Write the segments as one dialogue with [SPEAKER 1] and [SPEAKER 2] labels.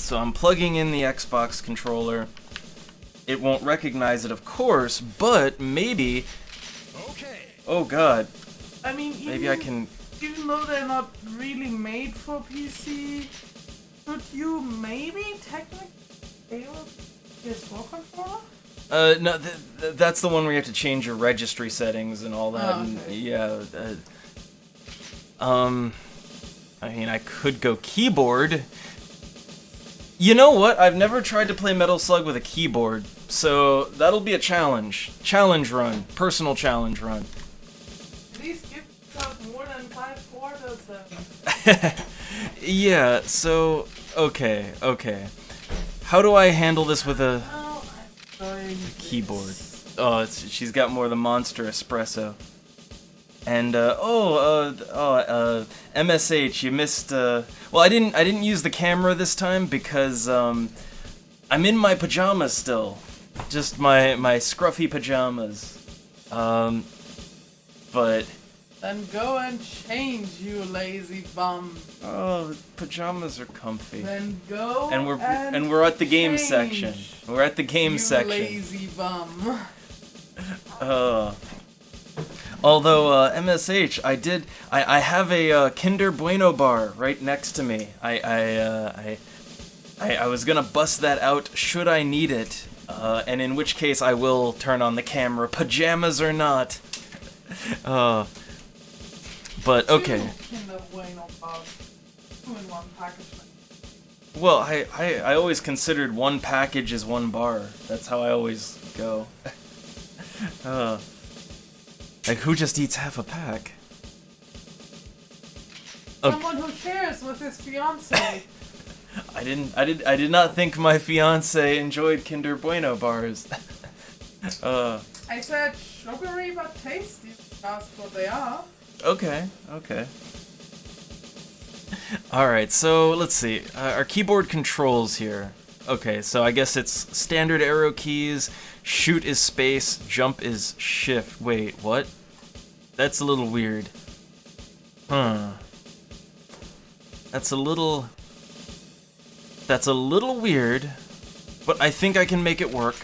[SPEAKER 1] So I'm plugging in the Xbox controller. It won't recognize it, of course, but maybe... Oh god.
[SPEAKER 2] I mean,
[SPEAKER 1] Maybe I can...
[SPEAKER 2] Even though they're not really made for PC, could you maybe technically fail a PS4 controller?
[SPEAKER 1] No, that's the one where you have to change your registry settings and all that.
[SPEAKER 2] Oh, okay.
[SPEAKER 1] And, yeah. I mean, I could go keyboard. You know what? I've never tried to play Metal Slug with a keyboard, so that'll be a challenge. Challenge run. Personal challenge run.
[SPEAKER 2] At least give yourself more than 5 quarters then.
[SPEAKER 1] Yeah, so... Okay. How do I handle this with a keyboard? Oh, she's got more of the monster espresso. And MSH, you missed. Well, I didn't use the camera this time because I'm in my pajamas still, just my scruffy pajamas. But
[SPEAKER 2] Then go and change, you lazy bum.
[SPEAKER 1] oh, pajamas are comfy.
[SPEAKER 2] Then go
[SPEAKER 1] And we're at the game
[SPEAKER 2] change,
[SPEAKER 1] section. We're at the game
[SPEAKER 2] you
[SPEAKER 1] section.
[SPEAKER 2] lazy bum.
[SPEAKER 1] Although MSH, I have a Kinder Bueno bar right next to me. I was gonna bust that out should I need it, and in which case I will turn on the camera, pajamas or not. But okay.
[SPEAKER 2] Kinder Bueno bars. 2 in 1 package.
[SPEAKER 1] Well, I always considered one package is one bar. That's how I always go. Like, who just eats half a pack?
[SPEAKER 2] Someone who shares with his fiance.
[SPEAKER 1] I did not think my fiance enjoyed Kinder Bueno bars.
[SPEAKER 2] I said sugary but tasty. That's what they are.
[SPEAKER 1] Okay. Alright, so let's see. Our keyboard controls here. Okay, so I guess it's standard arrow keys. Shoot is space, jump is shift. Wait, what? That's a little weird. Huh. That's a little weird, but I think I can make it work.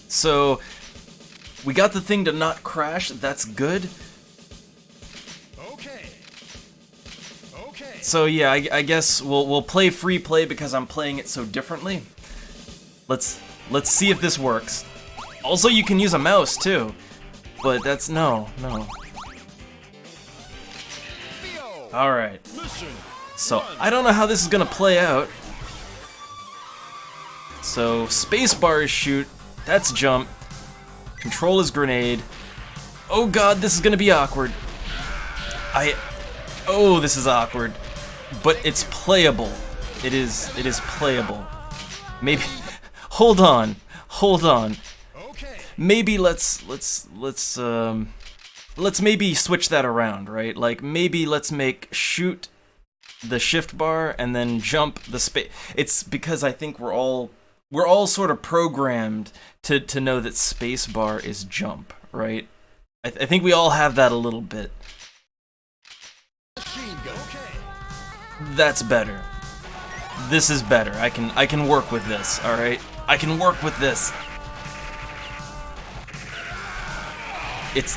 [SPEAKER 1] So, we got the thing to not crash, that's good. So yeah, I guess we'll play free play because I'm playing it so differently. Let's see if this works. Also, you can use a mouse too, but that's no. All right. So I don't know how this is gonna play out. So spacebar is shoot. That's jump. Control is grenade. Oh god, this is gonna be awkward. Oh, this is awkward. But it's playable. It is playable. Maybe hold on. Maybe let's maybe switch that around, right? Like maybe let's make shoot the shift bar and then jump the space. It's because I think we're all sort of programmed to know that space bar is jump, right? I think we all have that a little bit. That's better. This is better. I can work with this, all right? I can work with this. It's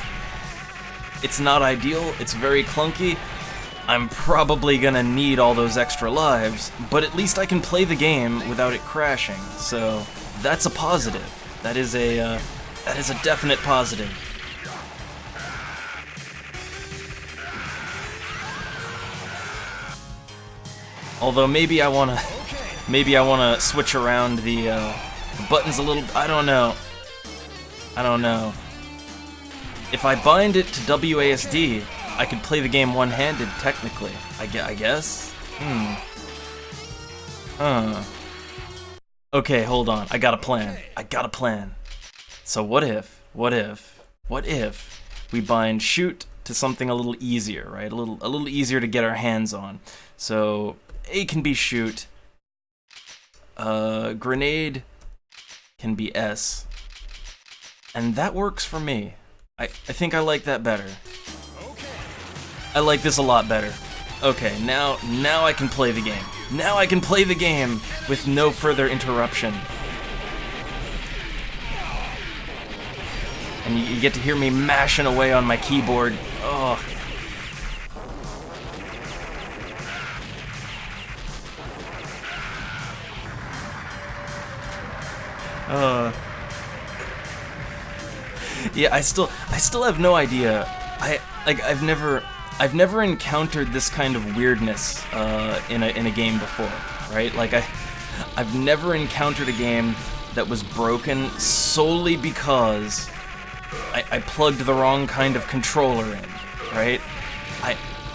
[SPEAKER 1] not ideal. It's very clunky. I'm probably gonna need all those extra lives, but at least I can play the game without it crashing. So that's a positive. That is a definite positive. Although maybe I wanna switch around the buttons a little. I don't know. If I bind it to WASD, I could play the game one-handed technically. I guess. Okay, hold on. I got a plan. So what if we bind shoot to something a little easier, right? A little easier to get our hands on. So A can be shoot. Grenade can be S. And that works for me. I think I like that better. I like this a lot better. Okay, now I can play the game. Now I can play the game with no further interruption. And you get to hear me mashing away on my keyboard. Oh. Yeah, I still have no idea. I've never encountered this kind of weirdness in a game before, right? Like I've never encountered a game that was broken solely because I plugged the wrong kind of controller in, right?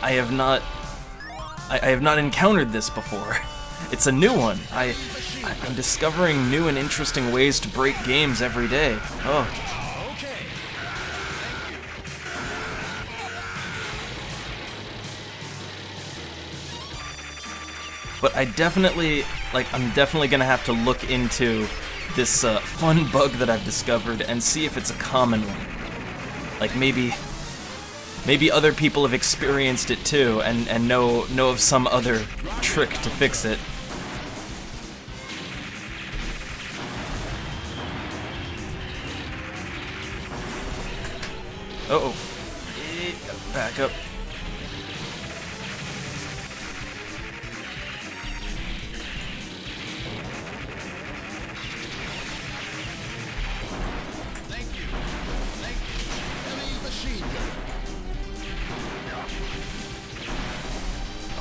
[SPEAKER 1] I have not encountered this before. It's a new one. I'm discovering new and interesting ways to break games every day. Oh. But I'm definitely gonna have to look into this fun bug that I've discovered and see if it's a common one. Like maybe other people have experienced it too and know of some other trick to fix it. Uh-oh. Back up.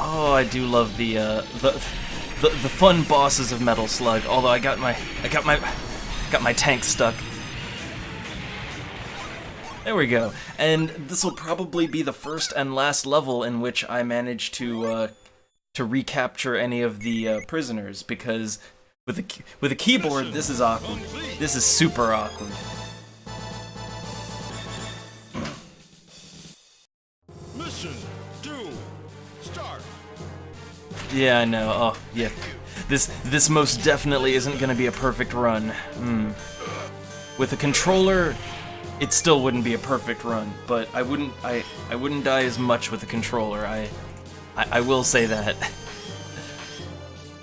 [SPEAKER 1] Oh, I do love the fun bosses of Metal Slug. Although I got my tank stuck. There we go. And this will probably be the first and last level in which I manage to recapture any of the prisoners, because with a keyboard this is awkward. This is super awkward.
[SPEAKER 3] Mission 2, start.
[SPEAKER 1] Yeah, I know. Oh, yeah. This most definitely isn't gonna be a perfect run. With a controller, it still wouldn't be a perfect run, but I wouldn't die as much with a controller. I will say that.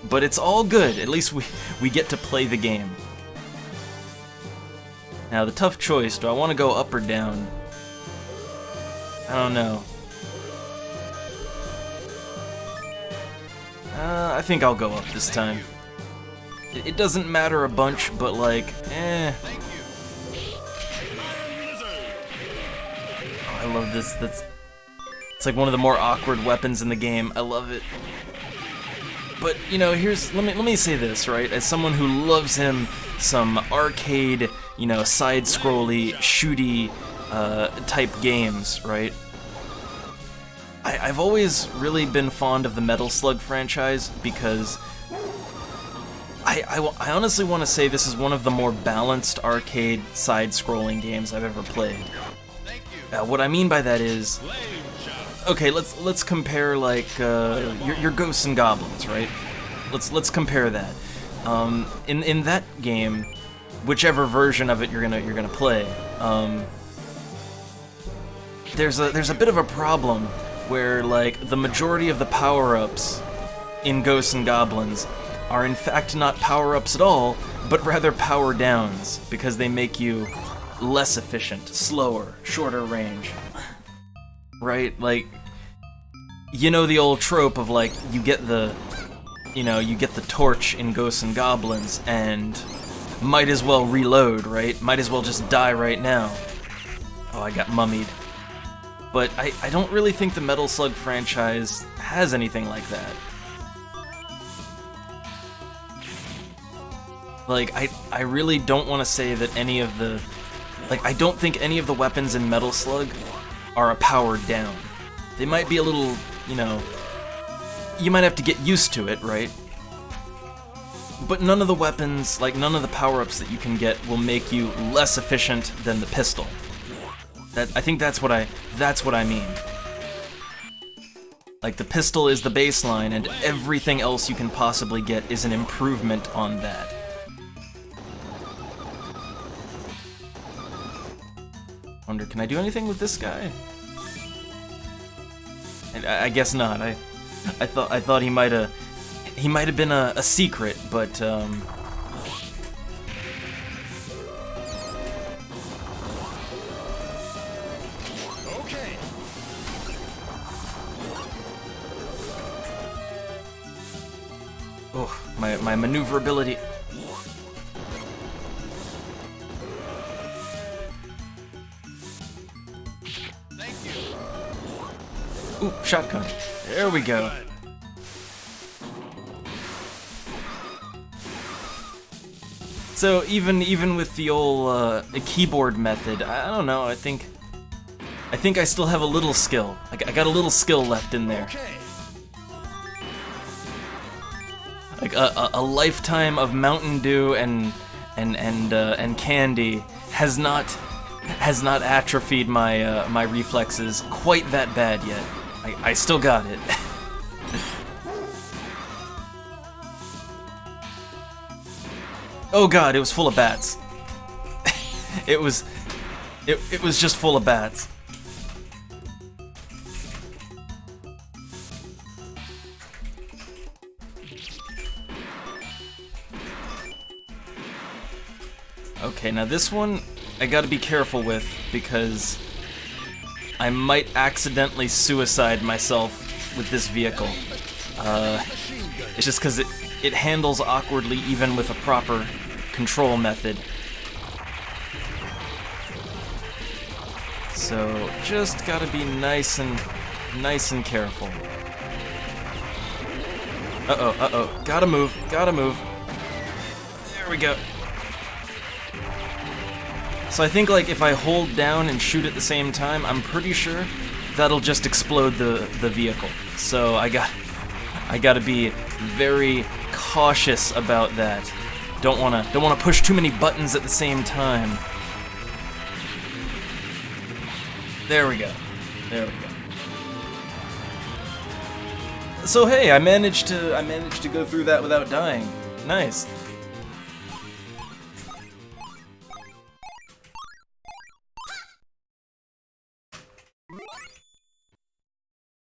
[SPEAKER 1] But it's all good. At least we get to play the game. Now the tough choice, do I want to go up or down? I don't know. I think I'll go up this time. It doesn't matter a bunch, but like, eh. Oh, I love this. It's like one of the more awkward weapons in the game. I love it. But you know, let me say this, right? As someone who loves him some arcade, you know, side-scrolly, shooty type games, right? I've always really been fond of the Metal Slug franchise because I honestly want to say this is one of the more balanced arcade side-scrolling games I've ever played. What I mean by that is, okay, let's compare like your Ghosts and Goblins, right? Let's compare that. In that game, whichever version of it you're gonna play, there's a bit of a problem where like the majority of the power-ups in Ghosts and Goblins are in fact not power-ups at all, but rather power-downs, because they make you less efficient, slower, shorter range. Right? Like, you know the old trope of like, you get the torch in Ghosts and Goblins and might as well reload, right? Might as well just die right now. Oh, I got mummied. But I don't really think the Metal Slug franchise has anything like that. Like, I really don't want to say that any of the... Like, I don't think any of the weapons in Metal Slug are a power down. They might be a little, you know... You might have to get used to it, right? But none of the weapons, like none of the power-ups that you can get will make you less efficient than the pistol. I think that's what I mean. Like, the pistol is the baseline, and everything else you can possibly get is an improvement on that. Wonder, can I do anything with this guy? I guess not. I thought he might have been a secret, but
[SPEAKER 3] Okay.
[SPEAKER 1] oh, my maneuverability.
[SPEAKER 3] Thank you.
[SPEAKER 1] Ooh, shotgun. There we go.
[SPEAKER 3] Good.
[SPEAKER 1] So even with the old keyboard method, I don't know. I think I still have a little skill. I got a little skill left in there.
[SPEAKER 3] Okay.
[SPEAKER 1] Like a lifetime of Mountain Dew and candy has not atrophied my my reflexes quite that bad yet. I still got it. Oh god, it was full of bats. it was just full of bats. Okay, now this one I gotta be careful with because I might accidentally suicide myself with this vehicle. It's just because it handles awkwardly even with a proper control method. So just gotta be nice and careful. Uh-oh. Gotta move. There we go. So I think like if I hold down and shoot at the same time, I'm pretty sure that'll just explode the vehicle. So I gotta be very cautious about that. Don't wanna push too many buttons at the same time. There we go. So hey, I managed to go through that without dying. Nice.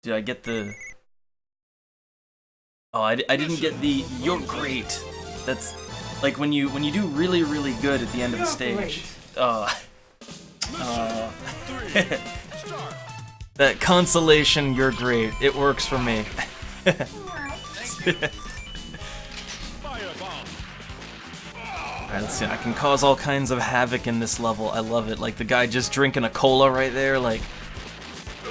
[SPEAKER 1] Did I get the... Oh, I didn't get the "you're great." That's like when you do really good at the end of the stage. That consolation, "you're great." It works for me. Alright, let's see. I can cause all kinds of havoc in this level. I love it. Like the guy just drinking a cola right there. Like,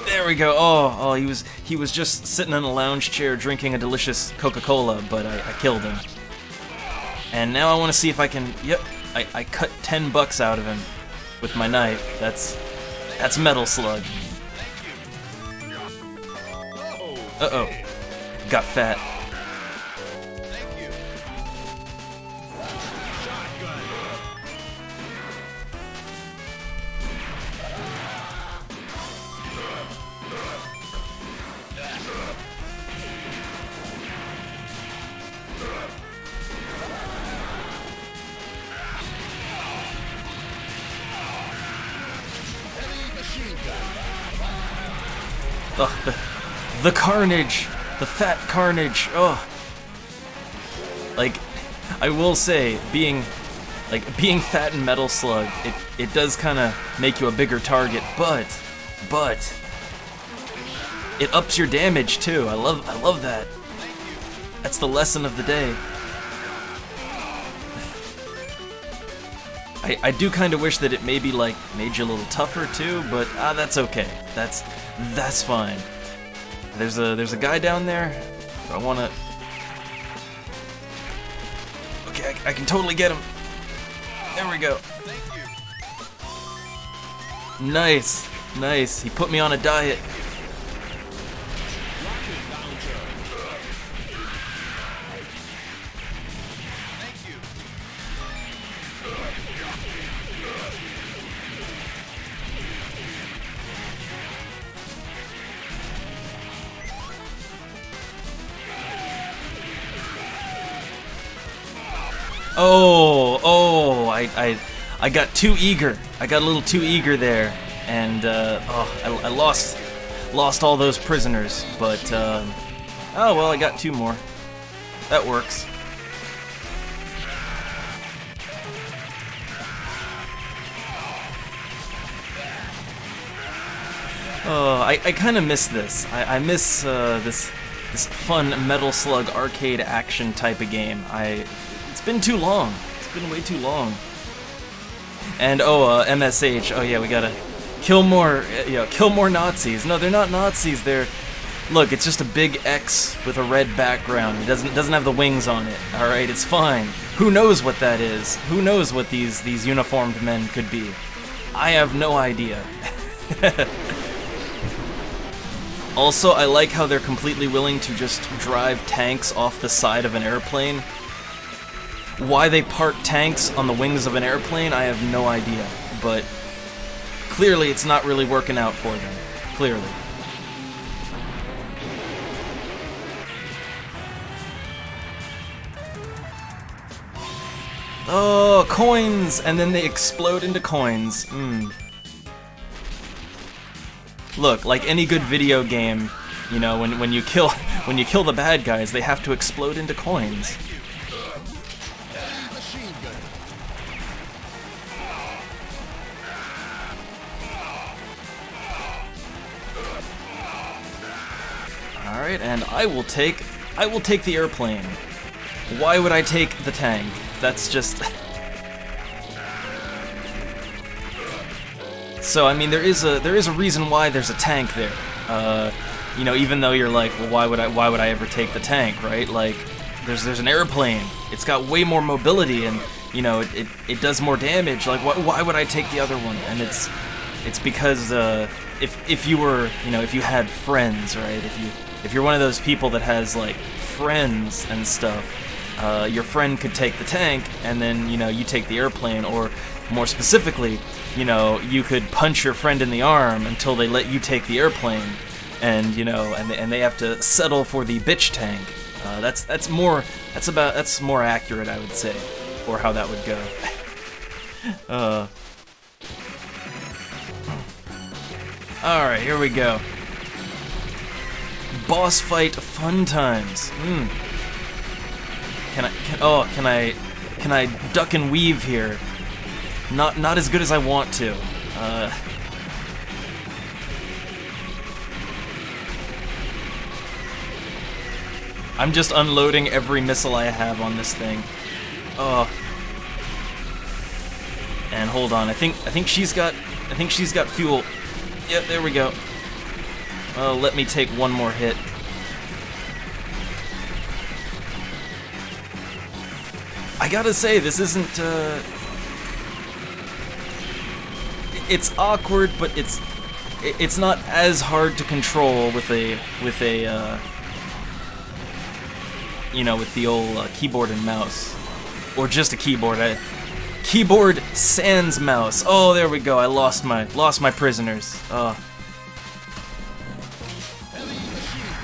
[SPEAKER 1] there we go. Oh, he was just sitting in a lounge chair drinking a delicious Coca-Cola, but I killed him. And now I want to see if I can. Yep, I cut $10 out of him with my knife. That's Metal Slug. Uh-oh. Got fat. Oh, the carnage! The fat carnage! Oh! Like, I will say, being fat in Metal Slug, it does kind of make you a bigger target, but it ups your damage too. I love that. That's the lesson of the day. I do kind of wish that it maybe like made you a little tougher too, but that's okay. That's fine. There's a guy down there. I wanna. Okay, I can totally get him. There we go. Nice. He put me on a diet. Oh, I got too eager. I got a little too eager there, and I lost all those prisoners. But Oh, well, I got 2 more. That works. Oh, I kind of miss this. I miss this fun Metal Slug arcade action type of game. It's been too long. It's been way too long. And MSH. Oh yeah, we gotta kill more. Kill more Nazis. No, they're not Nazis. Look, it's just a big X with a red background. It doesn't have the wings on it. All right, it's fine. Who knows what that is? Who knows what these uniformed men could be? I have no idea. Also, I like how they're completely willing to just drive tanks off the side of an airplane. Why they park tanks on the wings of an airplane, I have no idea. But clearly it's not really working out for them. Clearly. Oh, coins! And then they explode into coins. Look, like any good video game, you know, when you kill the bad guys, they have to explode into coins. All right, and I will take the airplane. Why would I take the tank? That's just. So I mean, there is a reason why there's a tank there. You know, even though you're like, well, why would I ever take the tank, right? Like, there's an airplane. It's got way more mobility, and you know, it does more damage. Like, why would I take the other one? And it's because if you were, you know, if you had friends, right? If you're one of those people that has like friends and stuff, your friend could take the tank, and then you know you take the airplane, or more specifically, you know, you could punch your friend in the arm until they let you take the airplane, and you know, and they have to settle for the bitch tank. That's more accurate, I would say, or how that would go. All right, here we go. Boss fight fun times. Can I duck and weave here? Not as good as I want to. I'm just unloading every missile I have on this thing. And hold on, I think she's got fuel. Yep, there we go. Let me take one more hit. I gotta say, this isn't. It's awkward, but it's not as hard to control with a you know, with the old keyboard and mouse, or just a keyboard. Keyboard sans mouse. Oh, there we go. I lost my prisoners.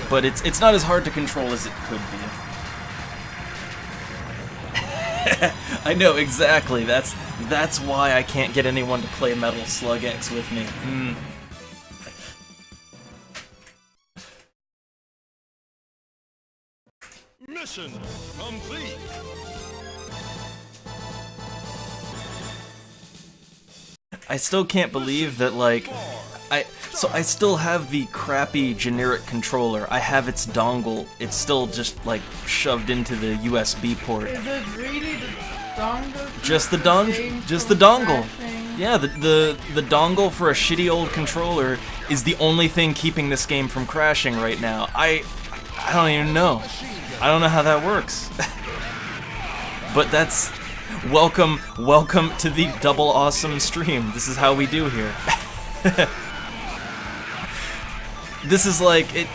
[SPEAKER 1] But it's not as hard to control as it could be. I know, exactly. That's why I can't get anyone to play Metal Slug X with me.
[SPEAKER 3] Mission complete.
[SPEAKER 1] I still can't believe that, like, I still have the crappy generic controller. I have its dongle. It's still just like shoved into the USB port.
[SPEAKER 2] Is it really the dongle?
[SPEAKER 1] Just the dongle. Yeah, the dongle for a shitty old controller is the only thing keeping this game from crashing right now. I don't even know. I don't know how that works. But that's welcome to the double awesome stream. This is how we do here. This is like it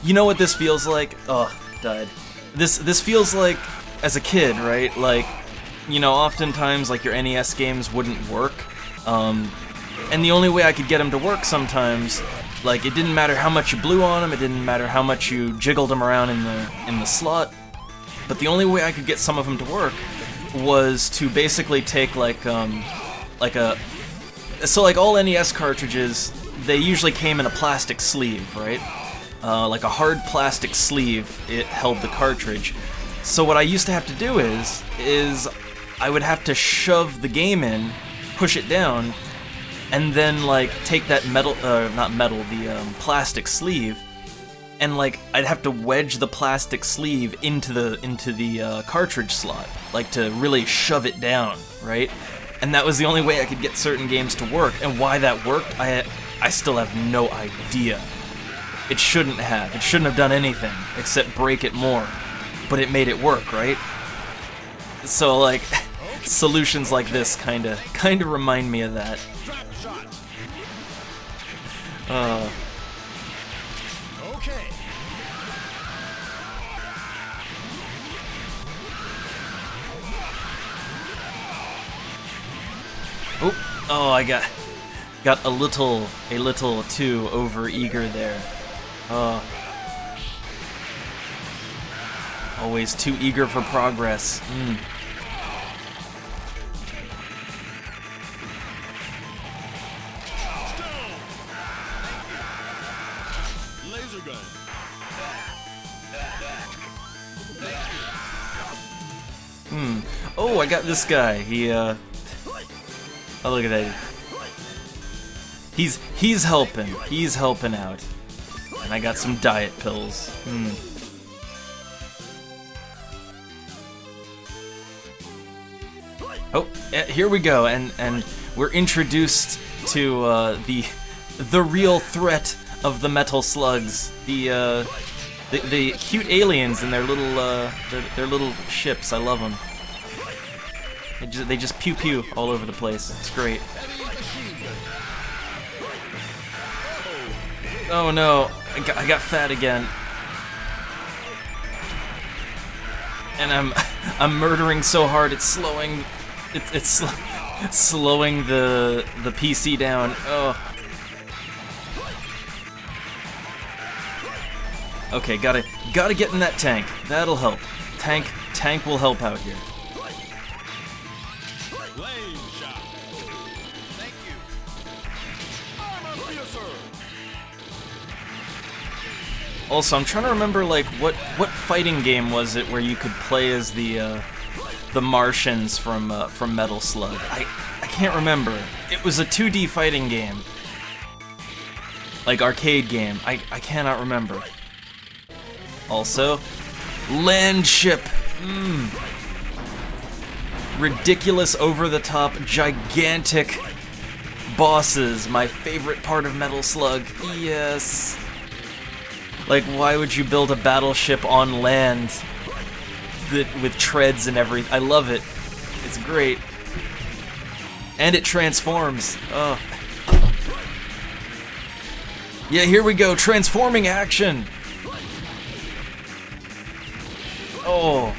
[SPEAKER 1] you know what this feels like? Oh, died. This feels like as a kid, right? Like, you know, oftentimes like your NES games wouldn't work. And the only way I could get them to work sometimes, like, it didn't matter how much you blew on them, it didn't matter how much you jiggled them around in the slot, but the only way I could get some of them to work was to basically take like all NES cartridges, they usually came in a plastic sleeve, right? like a hard plastic sleeve. It held the cartridge. So what I used to have to do is I would have to shove the game in, push it down, and then like take that the plastic sleeve, and like I'd have to wedge the plastic sleeve into the cartridge slot, like to really shove it down, right? And that was the only way I could get certain games to work. And why that worked, I still have no idea. It shouldn't have. It shouldn't have done anything except break it more. But it made it work, right? So like, solutions like this kinda remind me of that.
[SPEAKER 3] Okay.
[SPEAKER 1] Oh, I got a little too over eager there. Always too eager for progress.
[SPEAKER 3] Laser gun.
[SPEAKER 1] Oh, I got this guy. He oh, look at that. He's helping. He's helping out. And I got some diet pills. Oh, here we go, and we're introduced to the real threat of the metal slugs, the cute aliens and their little ships. I love them. They just pew pew all over the place. It's great. Oh no, I got fat again, and I'm murdering so hard it's slowing. It's slowing the PC down. Oh. Okay, gotta get in that tank. That'll help. Tank will help out here.
[SPEAKER 3] Lane shot. Thank you. Armor piercer.
[SPEAKER 1] Also, I'm trying to remember like what fighting game was it where you could play as the Martians from Metal Slug. I can't remember. It was a 2D fighting game. Like arcade game. I cannot remember. Also, land ship. Ridiculous, over-the-top, gigantic bosses. My favorite part of Metal Slug. Yes. Like, why would you build a battleship on land with treads and everything? I love it. It's great. And it transforms. Oh. Yeah, here we go. Transforming action. Oh.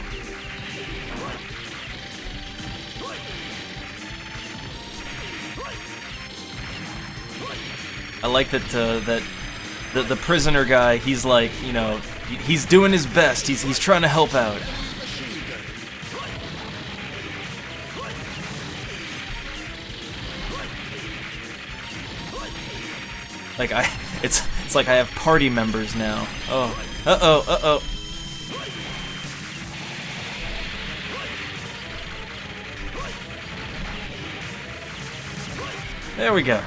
[SPEAKER 1] I like that the prisoner guy, he's like, you know, he's doing his best. He's trying to help out. Like it's like I have party members now. Oh. Uh-oh. There we go.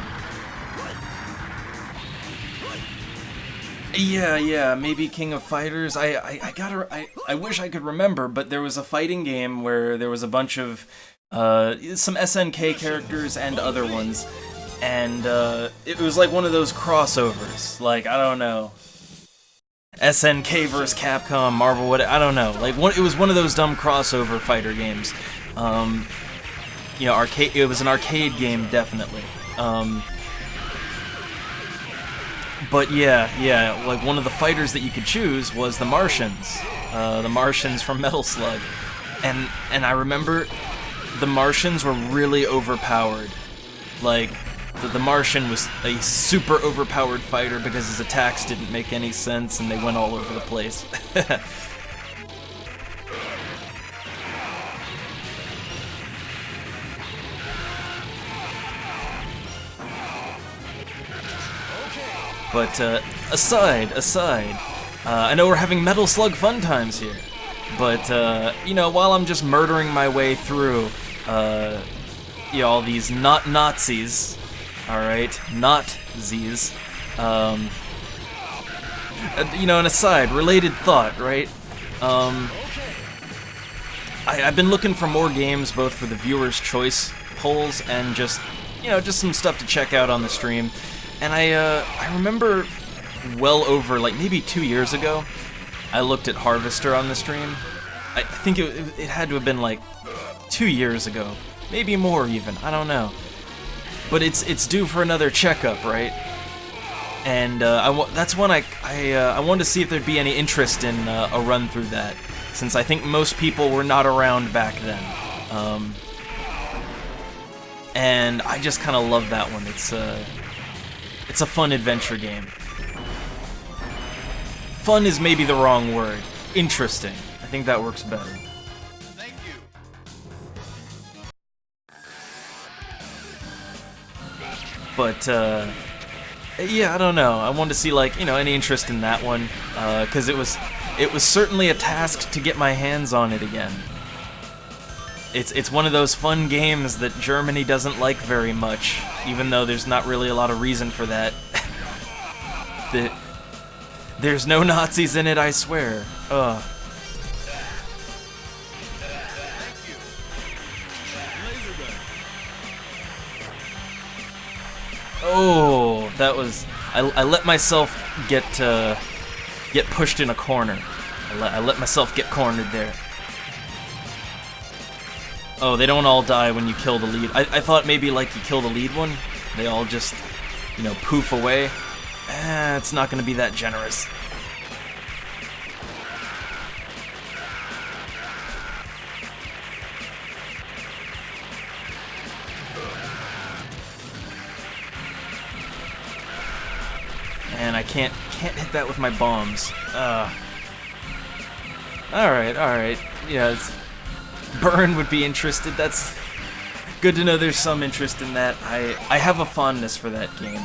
[SPEAKER 1] Yeah, maybe King of Fighters. I wish I could remember, but there was a fighting game where there was a bunch of some SNK characters and other ones, and it was like one of those crossovers. Like, I don't know, SNK vs Capcom, Marvel, what, I don't know. Like, it was one of those dumb crossover fighter games. You know, arcade. It was an arcade game, definitely. But yeah, like one of the fighters that you could choose was the Martians from Metal Slug, and I remember the Martians were really overpowered. Like the Martian was a super overpowered fighter because his attacks didn't make any sense and they went all over the place. But aside. I know we're having Metal Slug fun times here, but you know, while I'm just murdering my way through, you know, all these not Nazis, all right, not Z's. You know, an aside, related thought, right? I've been looking for more games, both for the viewers' choice polls and just, you know, just some stuff to check out on the stream. And I remember well over, like, maybe 2 years ago, I looked at Harvester on the stream. I think it had to have been, like, 2 years ago. Maybe more, even. I don't know. But it's due for another checkup, right? And that's when I wanted to see if there'd be any interest in a run through that, since I think most people were not around back then. And I just kind of love that one. It's a fun adventure game. Fun is maybe the wrong word. Interesting. I think that works better.
[SPEAKER 3] Thank you.
[SPEAKER 1] But yeah, I don't know. I wanted to see, like, you know, any interest in that one, because it was certainly a task to get my hands on it again. It's one of those fun games that Germany doesn't like very much, even though there's not really a lot of reason for that. There's no Nazis in it, I swear. Ugh.
[SPEAKER 3] Thank you. Laser gun.
[SPEAKER 1] Oh, that was... I let myself get pushed in a corner. I let myself get cornered there. Oh, they don't all die when you kill the lead. I thought maybe, like, you kill the lead one, they all just, you know, poof away. It's not gonna be that generous. And I can't hit that with my bombs. Alright. Yeah, Burn would be interested. That's good to know there's some interest in that. I have a fondness for that game.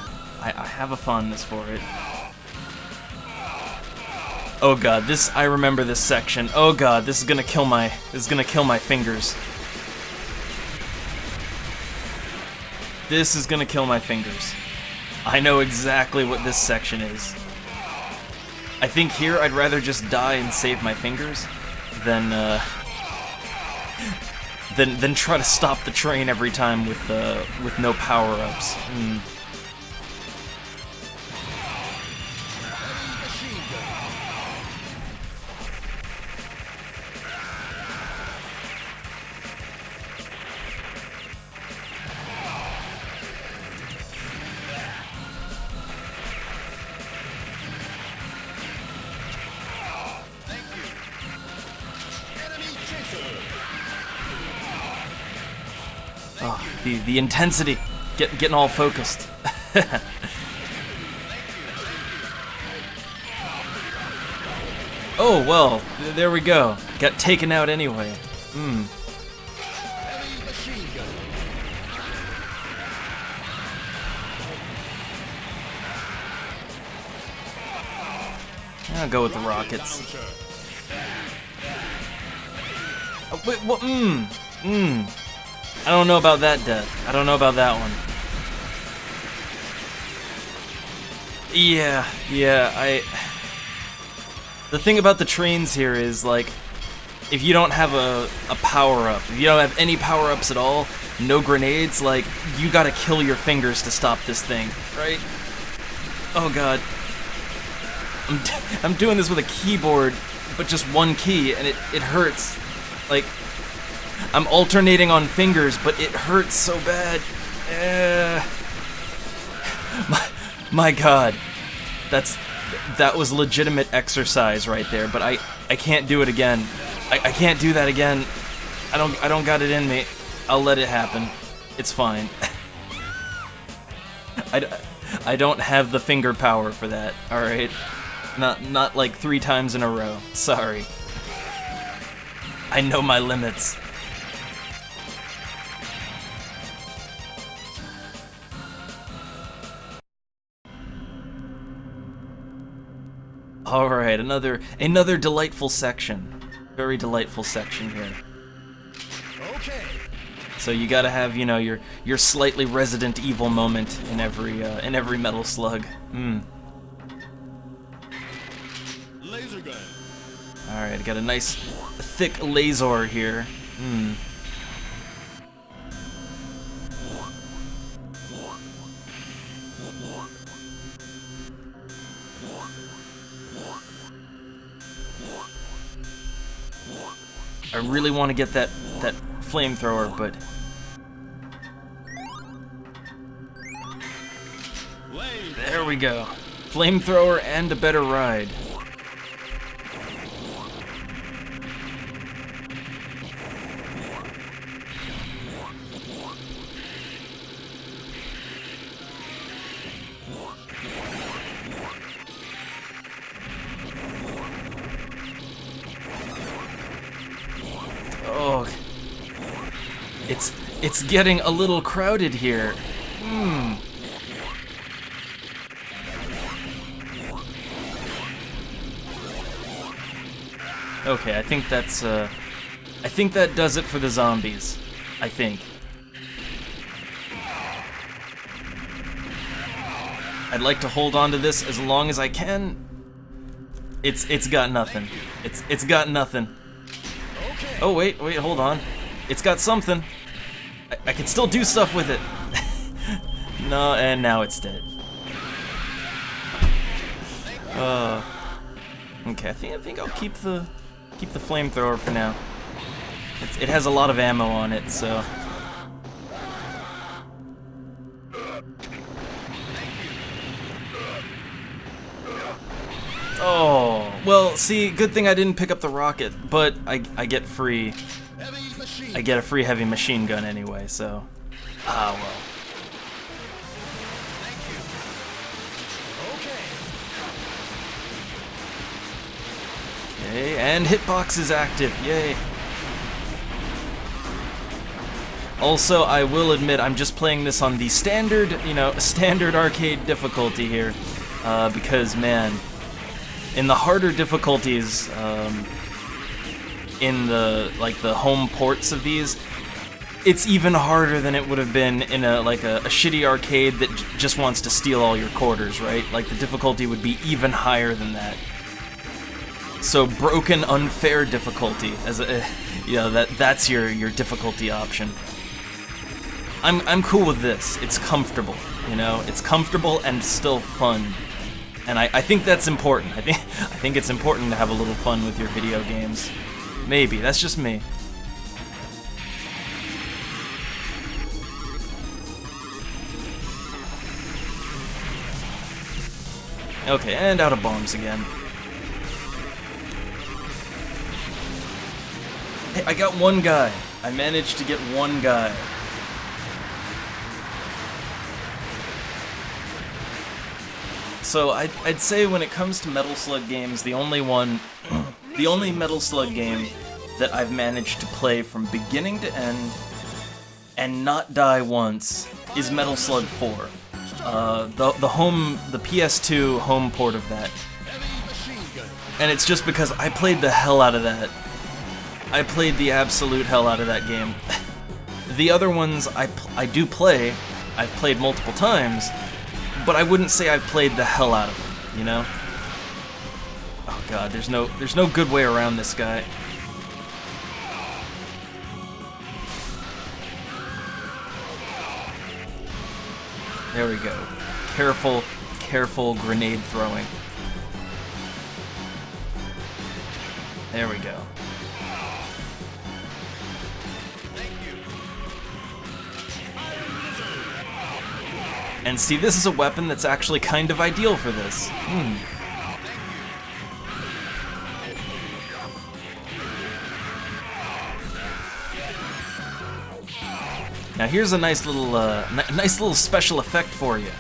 [SPEAKER 1] I have a fondness for it. Oh god, I remember this section. Oh god, this is gonna kill my fingers. This is gonna kill my fingers. I know exactly what this section is. I think here I'd rather just die and save my fingers than try to stop the train every time with no power-ups. Oh, the intensity, getting all focused. Oh well, there we go. Got taken out anyway. I'll go with the rockets. Oh, wait, what? I don't know about that death. I don't know about that one. Yeah, the thing about the trains here is, like, if you don't have a power-up, if you don't have any power-ups at all, no grenades, like, you gotta kill your fingers to stop this thing, right? Oh god. I'm doing this with a keyboard, but just one key, and it hurts. Like, I'm alternating on fingers, but it hurts so bad. My god. That was legitimate exercise right there, but I can't do it again. I can't do that again. I don't got it in me. I'll let it happen. It's fine. I don't have the finger power for that, alright? Not like 3 times in a row. Sorry. I know my limits. All right, another delightful section. Very delightful section here.
[SPEAKER 3] Okay.
[SPEAKER 1] So you gotta have, you know, your slightly Resident Evil moment in every Metal Slug.
[SPEAKER 3] Laser gun.
[SPEAKER 1] All right, got a nice thick laser here. I really want to get that flamethrower, but there we go. Flamethrower and a better ride. Oh, it's getting a little crowded here. Okay, I think that does it for the zombies. I think. I'd like to hold on to this as long as I can. It's got nothing. It's got nothing. Oh wait, hold on. It's got something. I can still do stuff with it. No, and now it's dead. Okay, I think I'll keep the flamethrower for now. It has a lot of ammo on it, so. Oh, well, see, good thing I didn't pick up the rocket, but I get free. I get a free heavy machine gun anyway, so. Ah, well. Okay, and hitbox is active, yay. Also, I will admit, I'm just playing this on the standard, standard arcade difficulty here, because, man, in the harder difficulties, in the home ports of these, it's even harder than it would have been in a shitty arcade that just wants to steal all your quarters, right? Like, the difficulty would be even higher than that. So broken, unfair difficulty, that's your difficulty option. I'm cool with this. It's comfortable, It's comfortable and still fun. And I think that's important. I think it's important to have a little fun with your video games. Maybe, that's just me. Okay, and out of bombs again. Hey, I got one guy. I managed to get one guy. So I'd say when it comes to Metal Slug games, the only Metal Slug game that I've managed to play from beginning to end and not die once is Metal Slug 4. The PS2 home port of that. And it's just because I played the hell out of that. I played the absolute hell out of that game. The other ones I do play. I've played multiple times. But I wouldn't say I've played the hell out of them, Oh god, there's no good way around this guy. There we go. Careful grenade throwing. There we go. And see, this is a weapon that's actually kind of ideal for this. Now here's a nice little special effect for you.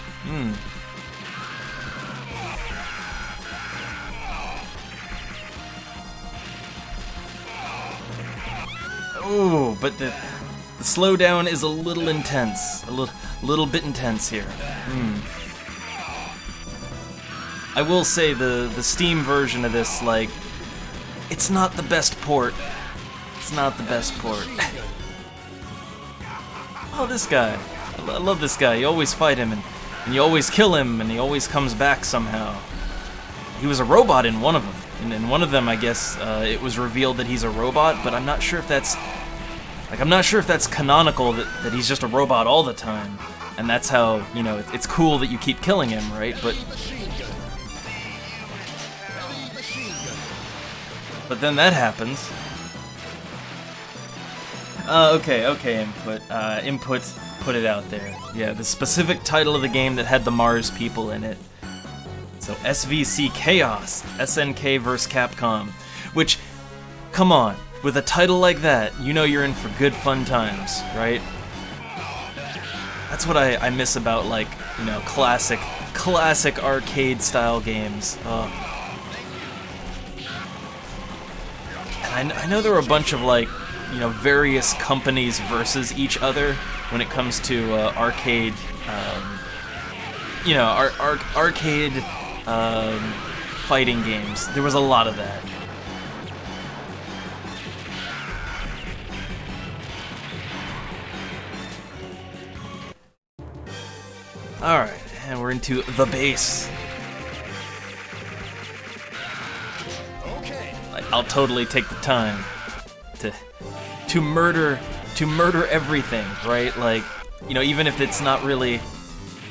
[SPEAKER 1] Oh, but the slowdown is a little intense. A little bit intense here. I will say the Steam version of this, like, it's not the best port. It's not the best port. Oh, this guy. I love this guy. You always fight him, and you always kill him, and he always comes back somehow. He was a robot in one of them. And in one of them, I guess, it was revealed that he's a robot, but I'm not sure if that's... Like, I'm not sure if that's canonical, that he's just a robot all the time. And that's how, you know, it's cool that you keep killing him, right? But then that happens. Okay, input, put it out there. Yeah, the specific title of the game that had the Mars people in it. So, SVC Chaos, SNK vs. Capcom. Which, come on, with a title like that, you know you're in for good fun times, right? That's what I miss about, like, you know, classic arcade-style games. And I know there were a bunch of, like, you know, various companies versus each other when it comes to arcade, you know, arcade fighting games. There was a lot of that. Alright, and we're into the base.
[SPEAKER 3] Okay.
[SPEAKER 1] I'll totally take the time to murder everything, right? Like, you know, even if it's not really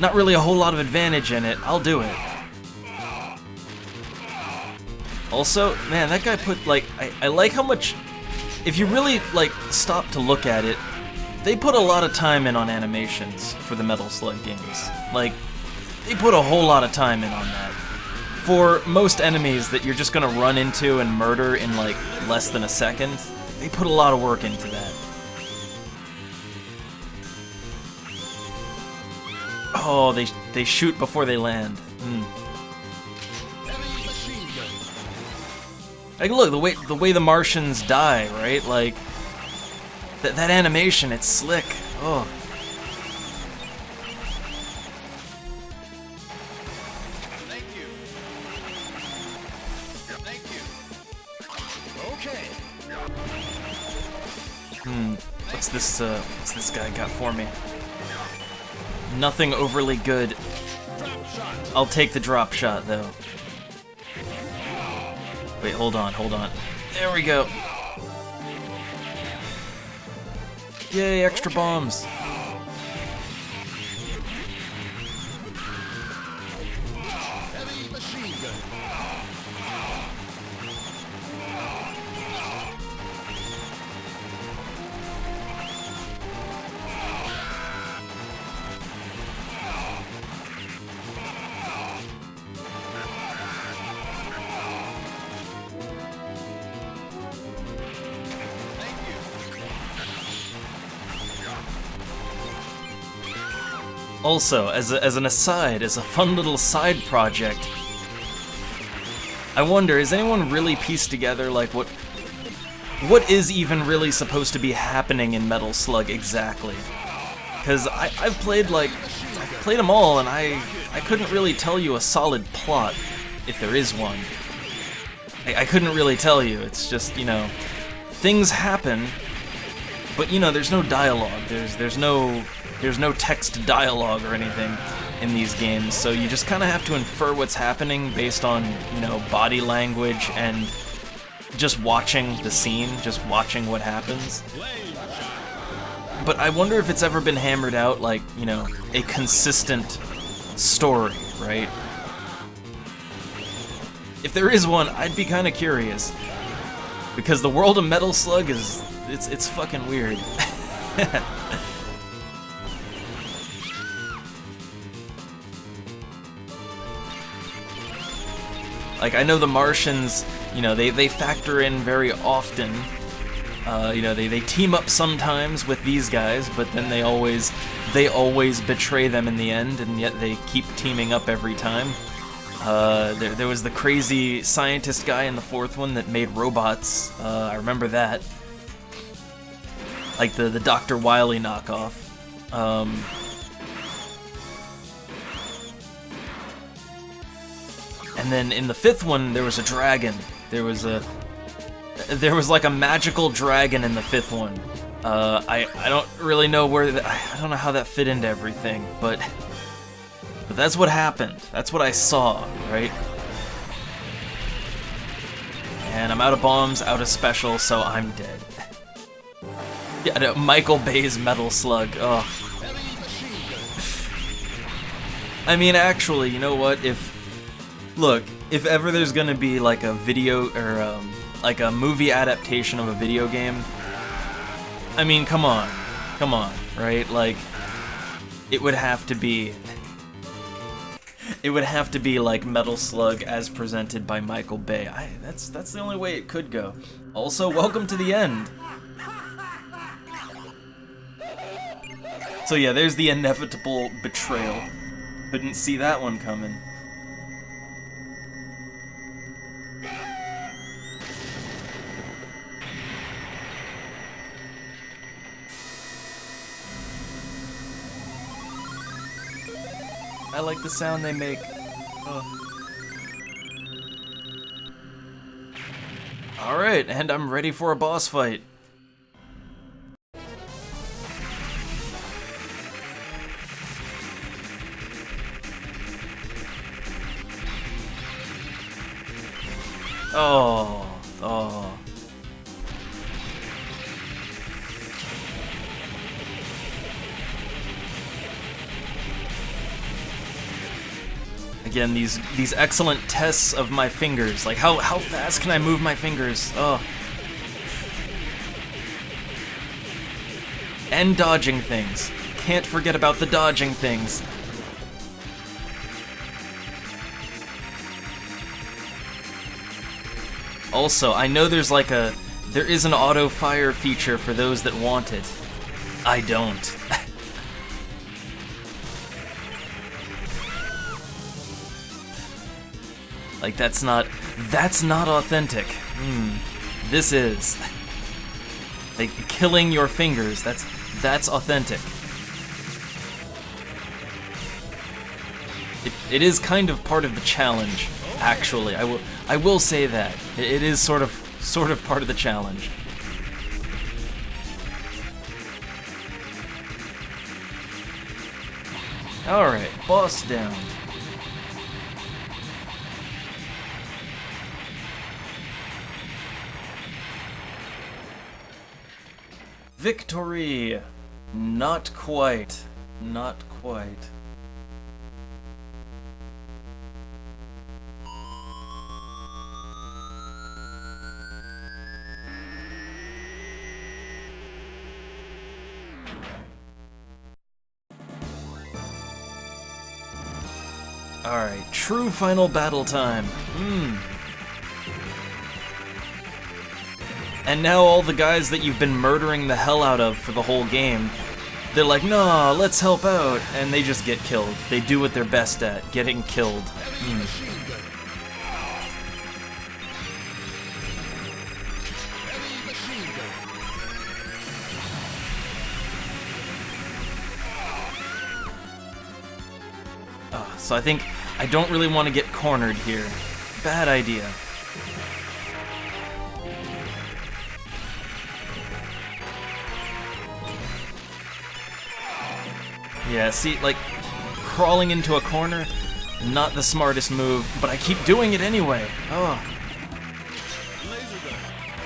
[SPEAKER 1] a whole lot of advantage in it, I'll do it. Also, man, that guy put, like, I like how much, if you really, like, stop to look at it, they put a lot of time in on animations for the Metal Slug games. Like, they put a whole lot of time in on that. For most enemies that you're just gonna run into and murder in, like, less than a second, they put a lot of work into that. Oh, they shoot before they land. Like, look, the way the Martians die, right? Like, that animation, it's slick. Oh.
[SPEAKER 3] Thank you. Thank you. Okay.
[SPEAKER 1] What's this guy got for me? Nothing overly good.
[SPEAKER 3] Drop shot.
[SPEAKER 1] I'll take the drop shot, though. Wait, hold on. There we go. Yay, extra bombs.
[SPEAKER 3] Heavy machine gun.
[SPEAKER 1] Also, as an aside, as a fun little side project, I wonder, has anyone really pieced together, like, what is even really supposed to be happening in Metal Slug exactly? Because I've played them all, and I couldn't really tell you a solid plot, if there is one. I couldn't really tell you. It's just, you know, things happen, but, you know, there's no dialogue. There's no text dialogue or anything in these games, so you just kind of have to infer what's happening based on, you know, body language and just watching the scene, just watching what happens. But I wonder if it's ever been hammered out, like, you know, a consistent story, right? If there is one, I'd be kind of curious, because the world of Metal Slug it's fucking weird. Like, I know the Martians, you know, they factor in very often. You know, they team up sometimes with these guys, but then they always betray them in the end, and yet they keep teaming up every time. There was the crazy scientist guy in the fourth one that made robots. I remember that. Like the Dr. Wily knockoff. And then in the 5th one, there was a dragon. There was like a magical dragon in the 5th one. I don't really know I don't know how that fit into everything, but that's what happened. That's what I saw, right? And I'm out of bombs, out of special, so I'm dead. Yeah, no, Michael Bay's Metal Slug. Ugh. I mean, actually, you know what? If ever there's gonna be like a video or like a movie adaptation of a video game, I mean, come on, right? Like, it would have to be like Metal Slug as presented by Michael Bay. That's the only way it could go. Also, welcome to the end. So yeah, there's the inevitable betrayal. Couldn't see that one coming. I like the sound they make. Alright, and I'm ready for a boss fight. Oh. Again, these excellent tests of my fingers. Like, how fast can I move my fingers? Oh. And dodging things. Can't forget about the dodging things. Also, I know there is an auto fire feature for those that want it. I don't. Like, that's not authentic. This is. Like, killing your fingers, that's authentic. It is kind of part of the challenge, actually. I will say that. It is sort of part of the challenge. Alright, boss down. Victory! Not quite. Not quite. Alright, true final battle time. And now all the guys that you've been murdering the hell out of for the whole game, they're like, nah, let's help out, and they just get killed. They do what they're best at, getting killed. So I think I don't really want to get cornered here. Bad idea. Yeah, see, like, crawling into a corner, not the smartest move, but I keep doing it anyway. Oh.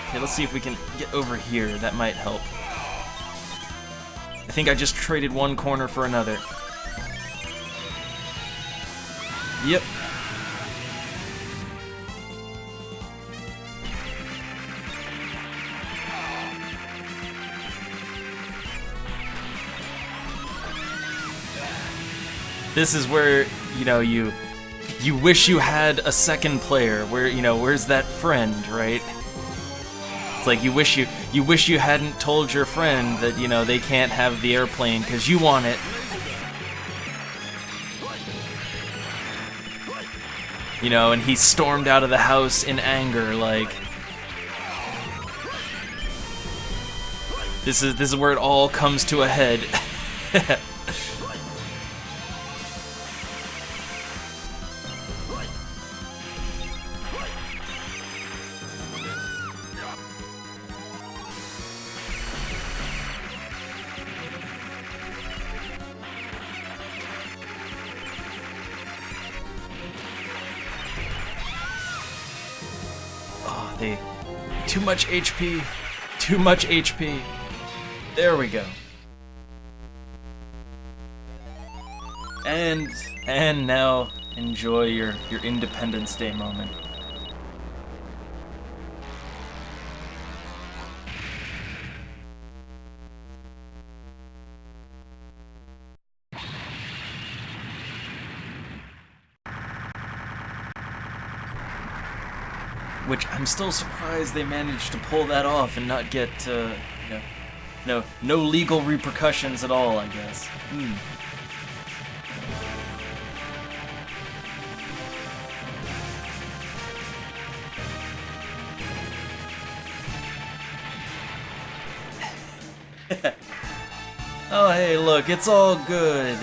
[SPEAKER 1] Okay, let's see if we can get over here. That might help. I think I just traded one corner for another. Yep. This is where, you wish you had a second player, where, where's that friend, right? It's like you wish you hadn't told your friend that, they can't have the airplane because you want it. And he stormed out of the house in anger, like. This is where it all comes to a head. Too much HP. Too much HP. There we go. And now enjoy your Independence Day moment. Which I'm still surprised they managed to pull that off and not get, no legal repercussions at all, I guess. Oh, hey, look, it's all good.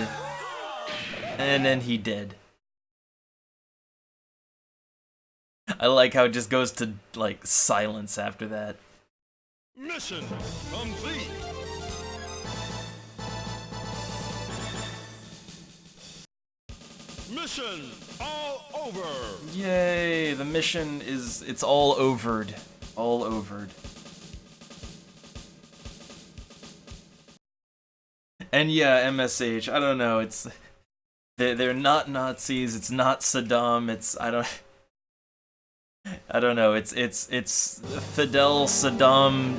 [SPEAKER 1] And then he did. I like how it just goes to, like, silence after that.
[SPEAKER 3] Mission complete. Mission all over.
[SPEAKER 1] Yay, the mission it's all overed. All overed. And yeah, MSH, I don't know, they're not Nazis, it's not Saddam, I don't know, it's Fidel, Saddam,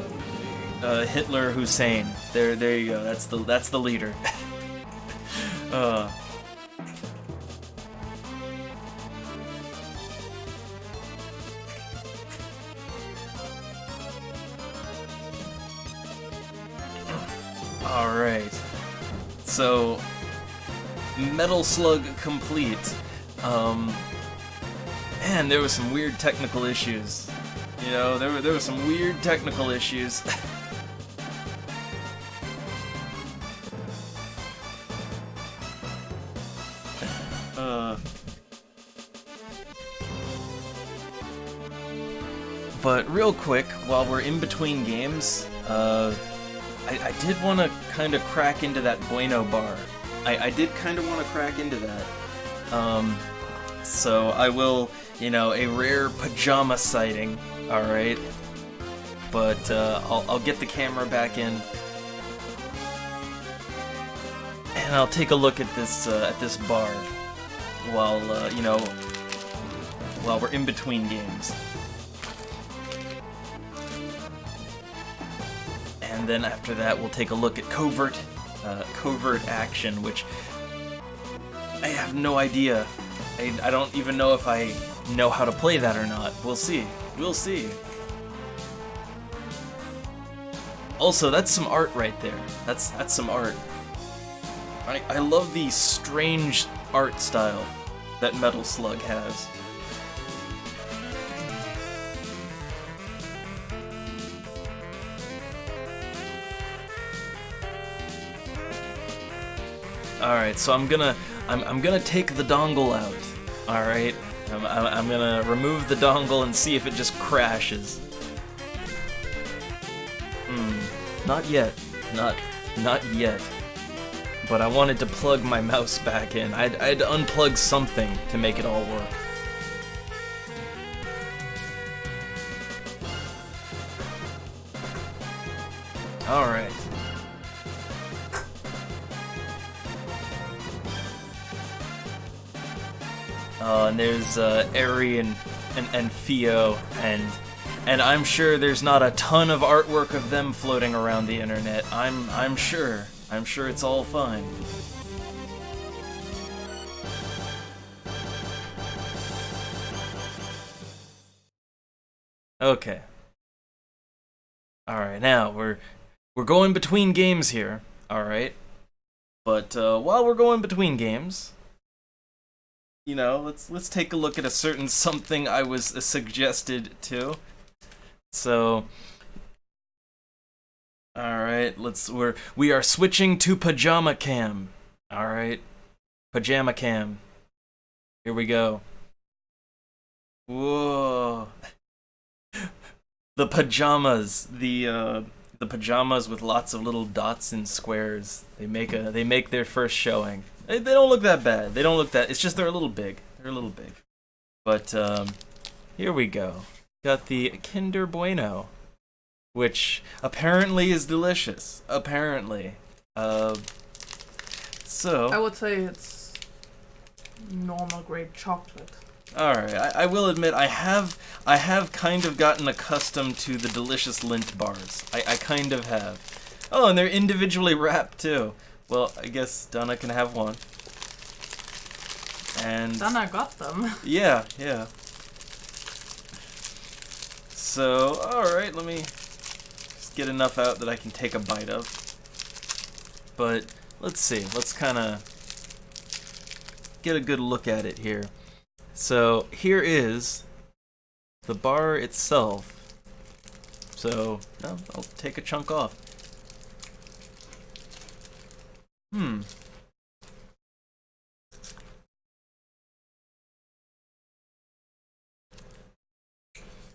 [SPEAKER 1] Hitler, Hussein. There you go, that's the leader. Alright. So, Metal Slug complete. Man, there was some weird technical issues. You know, there were some weird technical issues. But real quick, while we're in between games, I did want to kind of crack into that Bueno bar. I did kind of want to crack into that. So I will, a rare pajama sighting, alright? But I'll get the camera back in. And I'll take a look at this bar while, while we're in between games. And then after that, we'll take a look at Covert action, which I have no idea. I don't even know if I know how to play that or not. We'll see. We'll see. Also, that's some art right there. That's some art. I love the strange art style that Metal Slug has. Alright, so I'm gonna take the dongle out. Alright? I'm gonna remove the dongle and see if it just crashes. Not yet. Not yet. But I wanted to plug my mouse back in. I had to unplug something to make it all work. Alright. And there's Eri and Theo, and I'm sure there's not a ton of artwork of them floating around the internet. I'm sure it's all fine. Okay. Alright, now we're going between games here, alright? But while we're going between games, let's take a look at a certain something I was suggested to. So, all right, we are switching to pajama cam. All right, pajama cam. Here we go. Whoa, the pajamas, the pajamas with lots of little dots and squares. They make their first showing. They don't look that bad. They don't look that. It's just they're a little big. They're a little big. But here we go. got the Kinder Bueno, which apparently is delicious. Apparently. So
[SPEAKER 2] I would say it's normal grade chocolate.
[SPEAKER 1] alright, I will admit I have kind of gotten accustomed to the delicious Lindt bars. I kind of have. Oh, and they're individually wrapped too. Well, I guess Donna can have one. And
[SPEAKER 2] Then I got them.
[SPEAKER 1] yeah. So, alright, let me just get enough out that I can take a bite of. But let's see, let's kind of get a good look at it here. So here is the bar itself. So I'll take a chunk off.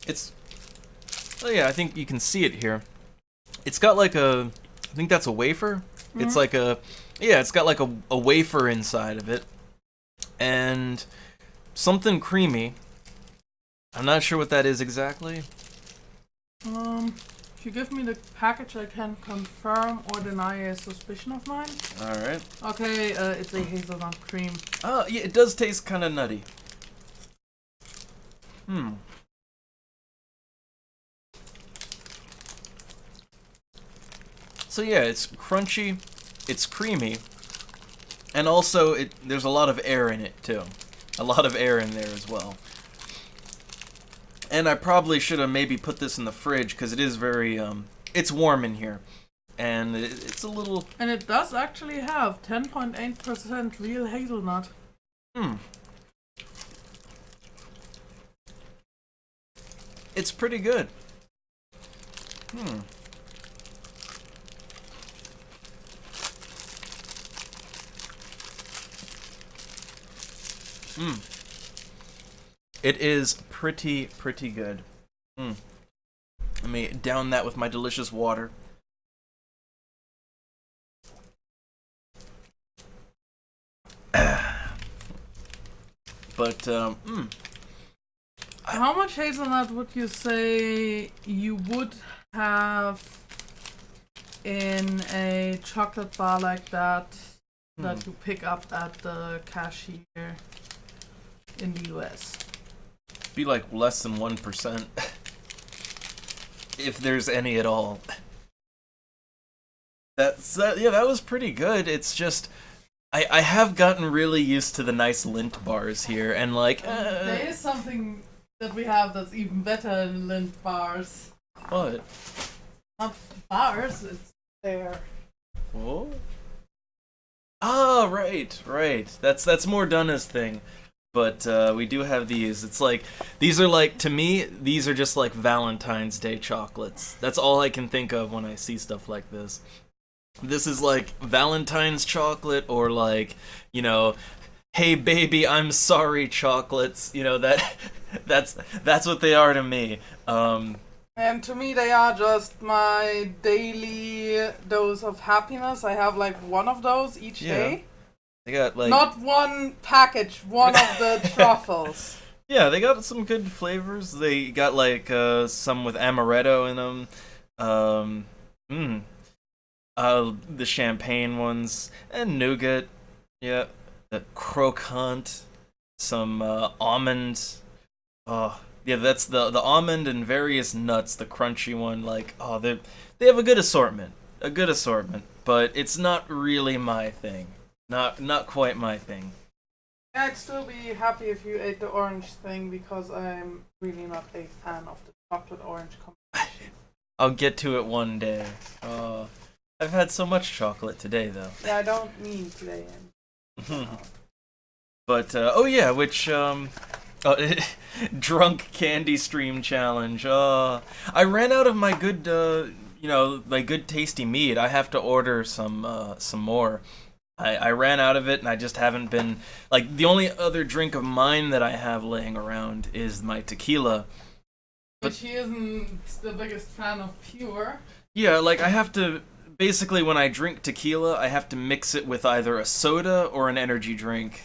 [SPEAKER 1] It's, oh yeah, I think you can see it here. It's got like a, I think that's a wafer. It's like a, yeah, it's got like a wafer inside of it. And something creamy. I'm not sure what that is exactly.
[SPEAKER 2] If you give me the package, I can confirm or deny a suspicion of mine.
[SPEAKER 1] Alright.
[SPEAKER 2] Okay, it's a hazelnut cream.
[SPEAKER 1] Oh, yeah, it does taste kind of nutty. So yeah, it's crunchy, it's creamy, and also there's a lot of air in it too. A lot of air in there as well. And I probably should have maybe put this in the fridge because it is very, it's warm in here. And it's a little...
[SPEAKER 2] And it does actually have 10.8% real hazelnut.
[SPEAKER 1] It's pretty good. It is pretty good. Let me down that with my delicious water. But,
[SPEAKER 2] How much hazelnut would you say you would have in a chocolate bar like that that you pick up at the cashier in the US?
[SPEAKER 1] be like less than 1%. If there's any at all. That was pretty good. It's just I have gotten really used to the nice Lindt bars here, and like
[SPEAKER 2] there is something that we have that's even better than Lindt bars.
[SPEAKER 1] what?
[SPEAKER 2] Not bars, it's there.
[SPEAKER 1] Whoa. Ah, right. That's more Donna's thing. But we do have these. It's like, these are like, to me, these are just like Valentine's Day chocolates. That's all I can think of when I see stuff like this. This is like Valentine's chocolate, or like, you know, hey baby, I'm sorry chocolates. You know, that's what they are to me.
[SPEAKER 2] And to me, they are just my daily dose of happiness. I have like one of those each day.
[SPEAKER 1] They got like
[SPEAKER 2] not one package, one of the truffles.
[SPEAKER 1] Yeah, they got some good flavors. They got like some with amaretto in them. The champagne ones and nougat. Yeah, the croquant. Some almond. Oh, yeah, that's the almond and various nuts. The crunchy one, like they have a good assortment. But it's not really my thing. Not quite my thing.
[SPEAKER 2] I'd still be happy if you ate the orange thing, because I'm really not a fan of the chocolate orange combination.
[SPEAKER 1] I'll get to it one day. I've had so much chocolate today, though.
[SPEAKER 2] Yeah, I don't mean today.
[SPEAKER 1] But drunk candy stream challenge. I ran out of my good, my good tasty mead. I have to order some more. I ran out of it, and I just haven't been... Like, the only other drink of mine that I have laying around is my tequila.
[SPEAKER 2] But he isn't the biggest fan of pure.
[SPEAKER 1] Yeah, like, I have to... Basically, when I drink tequila, I have to mix it with either a soda or an energy drink.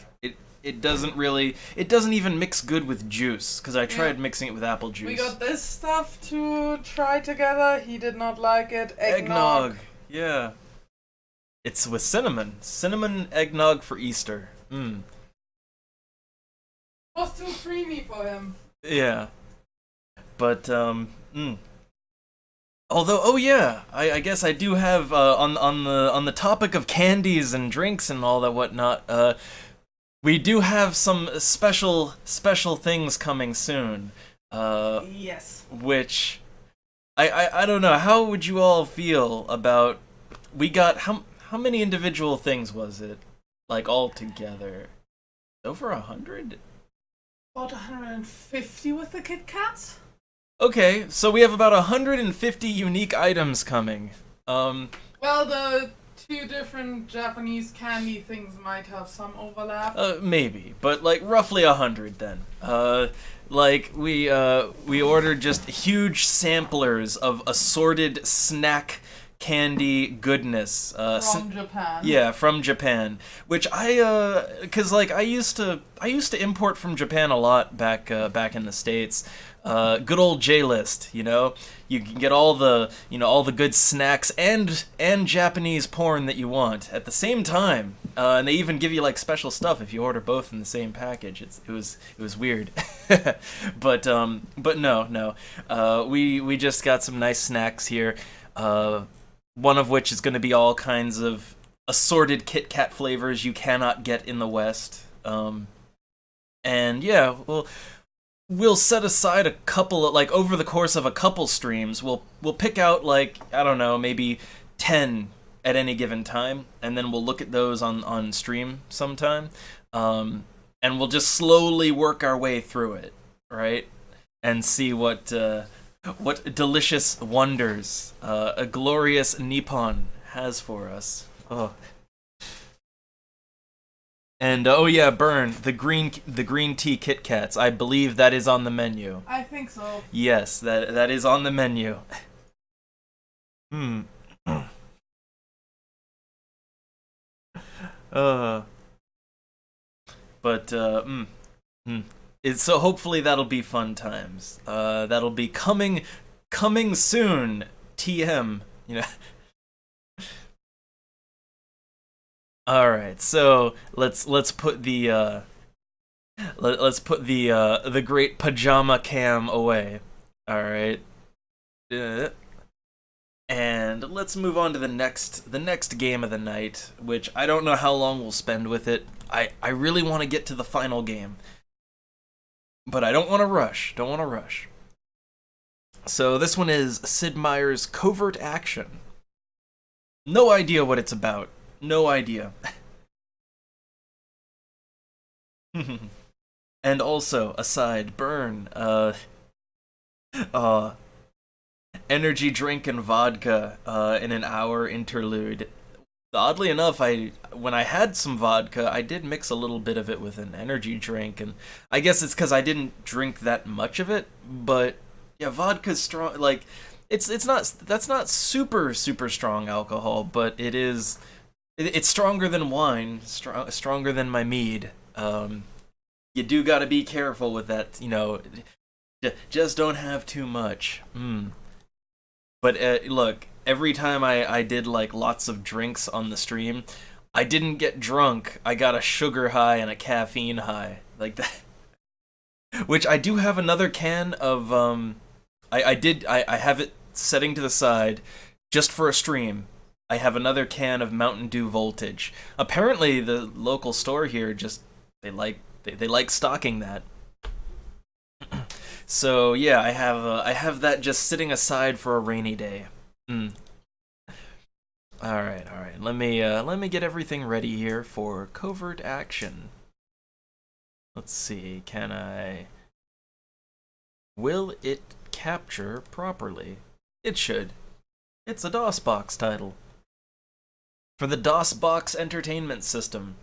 [SPEAKER 1] it doesn't even mix good with juice, because I tried mixing it with apple juice.
[SPEAKER 2] We got this stuff to try together. He did not like it.
[SPEAKER 1] Eggnog. Yeah. It's with cinnamon. Cinnamon eggnog for Easter.
[SPEAKER 2] Was too creamy for him.
[SPEAKER 1] Yeah. But, although, oh yeah, I guess I do have, on the topic of candies and drinks and all that whatnot, we do have some special things coming soon.
[SPEAKER 2] Yes.
[SPEAKER 1] Which, I don't know, how would you all feel about, we got, how many individual things was it? Like, all together? Over 100?
[SPEAKER 2] About 150 with the Kit Kats?
[SPEAKER 1] Okay, so we have about 150 unique items coming.
[SPEAKER 2] Well, the two different Japanese candy things might have some overlap.
[SPEAKER 1] Maybe, but like roughly 100 then. Like we ordered just huge samplers of assorted snack candy goodness.
[SPEAKER 2] From Japan.
[SPEAKER 1] Yeah, from Japan. Which cause like I used to import from Japan a lot back in the States. Good old J-List, you know? You can get all the good snacks and Japanese porn that you want at the same time. And they even give you like special stuff if you order both in the same package. It was weird. but no. We just got some nice snacks here. One of which is going to be all kinds of assorted Kit Kat flavors you cannot get in the West. And yeah, we'll set aside a couple of, like, over the course of a couple streams, we'll pick out, like, I don't know, maybe 10 at any given time, and then we'll look at those on stream sometime, and we'll just slowly work our way through it, right? And see what delicious wonders a glorious Nippon has for us. Oh. And oh yeah, Burn, the green tea Kit Kats. I believe that is on the menu.
[SPEAKER 2] I think so.
[SPEAKER 1] Yes, that is on the menu. So hopefully that'll be fun times. That'll be coming soon. TM, you know. All right, so let's put the great pajama cam away. All right, and let's move on to the next game of the night, which I don't know how long we'll spend with it. I really want to get to the final game, but I don't want to rush. So this one is Sid Meier's Covert Action. No idea what it's about. No idea. And also, aside, Burn, energy drink and vodka, in an hour interlude. Oddly enough, when I had some vodka, I did mix a little bit of it with an energy drink, and I guess it's because I didn't drink that much of it, but yeah, vodka's strong, like, that's not super strong alcohol, but it's stronger than wine, stronger than my mead. You do gotta be careful with that, you know. Just don't have too much. But look, every time I did like lots of drinks on the stream, I didn't get drunk. I got a sugar high and a caffeine high, like that. Which I do have another can of. I have it setting to the side, just for a stream. I have another can of Mountain Dew Voltage. Apparently, the local store here they like stocking that. So yeah, I have that just sitting aside for a rainy day. All right. Let me get everything ready here for Covert Action. Let's see. Will it capture properly? It should. It's a DOSBox title. For the DOSBox Entertainment System.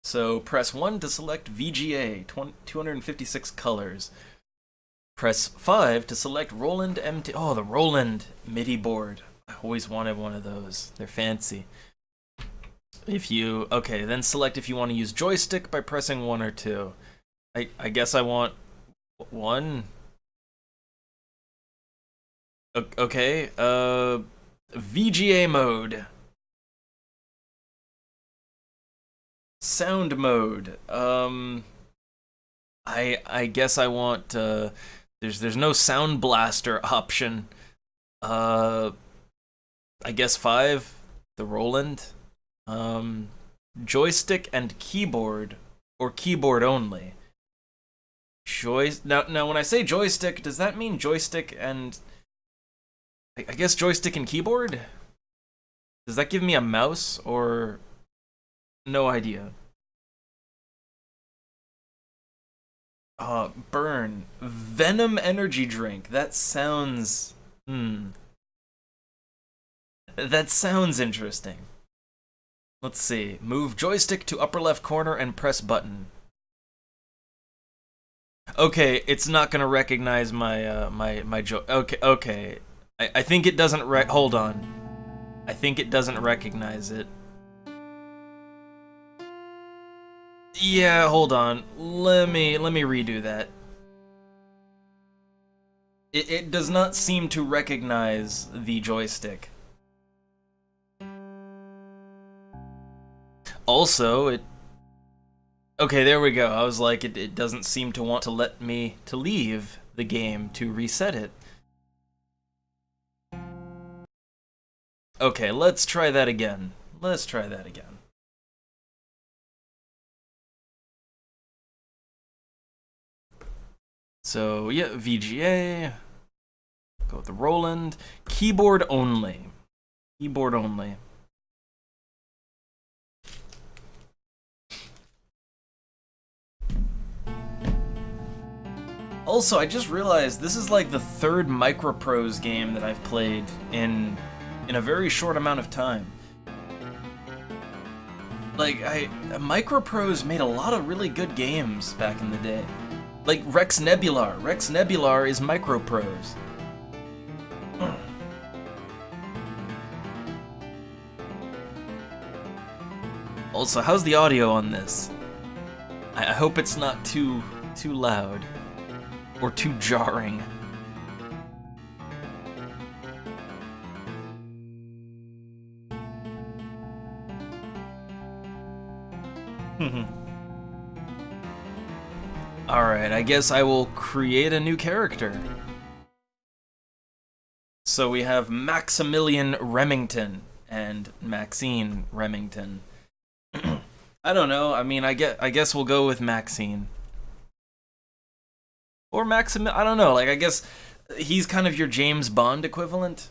[SPEAKER 1] So press 1 to select VGA, 256 colors. Press 5 to select Roland MT. Oh, the Roland MIDI board. I always wanted one of those. They're fancy. If you okay, then select if you want to use joystick by pressing 1 or 2. I guess I want 1. Okay. VGA mode. Sound mode. I guess I want there's no sound blaster option. I guess 5, the Roland. Joystick and keyboard, or keyboard only. Now when I say joystick, does that mean joystick and I guess joystick and keyboard? Does that give me a mouse or no idea? Burn. Venom energy drink. That sounds That sounds interesting. Let's see. Move joystick to upper left corner and press button. Okay, it's not gonna recognize my Okay. I think it doesn't hold on. I think it doesn't recognize it. Yeah, hold on. Let me redo that. It does not seem to recognize the joystick. Also, it... Okay, there we go. I was like, it doesn't seem to want to let me to leave the game to reset it. Okay, let's try that again. Let's try that again. So, yeah, VGA. Go with the Roland. Keyboard only. Keyboard only. Also, I just realized this is like the 3rd Microprose game that I've played in a very short amount of time. Like, Microprose made a lot of really good games back in the day. Like Rex Nebular. Rex Nebular is Microprose. Also, how's the audio on this? I hope it's not too loud or too jarring. Alright, I guess I will create a new character. So we have Maximilian Remington and Maxine Remington. I don't know, I mean, I guess we'll go with Maxine. Or I don't know, like, I guess he's kind of your James Bond equivalent.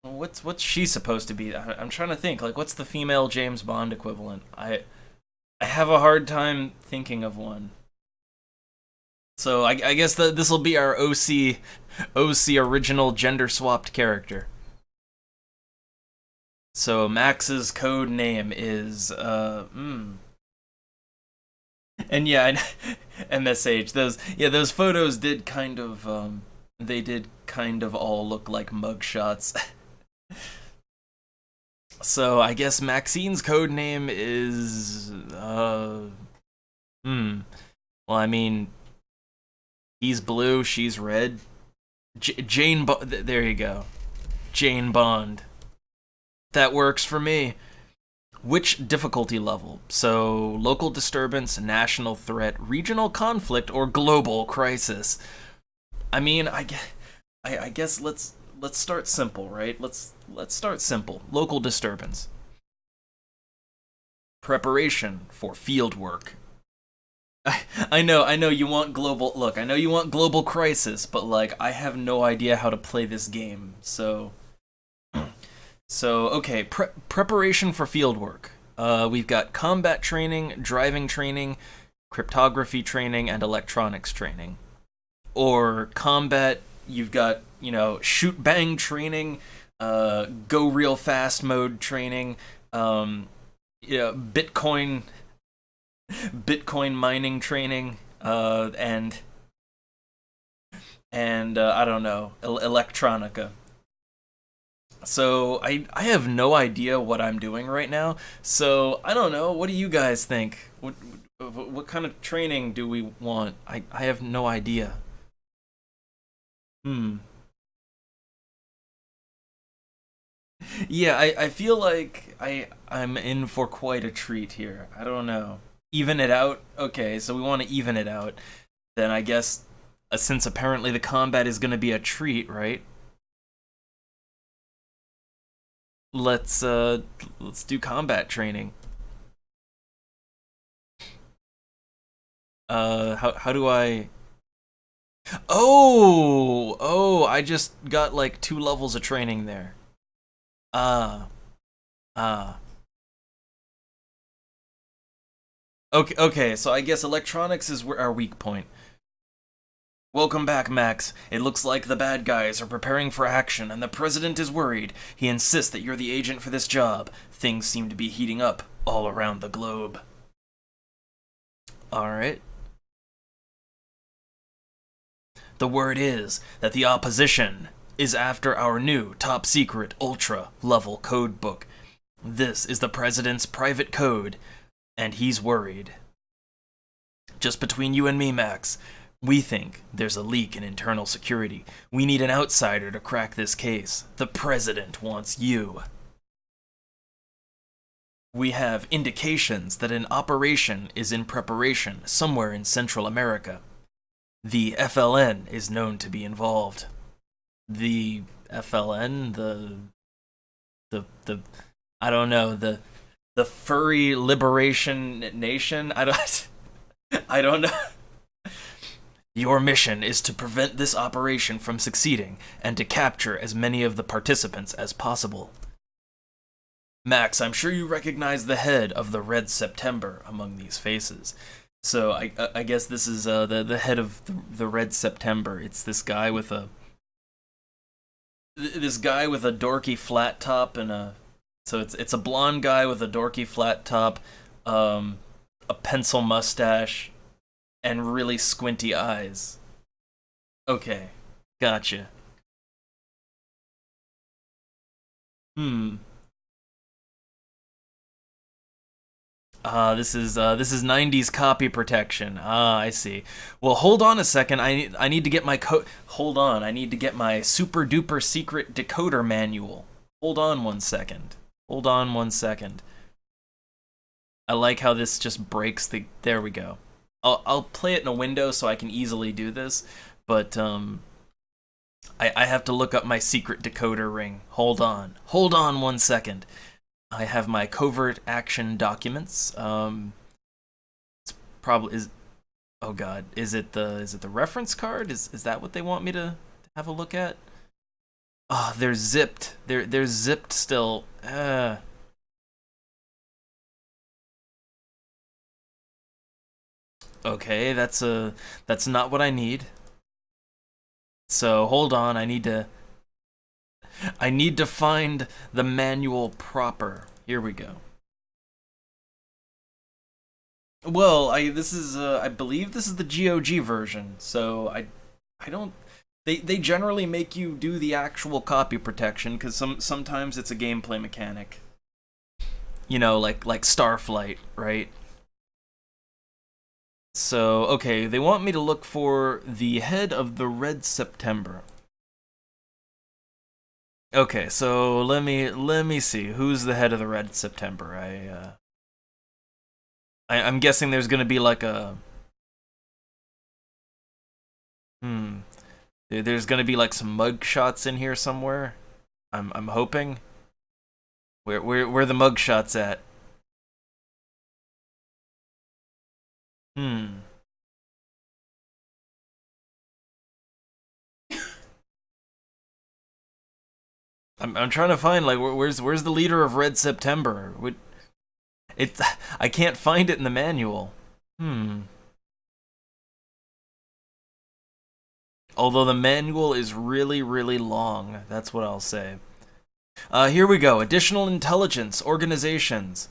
[SPEAKER 1] What's she supposed to be? I'm trying to think, like, what's the female James Bond equivalent? I have a hard time thinking of one. So I guess this will be our OC original gender swapped character. So Max's code name is And yeah, MSH. Those photos did kind of they did kind of all look like mugshots. So I guess Maxine's code name is well, I mean, he's blue, she's red. Jane there you go. Jane Bond. That works for me. Which difficulty level? So, local disturbance, national threat, regional conflict, or global crisis? I mean, I guess let's start simple, right? Let's start simple. Local disturbance. Preparation for field work. I know you want global... Look, I know you want global crisis, but, like, I have no idea how to play this game, so... So, okay, preparation for fieldwork. We've got combat training, driving training, cryptography training, and electronics training. Or combat, you've got, shoot bang training, go real fast mode training, Bitcoin mining training, and I don't know, electronica. So I have no idea what I'm doing right now. So I don't know. What do you guys think? What kind of training do we want? I have no idea. Hmm. Yeah, I feel like I'm in for quite a treat here. I don't know. Even it out. Okay, so we want to even it out. Then I guess since apparently the combat is going to be a treat, right? Let's do combat training. How do I? Oh, I just got like 2 levels of training there. Ah, ah. Okay, so I guess electronics is our weak point. Welcome back, Max. It looks like the bad guys are preparing for action, and the president is worried. He insists that you're the agent for this job. Things seem to be heating up all around the globe. Alright. The word is that the opposition is after our new top secret ultra level code book. This is the president's private code, and he's worried. Just between you and me, Max, we think there's a leak in internal security. We need an outsider to crack this case. The president wants you. We have indications that an operation is in preparation somewhere in Central America. The FLN is known to be involved. The FLN, the I don't know, the Furry Liberation Nation? I don't know. Your mission is to prevent this operation from succeeding and to capture as many of the participants as possible. Max, I'm sure you recognize the head of the Red September among these faces. So I guess this is the head of the Red September. It's this guy with a dorky flat top and it's a blonde guy with a dorky flat top, a pencil mustache, and really squinty eyes. Okay, gotcha. Hmm. This is 90s copy protection. I see. Well, hold on a second. I need to get my hold on. I need to get my super duper secret decoder manual. Hold on 1 second. Hold on 1 second. I like how this just breaks the. There we go. I'll play it in a window so I can easily do this, but I have to look up my secret decoder ring. Hold on 1 second. I have my covert action documents. It's probably is. Oh God, is it the reference card? Is that what they want me to have a look at? Oh, they're zipped. They're zipped still. Okay, that's not what I need. So hold on, I need to find the manual proper. Here we go. Well, I believe this is the GOG version. So I don't. They generally make you do the actual copy protection because sometimes it's a gameplay mechanic. You know, like Starflight, right? So okay, they want me to look for the head of the Red September. Okay, so let me see who's the head of the Red September. I'm guessing there's gonna be like a there's gonna be like some mug shots in here somewhere. I'm hoping. Where are the mug shots at? Hmm. I'm trying to find like where's the leader of Red September? I can't find it in the manual. Hmm. Although the manual is really, really long. That's what I'll say. Here we go. Additional intelligence organizations.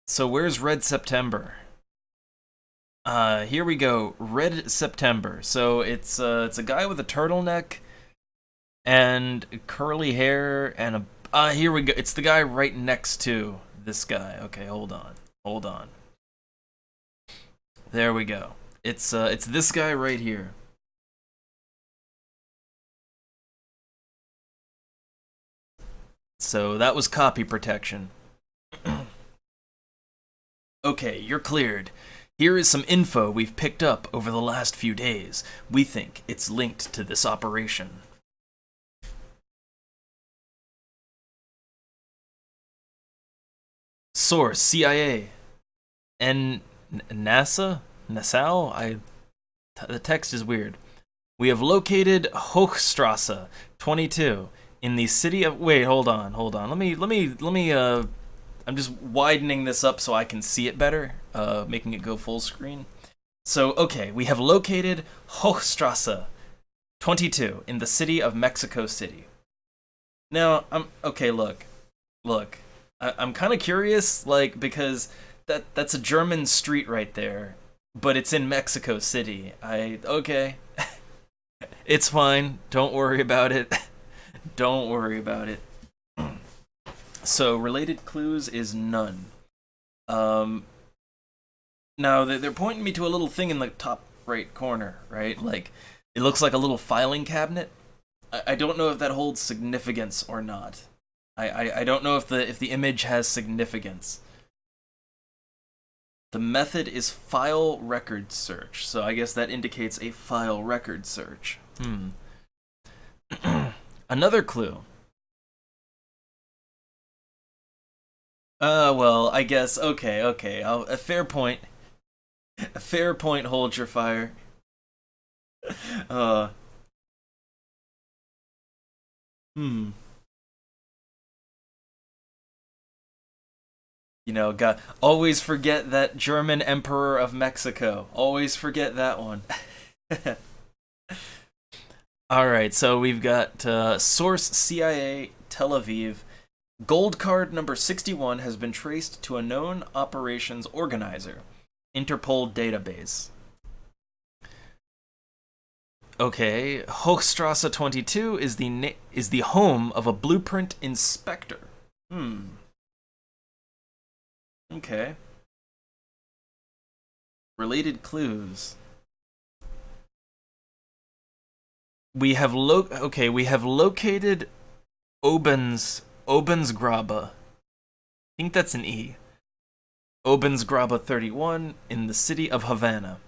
[SPEAKER 1] So where's Red September? Here we go. Red September. So it's a guy with a turtleneck. and curly hair and a. Here we go. It's the guy right next to this guy. Okay, hold on. Hold on. There we go. It's this guy right here. So that was copy protection. Okay, you're cleared. Here is some info we've picked up over the last few days. We think it's linked to this operation. Source, CIA. And NASA? Nassau? The text is weird. We have located Hochstrasse 22 in the city of. Wait, hold on. Let me. I'm just widening this up so I can see it better, making it go full screen. So, okay, we have located Hochstrasse 22 in the city of Mexico City. Now, okay. Look. I'm kind of curious, like, because that's a German street right there, but it's in Mexico City. Okay. It's fine. Don't worry about it. Don't worry about it. So, related clues is none. Now, they're pointing me to a little thing in the top right corner, right? Like, it looks like a little filing cabinet. I don't know if that holds significance or not. I don't know if the image has significance. The method is file record search, so I guess that indicates a file record search. Another clue. Well, I guess, okay. A fair point. A fair point holds your fire. You know, always forget that German Emperor of Mexico. Always forget that one. Alright, so we've got source CIA, Tel Aviv. Gold card number 61 has been traced to a known operations organizer. Interpol database. Okay, Hochstrasse 22 is the home of a blueprint inspector. Okay. Related clues. We have located Obensgrabe. I think that's an E. Obensgrabe 31 in the city of Havana.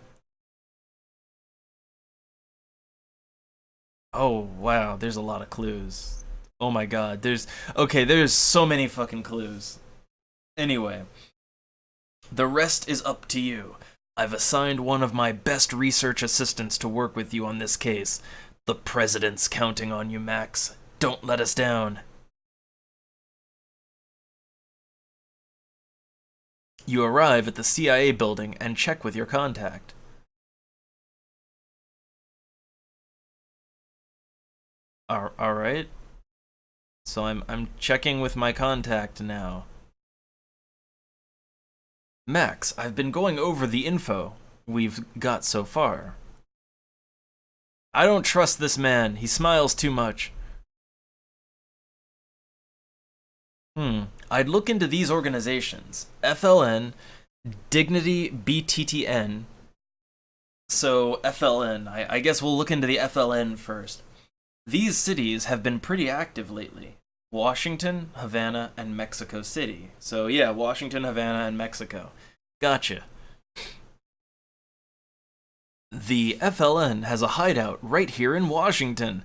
[SPEAKER 1] Oh, wow, there's a lot of clues. Oh my god, there's so many fucking clues. Anyway, the rest is up to you. I've assigned one of my best research assistants to work with you on this case. The President's counting on you, Max. Don't let us down. You arrive at the CIA building and check with your contact. Alright. So I'm checking with my contact now. Max, I've been going over the info we've got so far. I don't trust this man. He smiles too much. I'd look into these organizations. FLN, Dignity BTTN. So, FLN. I guess we'll look into the FLN first. These cities have been pretty active lately. Washington, Havana, and Mexico City. So yeah, Washington, Havana, and Mexico. Gotcha. The FLN has a hideout right here in Washington.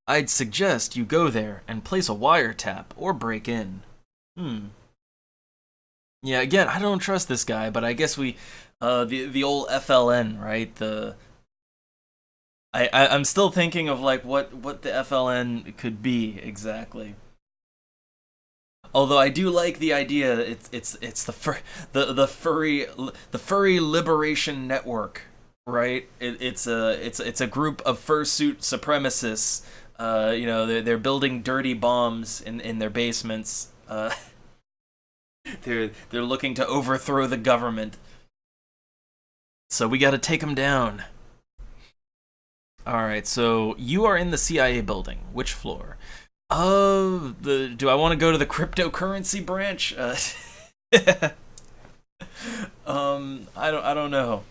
[SPEAKER 1] I'd suggest you go there and place a wiretap or break in. Yeah, again, I don't trust this guy, but I guess the old FLN, right? I'm still thinking of like what the FLN could be exactly. Although I do like the idea that it's the furry liberation network, right? It's a group of fursuit supremacists. They're building dirty bombs in their basements. They're looking to overthrow the government. So we got to take them down. Alright, so you are in the CIA building. Which floor? Do I want to go to the cryptocurrency branch? I don't know.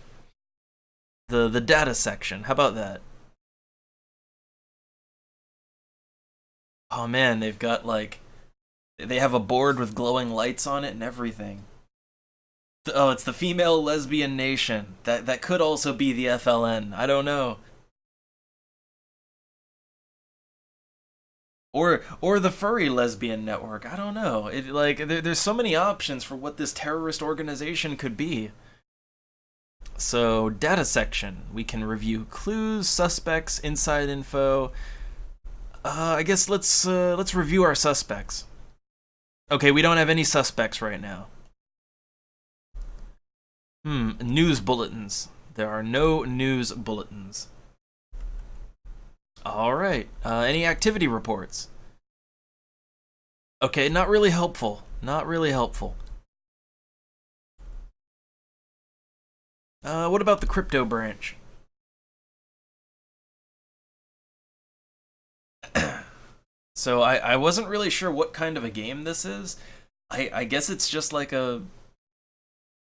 [SPEAKER 1] The data section. How about that? Oh man, they've got like they have a board with glowing lights on it and everything. Oh, it's the Female Lesbian Nation. That could also be the FLN. I don't know. Or the Furry Lesbian Network. I don't know. There's so many options for what this terrorist organization could be. So, data section. We can review clues, suspects, inside info. I guess let's review our suspects. Okay, we don't have any suspects right now. News bulletins. There are no news bulletins. Alright, any activity reports? Okay, not really helpful. Not really helpful. What about the crypto branch? So I wasn't really sure what kind of a game this is. I guess it's just like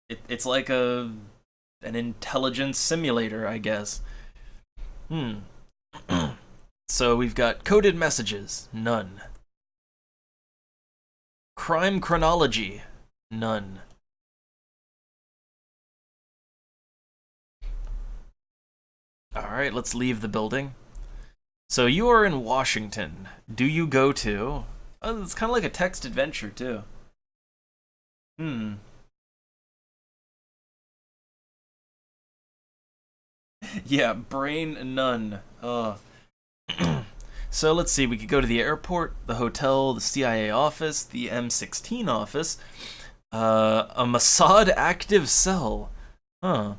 [SPEAKER 1] it's like an intelligence simulator, I guess. So we've got coded messages, none. Crime chronology, none. Alright, let's leave the building. So you are in Washington. Do you go to... Oh, it's kind of like a text adventure, too. Yeah, brain none. So let's see, we could go to the airport, the hotel, the CIA office, the M16 office, a Mossad active cell. Huh.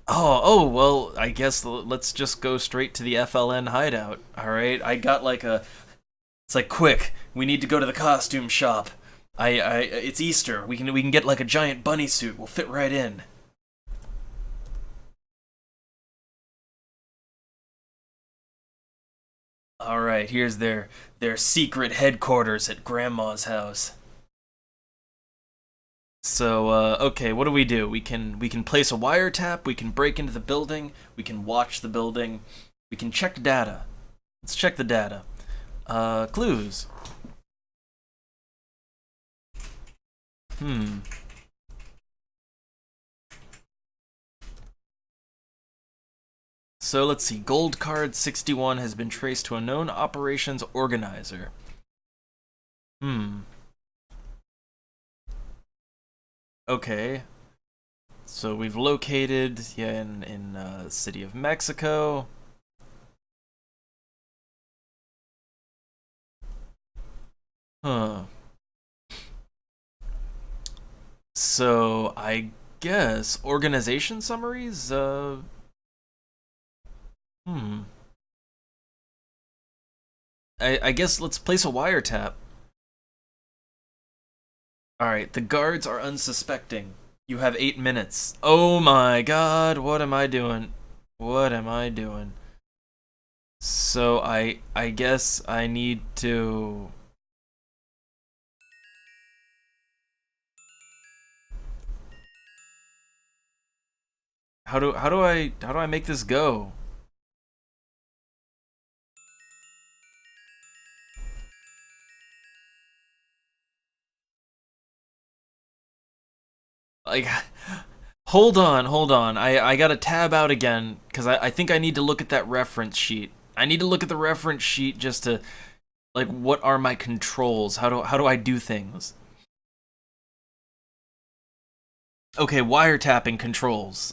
[SPEAKER 1] Oh, well, I guess let's just go straight to the FLN hideout. Alright, I got like it's like, quick, we need to go to the costume shop. It's Easter, we can get like a giant bunny suit, we'll fit right in. Alright, here's their secret headquarters at Grandma's house. So, okay, what do? We can place a wiretap, we can break into the building, we can watch the building, we can check data. Let's check the data. Clues. So let's see, Gold Card 61 has been traced to a known operations organizer. Okay. So we've located, in City of Mexico. So I guess organization summaries, I guess let's place a wiretap. Alright, the guards are unsuspecting. You have 8 minutes. Oh my god, what am I doing? What am I doing? So I guess I need to... How do I make this go? Like, hold on. I gotta tab out again, because I think I need to look at that reference sheet. I need to look at the reference sheet just to, like, what are my controls? How do I do things? Okay, wiretapping controls.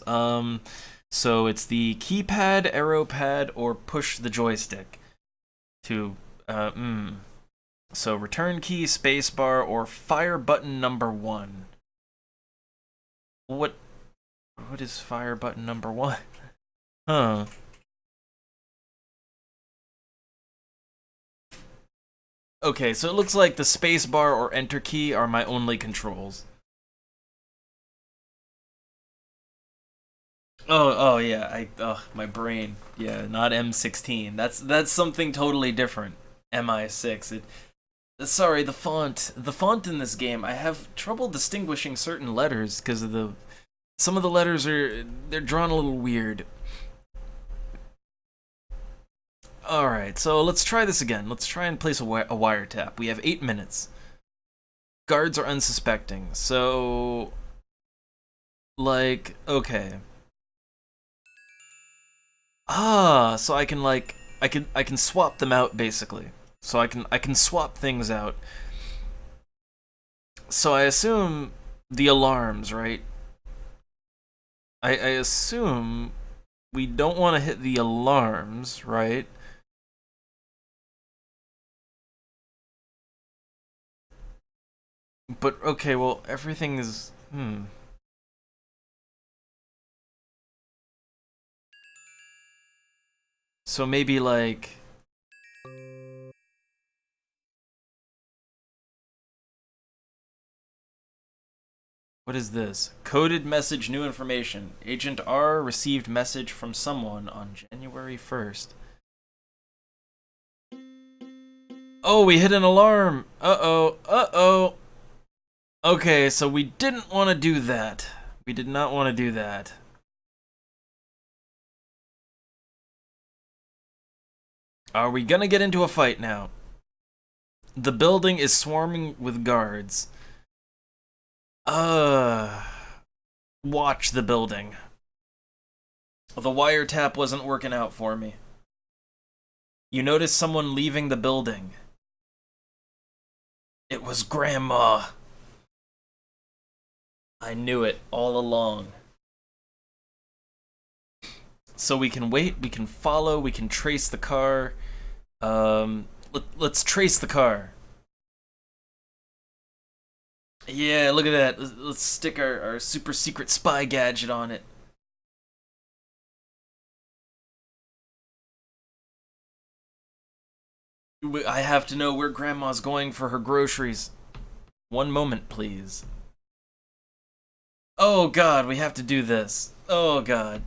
[SPEAKER 1] So it's the keypad, arrow pad, or push the joystick to, So return key, spacebar, or fire button number 1. What is fire button number 1? Huh. Okay, so it looks like the spacebar or enter key are my only controls. Oh yeah, my brain. Yeah, not M16. That's something totally different. MI6. Sorry, the font. The font in this game, I have trouble distinguishing certain letters because of the some of the letters they're drawn a little weird. All right, so let's try this again. Let's try and place a wiretap. We have 8 minutes. Guards are unsuspecting. So like, okay. So I can like I can swap them out basically. So I can swap things out. So I assume the alarms, right? I assume we don't want to hit the alarms, right? But okay, well everything is So maybe like what is this? Coded message, new information. Agent R received message from someone on January 1st. Oh, we hit an alarm. Uh-oh. Uh-oh. Okay, so we didn't want to do that. We did not want to do that. Are we gonna get into a fight now? The building is swarming with guards. Watch the building. The wiretap wasn't working out for me. You noticed someone leaving the building. It was Grandma. I knew it all along. So we can wait, we can follow, we can trace the car. Let's trace the car. Yeah, look at that. Let's stick our super secret spy gadget on it. I have to know where Grandma's going for her groceries. One moment, please. Oh God, we have to do this. Oh God.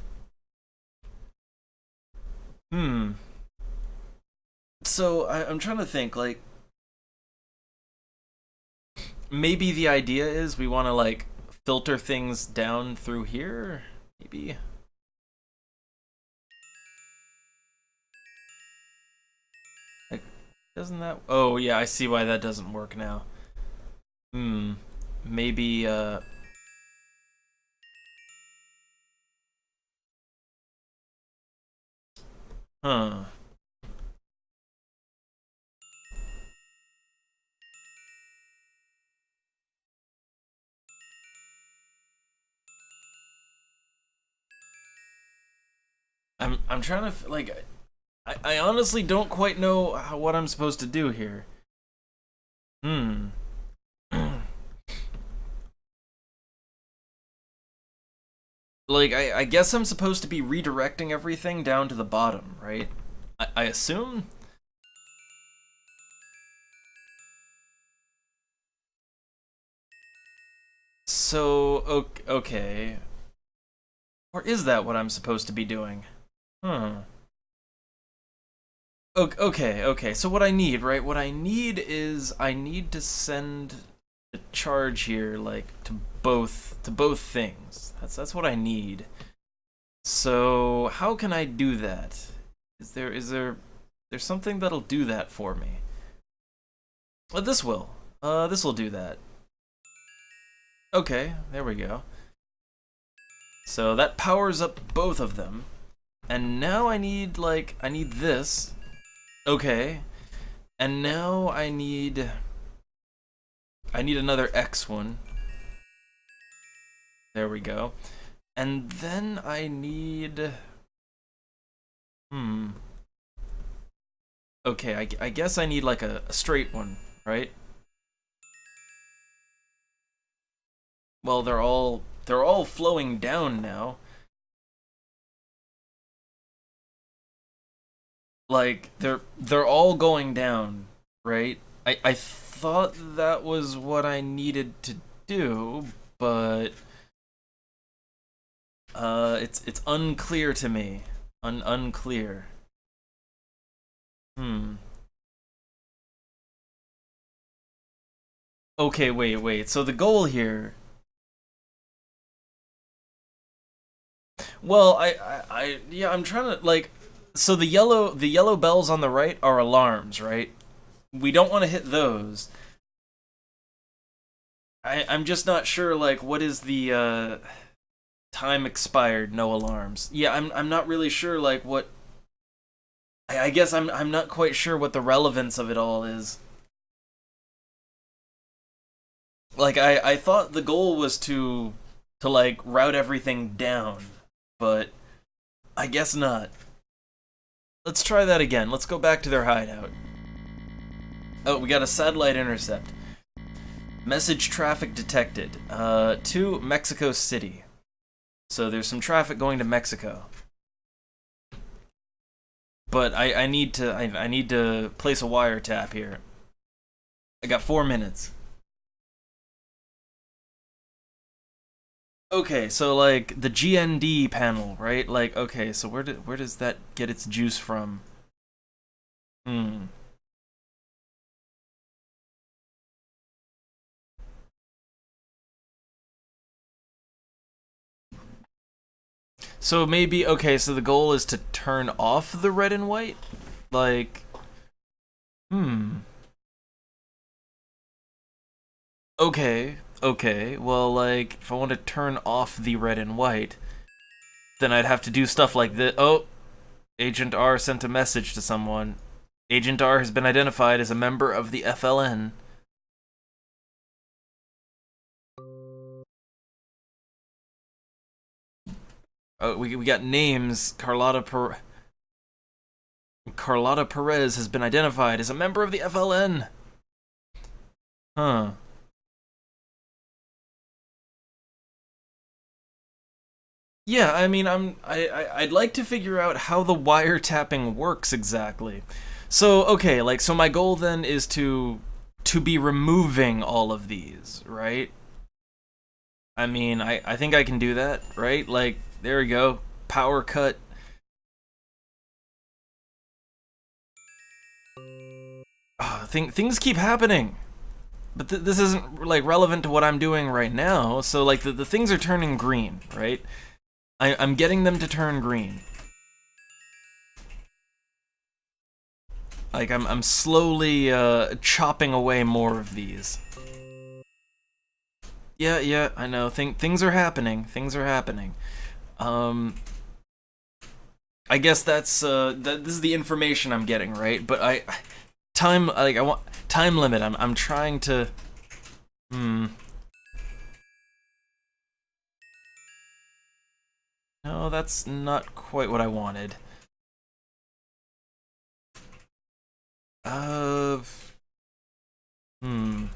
[SPEAKER 1] So I'm trying to think, like, maybe the idea is we want to like filter things down through here. Maybe. Like, doesn't that? Oh yeah, I see why that doesn't work now. Maybe Huh. I'm trying to like I honestly don't quite know what I'm supposed to do here. Like I guess I'm supposed to be redirecting everything down to the bottom, right? I assume. So okay. Or is that what I'm supposed to be doing? Okay. So what I need, right? What I need is I need to send a charge here, like to both things. That's what I need. So how can I do that? There's something that'll do that for me? This will. This will do that. Okay, there we go. So that powers up both of them. And now I need this. Okay. And now I need another X one. There we go. And then I need Okay, I guess I need like a straight one, right? Well, they're all flowing down now. Like they're all going down, right? I thought that was what I needed to do, but It's unclear to me. Unclear. Hmm. Okay, wait. So the goal here. Well, yeah, I'm trying to like. So the yellow bells on the right are alarms, right? We don't want to hit those. I'm just not sure. Like, what is the time expired? No alarms. Yeah, I'm not really sure. Like, what? I guess I'm not quite sure what the relevance of it all is. Like, I thought the goal was to like route everything down, but I guess not. Let's try that again. Let's go back to their hideout. Oh, we got a satellite intercept. Message traffic detected. To Mexico City. So there's some traffic going to Mexico. But I need to place a wiretap here. I got 4 minutes. Okay, so like the GND panel, right? Like, okay, so where does that get its juice from? Hmm. So maybe okay, so the goal is to turn off the red and white? Like hmm. Okay. Well, like if I want to turn off the red and white, then I'd have to do stuff like this. Oh, Agent R sent a message to someone. Agent R has been identified as a member of the FLN. Oh, we got names. Carlotta Perez has been identified as a member of the FLN. Huh. Yeah, I mean, I'd like to figure out how the wiretapping works exactly. So, okay, like so my goal then is to be removing all of these, right? I mean, I think I can do that, right? Like there we go. Power cut. Things keep happening. But this isn't like relevant to what I'm doing right now. So like the things are turning green, right? I'm getting them to turn green. Like I'm slowly chopping away more of these. Yeah, I know. Things are happening. Things are happening. Um, I guess that's this is the information I'm getting, right? But I want time limit. I'm trying to. Hmm. No, that's not quite what I wanted. Uh. Hmm.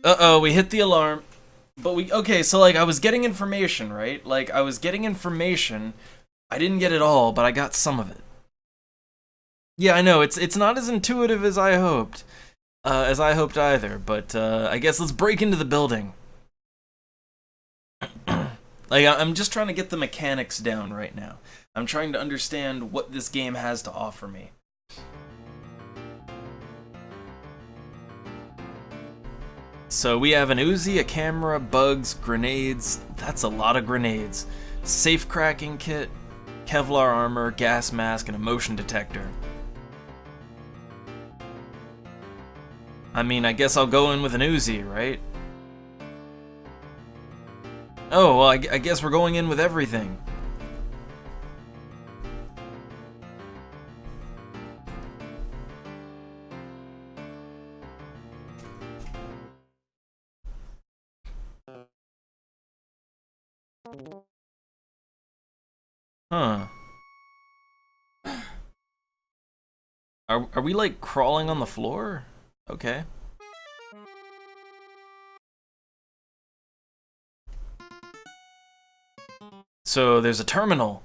[SPEAKER 1] Uh-oh, we hit the alarm. But okay, so like I was getting information, right? Like I was getting information. I didn't get it all, but I got some of it. Yeah, I know it's not as intuitive as I hoped either. But I guess let's break into the building. Like I'm just trying to get the mechanics down right now. I'm trying to understand what this game has to offer me. So we have an Uzi, a camera, bugs, grenades. That's a lot of grenades. Safe cracking kit, Kevlar armor, gas mask, and a motion detector. I mean, I guess I'll go in with an Uzi, right? Oh, well, I guess we're going in with everything. Huh. Are we like crawling on the floor? Okay. So there's a terminal.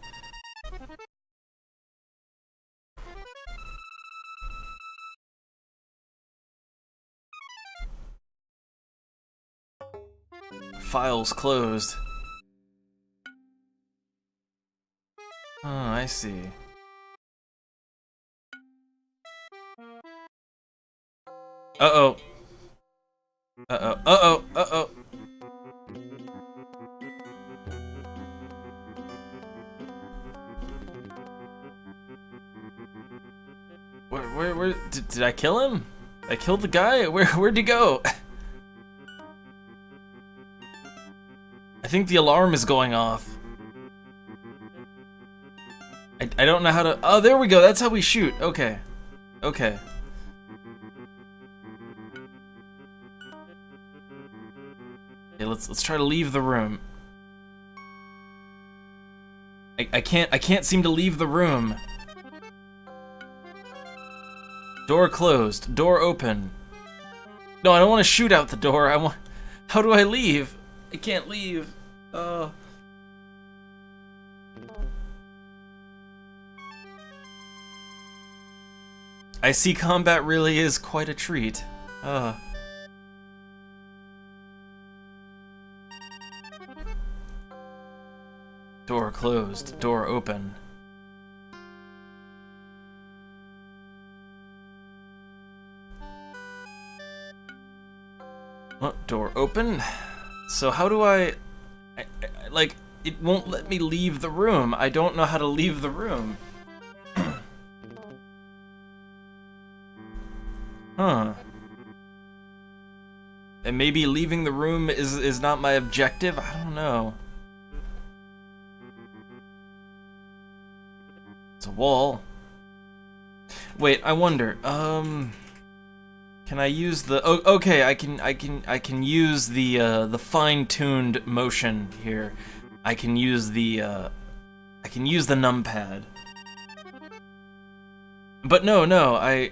[SPEAKER 1] files closed. Oh, I see. Uh-oh. Uh-oh. Uh-oh. Uh-oh. Where, did I kill him? I killed the guy? Where'd he go? I think the alarm is going off. I don't know how to... Oh, there we go. That's how we shoot. Okay. Okay. Okay, let's try to leave the room. I can't seem to leave the room. Door closed. Door open. No, I don't want to shoot out the door. How do I leave? I can't leave. I see combat really is quite a treat. Door closed. Door open. Oh, door open. So how do I like, it won't let me leave the room. I don't know how to leave the room. Huh. And maybe leaving the room is not my objective? I don't know. It's a wall. Wait, I wonder. Can I use the... Oh, okay, I can use the fine-tuned motion here. I can use the numpad. But no,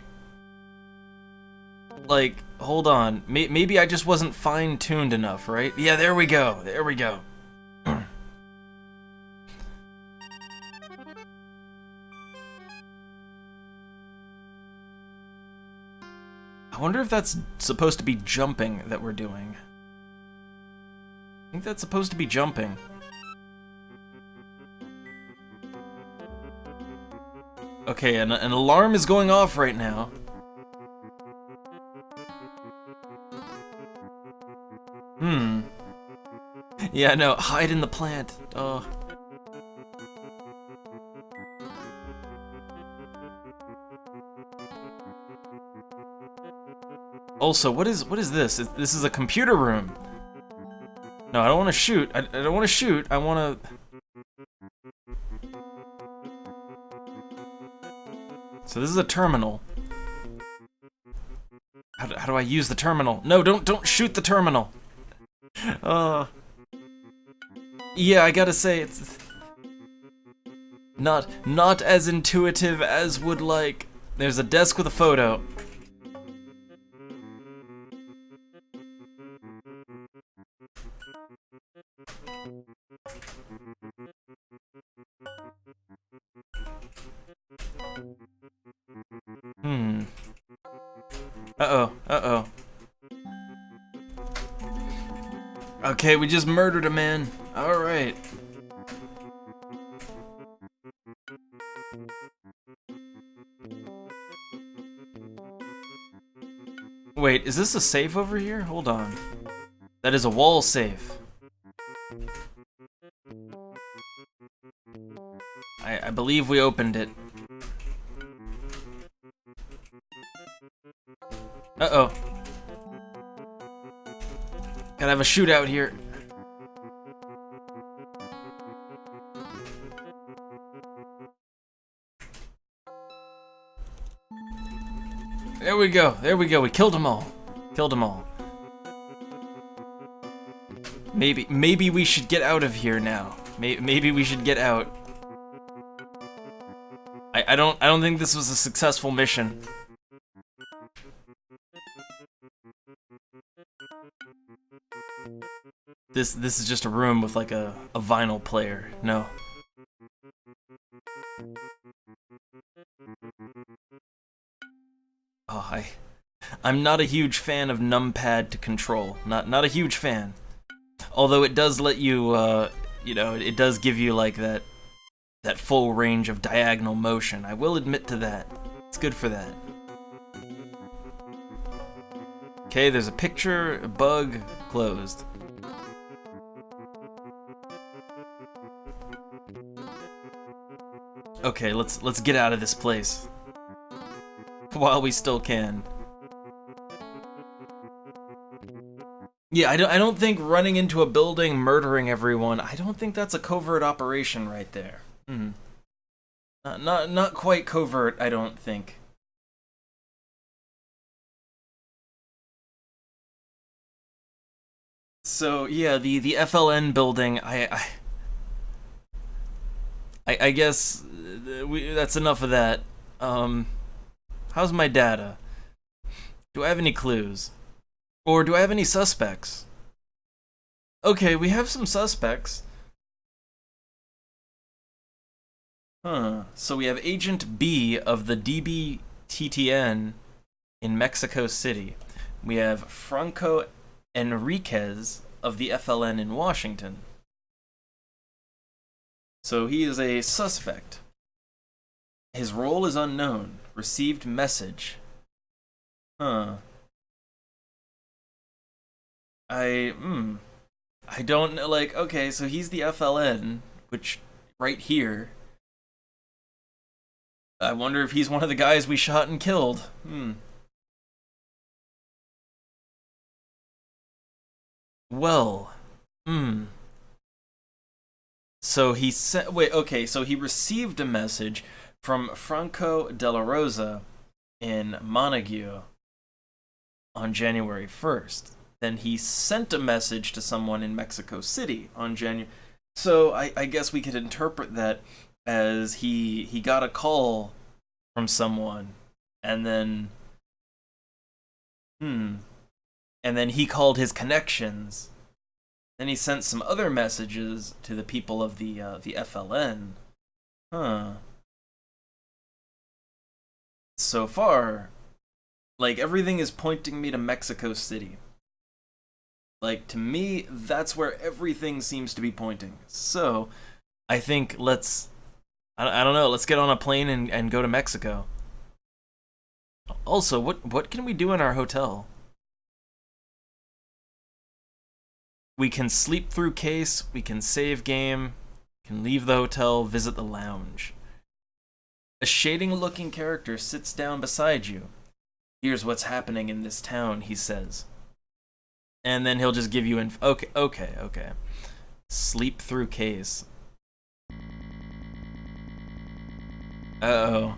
[SPEAKER 1] like, hold on. Maybe I just wasn't fine-tuned enough, right? Yeah, there we go. There we go. I wonder if that's supposed to be jumping that we're doing. I think that's supposed to be jumping. Okay, an alarm is going off right now. Yeah, no, hide in the plant. Oh. Also, what is this? This is a computer room. No, I don't want to shoot. I don't want to shoot. I want to... So this is a terminal. How do I use the terminal? No, don't shoot the terminal. Yeah, I gotta say, it's not as intuitive as would like. There's a desk with a photo. Uh-oh. Okay, we just murdered a man. Alright. Wait, is this a safe over here? Hold on. That is a wall safe. I believe we opened it. Uh-oh. Gotta have a shootout here. There we go. We killed them all. Maybe we should get out of here now. Maybe we should get out. I don't think this was a successful mission. This is just a room with like a vinyl player. No. Oh, I'm not a huge fan of numpad to control. Not a huge fan. Although it does let you, it does give you like that full range of diagonal motion. I will admit to that. It's good for that. Okay, there's a picture, a bug, closed. Okay, let's get out of this place while we still can. Yeah, I don't think running into a building, murdering everyone, I don't think that's a covert operation right there. Not quite covert, I don't think. So yeah, the FLN building, I guess that's enough of that. How's my data? Do I have any clues? Or do I have any suspects? Okay, we have some suspects. So we have Agent B of the DBTTN in Mexico City. We have Franco Enriquez of the FLN in Washington. So he is a suspect. His role is unknown. Received message. I don't know, like, okay, so he's the FLN, which, right here. I wonder if he's one of the guys we shot and killed. Well, So he sent, so he received a message from Franco de la Rosa in Montague on January 1st. Then he sent a message to someone in Mexico City on January. So I guess we could interpret that as he got a call from someone, and then and then he called his connections. Then he sent some other messages to the people of the FLN. So far, like, everything is pointing me to Mexico City. Like, to me, that's where everything seems to be pointing. So, I think I don't know, let's get on a plane and go to Mexico. Also, what can we do in our hotel? We can sleep through case, we can save game, can leave the hotel, visit the lounge. A shading-looking character sits down beside you. Here's what's happening in this town, he says. And then he'll just give you okay. Sleep through case. Uh-oh.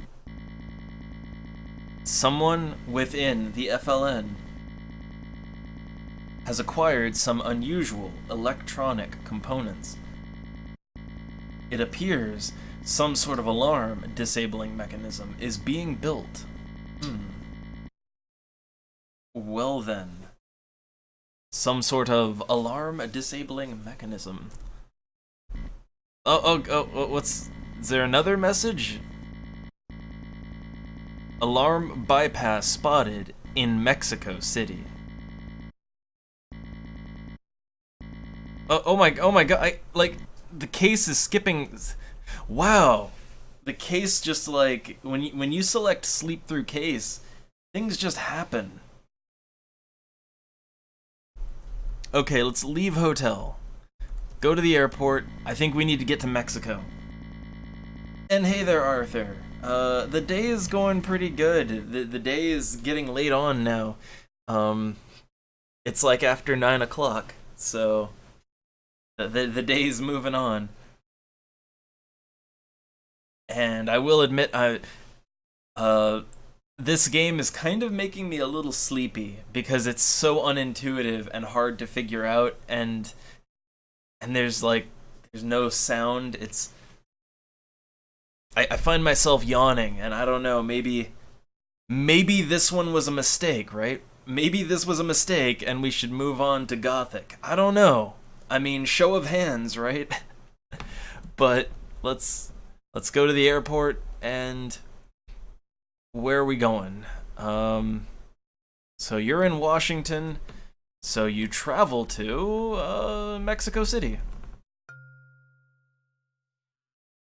[SPEAKER 1] Someone within the FLN has acquired some unusual electronic components. It appears some sort of alarm disabling mechanism is being built. Well then. Some sort of alarm disabling mechanism. Is there another message? Alarm bypass spotted in Mexico City. Oh my god, the case is skipping. Wow. The case just, like, when you select sleep through case, things just happen. Okay, let's leave hotel. Go to the airport. I think we need to get to Mexico. And hey there, Arthur. The day is going pretty good. The day is getting late on now. It's like after 9 o'clock, so the day's moving on. And I will admit, this game is kind of making me a little sleepy because it's so unintuitive and hard to figure out, and there's no sound. I find myself yawning, and I don't know, maybe this one was a mistake, right? Maybe this was a mistake and we should move on to Gothic. I don't know. I mean, show of hands, right? But let's go to the airport, and where are we going? So you're in Washington. So you travel to Mexico City.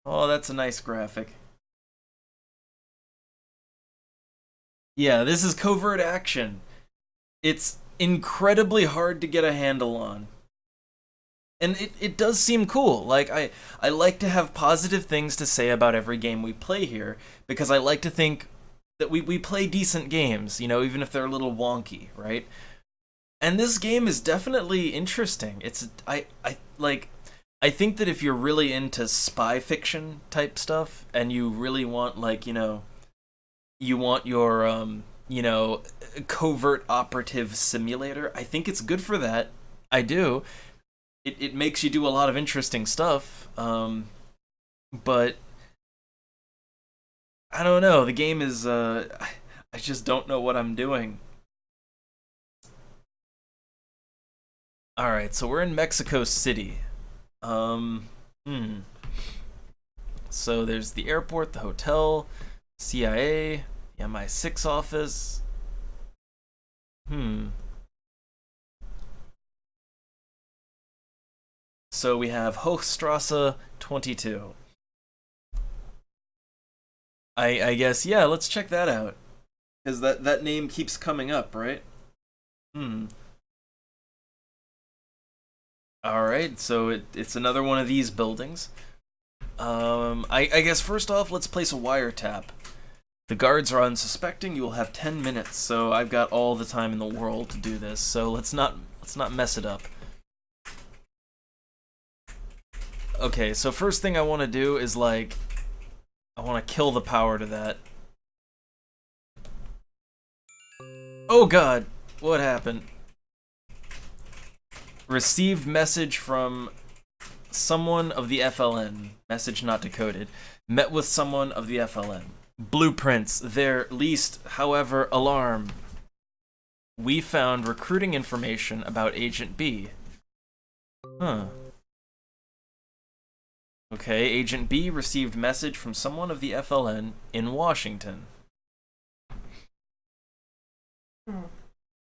[SPEAKER 1] Oh, that's a nice graphic. Yeah, this is covert action. It's incredibly hard to get a handle on. And it does seem cool. Like, I like to have positive things to say about every game we play here, because I like to think that we play decent games, you know, even if they're a little wonky, right? And this game is definitely interesting. I think that if you're really into spy fiction type stuff, and you really want, like, you know, you want your you know, covert operative simulator, I think it's good for that. I do. It makes you do a lot of interesting stuff, but I don't know. The game is I just don't know what I'm doing. All right, so we're in Mexico City. Hmm. So there's the airport, the hotel, CIA, the MI6 office. So we have Hochstrasse 22. I guess, yeah, let's check that out. Because that name keeps coming up, right? Alright, so it's another one of these buildings. I guess first off, let's place a wiretap. The guards are unsuspecting. You will have 10 minutes, so I've got all the time in the world to do this. So let's not mess it up. Okay, so first thing I want to do is, like, I want to kill the power to that. Oh god, what happened? Received message from someone of the FLN. Message not decoded. Met with someone of the FLN. Blueprints, their least, however, alarm. We found recruiting information about Agent B. Huh. Okay, Agent B received message from someone of the FLN in Washington.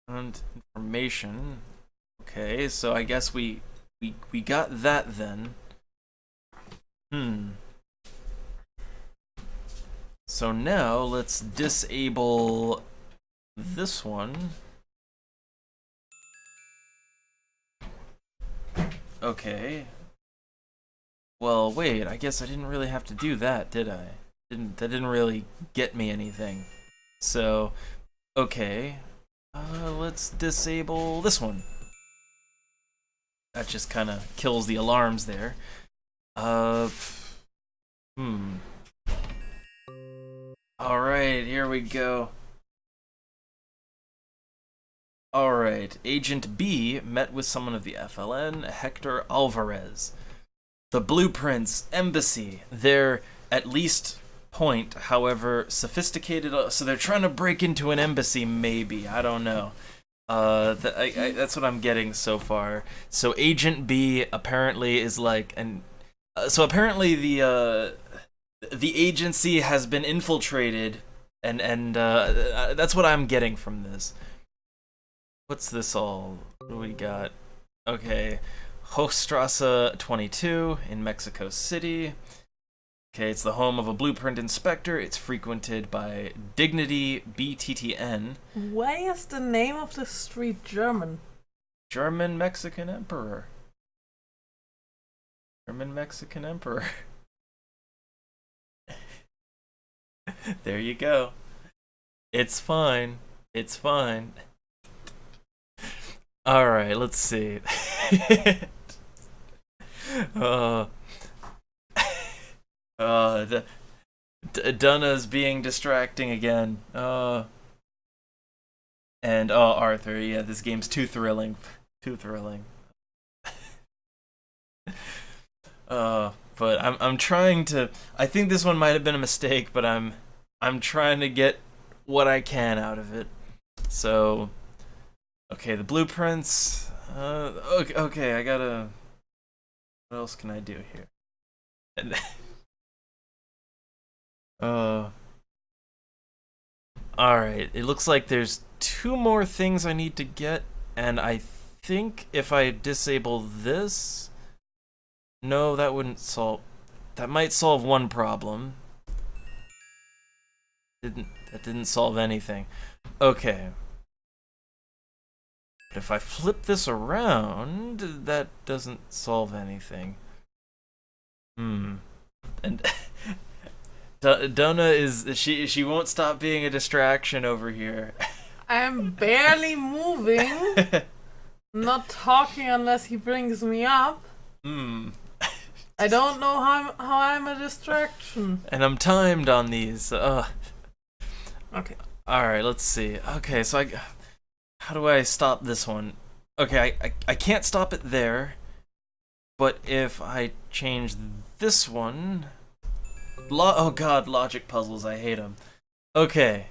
[SPEAKER 1] And information. Okay, so I guess we got that then. So now let's disable this one. Okay. Well, wait, I guess I didn't really have to do that, did I? That didn't really get me anything. So, okay. Let's disable this one. That just kind of kills the alarms there. Alright, here we go. Alright, Agent B met with someone of the FLN, Hector Alvarez. The Blueprints, Embassy, they're at least point, however, sophisticated, so they're trying to break into an embassy, maybe, I don't know. That's what I'm getting so far. So Agent B apparently is like so apparently the agency has been infiltrated, and that's what I'm getting from this. What's this all? What do we got? Okay, Hochstrasse 22 in Mexico City. Okay, it's the home of a blueprint inspector. It's frequented by Dignity BTTN.
[SPEAKER 2] Why is the name of the street German?
[SPEAKER 1] German Mexican Emperor. German Mexican Emperor. There you go. It's fine. It's fine. Alright, let's see. Dunna's being distracting again. And Arthur, yeah, this game's too thrilling. Too thrilling. But I'm trying to. I think this one might have been a mistake, but I'm trying to get what I can out of it. So, okay, the blueprints. Okay, I gotta. What else can I do here? And alright, it looks like there's 2 more things I need to get, And I think if I disable this... No, that wouldn't solve... That might solve one problem. That didn't solve anything. Okay. But if I flip this around, that doesn't solve anything. And Donna she won't stop being a distraction over here.
[SPEAKER 2] I'm barely moving. Not talking unless he brings me up. I don't know how I'm a distraction.
[SPEAKER 1] And I'm timed on these.
[SPEAKER 2] Okay.
[SPEAKER 1] Alright, let's see. Okay, so how do I stop this one? Okay, I can't stop it there. But if I change this one... oh god, logic puzzles, I hate them. Okay,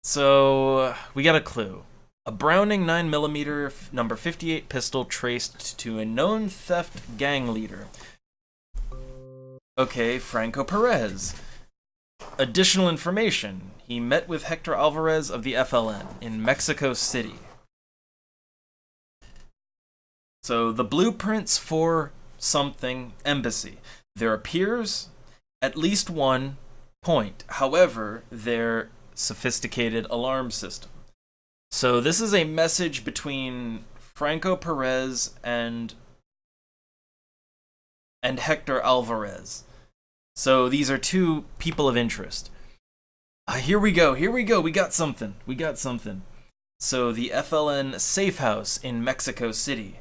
[SPEAKER 1] so we got a clue. A Browning 9mm number 58 pistol traced to a known theft gang leader. Okay, Franco Perez. Additional information. He met with Hector Alvarez of the FLN in Mexico City. So, the blueprints for something embassy. There appears at least one point. However, they're sophisticated alarm system. So, this is a message between Franco Perez and Hector Alvarez. So these are two people of interest. Here we go, we got something. So the FLN safe house in Mexico City.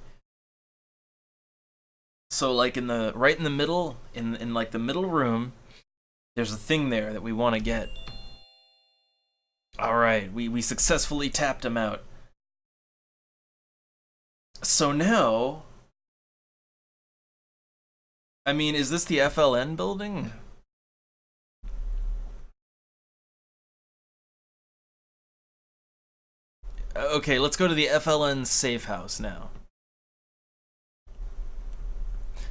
[SPEAKER 1] So like right in the middle, in like the middle room, there's a thing there that we want to get. Alright, we successfully tapped him out. So now... I mean, is this the FLN building? Okay, let's go to the FLN safe house now.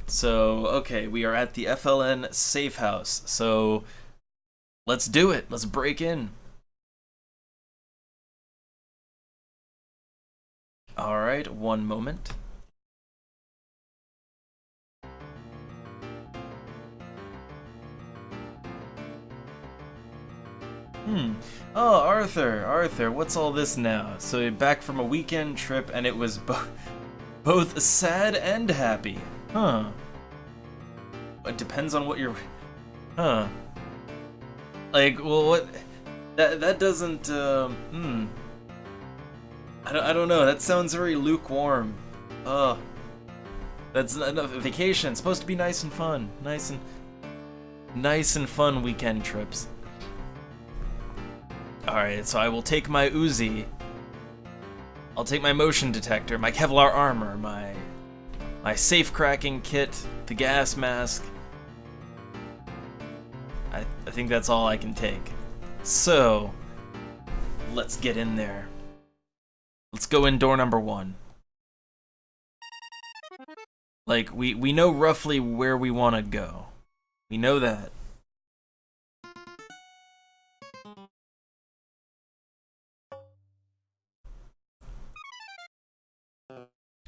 [SPEAKER 1] So, okay, we are at the FLN safe house. So, let's do it. Let's break in. Alright, one moment. Oh, Arthur, what's all this now? So you're back from a weekend trip and it was both sad and happy. Huh. It depends on what you're... Huh. Like, well, what... That doesn't, I don't know, that sounds very lukewarm. That's not a vacation. It's supposed to be nice and fun. Nice and fun weekend trips. Alright, so I will take my Uzi. I'll take my motion detector, my Kevlar armor, my safe cracking kit, the gas mask. I think that's all I can take. So, let's get in there. Let's go in door number 1. Like, we know roughly where we want to go. We know that.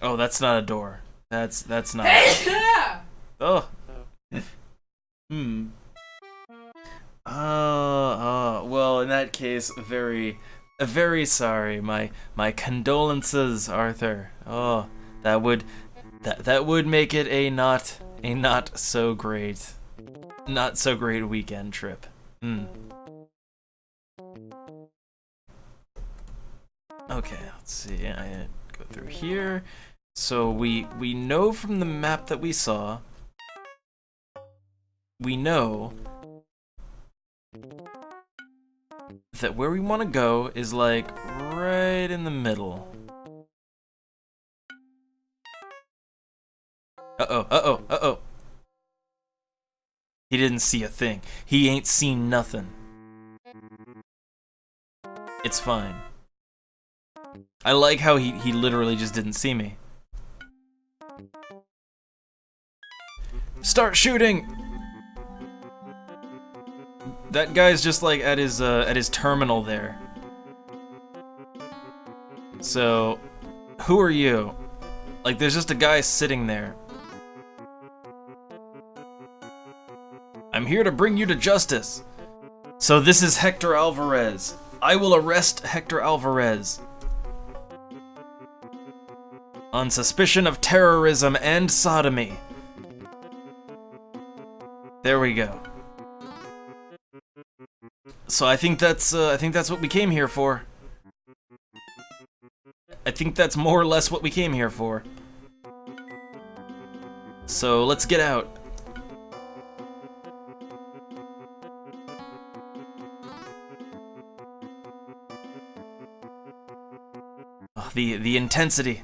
[SPEAKER 1] Oh, that's not a door. That's not. Oh. Well, in that case, very sorry. My condolences, Arthur. Oh, that would make it a not so great weekend trip. Okay, let's see. I go through here. So we know from the map that we saw. We know that where we want to go is like right in the middle. Uh-oh. He didn't see a thing. He ain't seen nothing. It's fine. I like how he literally just didn't see me. Start shooting! That guy's just like at his terminal there. So, Who are you? Like, there's just a guy sitting there. I'm here to bring you to justice. So this is Hector Alvarez. I will arrest Hector Alvarez on suspicion of terrorism and sodomy. There we go. So I think that's what we came here for. I think that's more or less what we came here for. So let's get out. Oh, the intensity.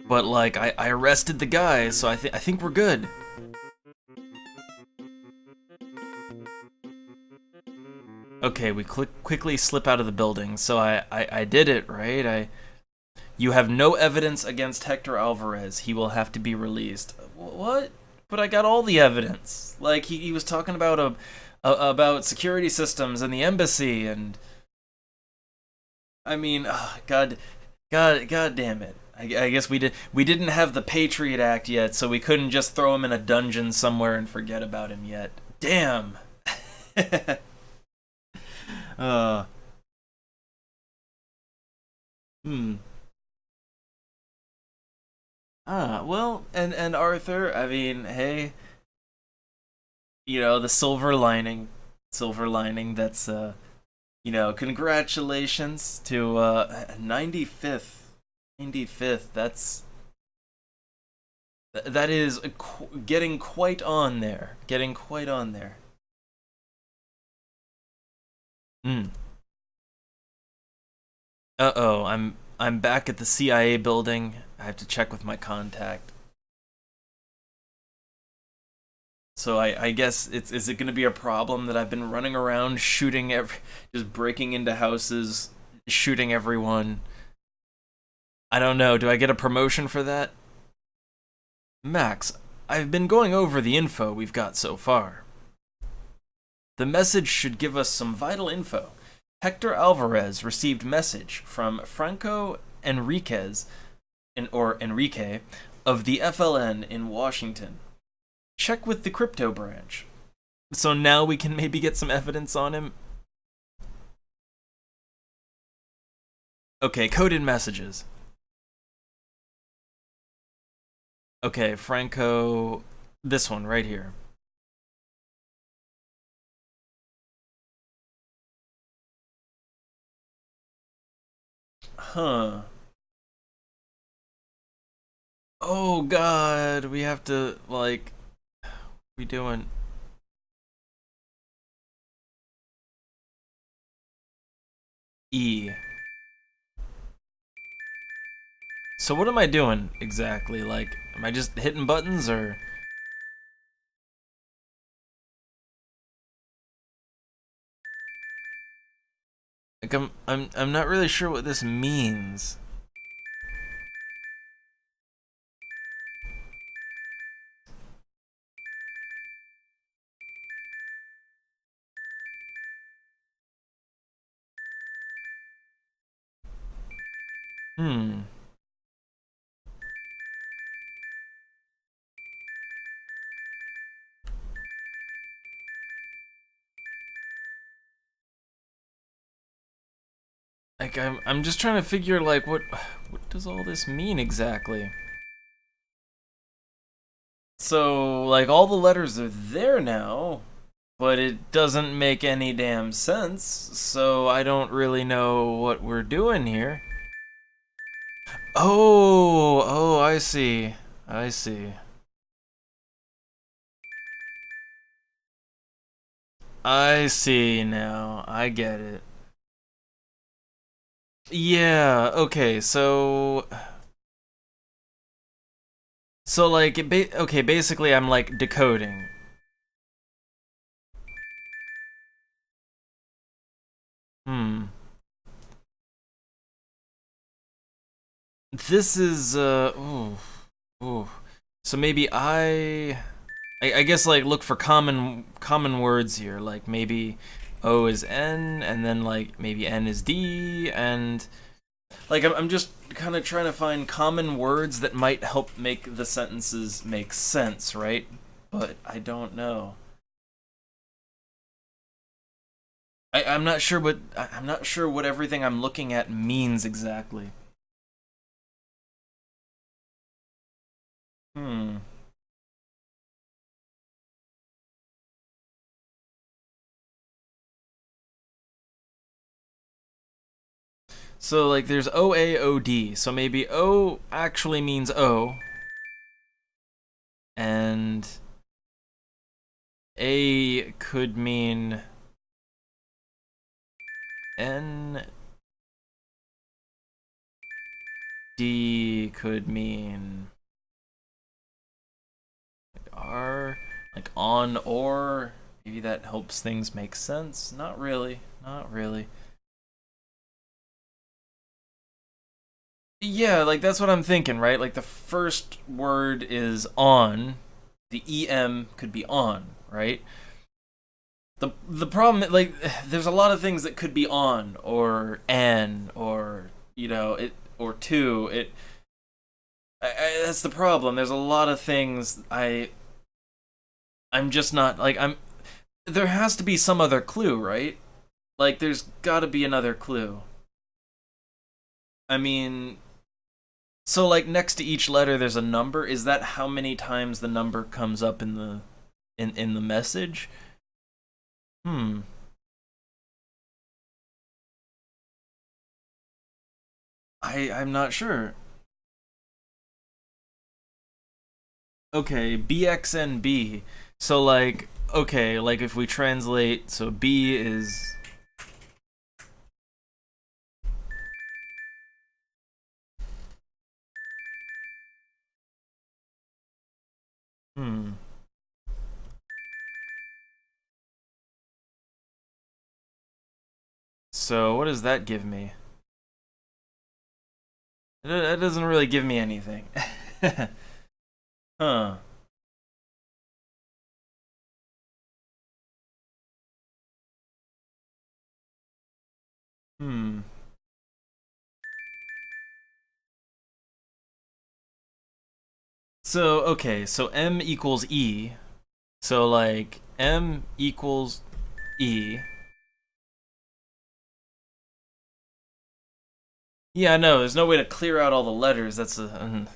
[SPEAKER 1] But like I arrested the guy, so I think we're good. Okay, we quickly slip out of the building. So I did it, right? You have no evidence against Hector Alvarez. He will have to be released. What? But I got all the evidence. Like he was talking about about security systems and the embassy, and I mean, God damn it. I guess we didn't have the Patriot Act yet, so we couldn't just throw him in a dungeon somewhere and forget about him yet. Damn. Well, and Arthur, I mean, hey, you know, the silver lining, that's, you know, congratulations to, 95th, that is getting quite on there, Uh-oh, I'm back at the CIA building. I have to check with my contact. So I guess is it gonna be a problem that I've been running around shooting just breaking into houses, shooting everyone? I don't know, do I get a promotion for that? Max, I've been going over the info we've got so far. The message should give us some vital info. Hector Alvarez received message from Franco Enrique of the FLN in Washington. Check with the crypto branch. So now we can maybe get some evidence on him. Okay, coded messages. Okay, Franco, this one right here. Huh. Oh God, we have to, like, what are we doing? E. So what am I doing exactly? Like, am I just hitting buttons or? Like I'm not really sure what this means. Like I'm just trying to figure like what does all this mean exactly? So like all the letters are there now, but it doesn't make any damn sense. So I don't really know what we're doing here. Oh, I see. I see. I see now. I get it. Yeah, okay, so like okay, basically I'm like decoding. This is ooh. So maybe I guess like look for common words here. Like maybe O is N, and then like maybe N is D, and like I'm just kind of trying to find common words that might help make the sentences make sense, right? But I don't know. I'm not sure what everything I'm looking at means exactly. Hmm. So like there's OAOD. So maybe O actually means O and A could mean N. D could mean like R, like on or. Maybe that helps things make sense. Not really. Not really. Yeah, like that's what I'm thinking, right? Like the first word is on. The EM could be on, right? The problem, like, there's a lot of things that could be on or an or it or to it. That's the problem. There's a lot of things I'm just not like I'm. There has to be some other clue, right? Like, there's got to be another clue. I mean, so like next to each letter, there's a number. Is that how many times the number comes up in the message? Hmm. I'm not sure. Okay, BXNB. So like okay, like if we translate, so B is hmm. So what does that give me? It doesn't really give me anything. Huh. Hmm. So okay, so M equals E. So like M equals E. Yeah, no, there's no way to clear out all the letters. That's a.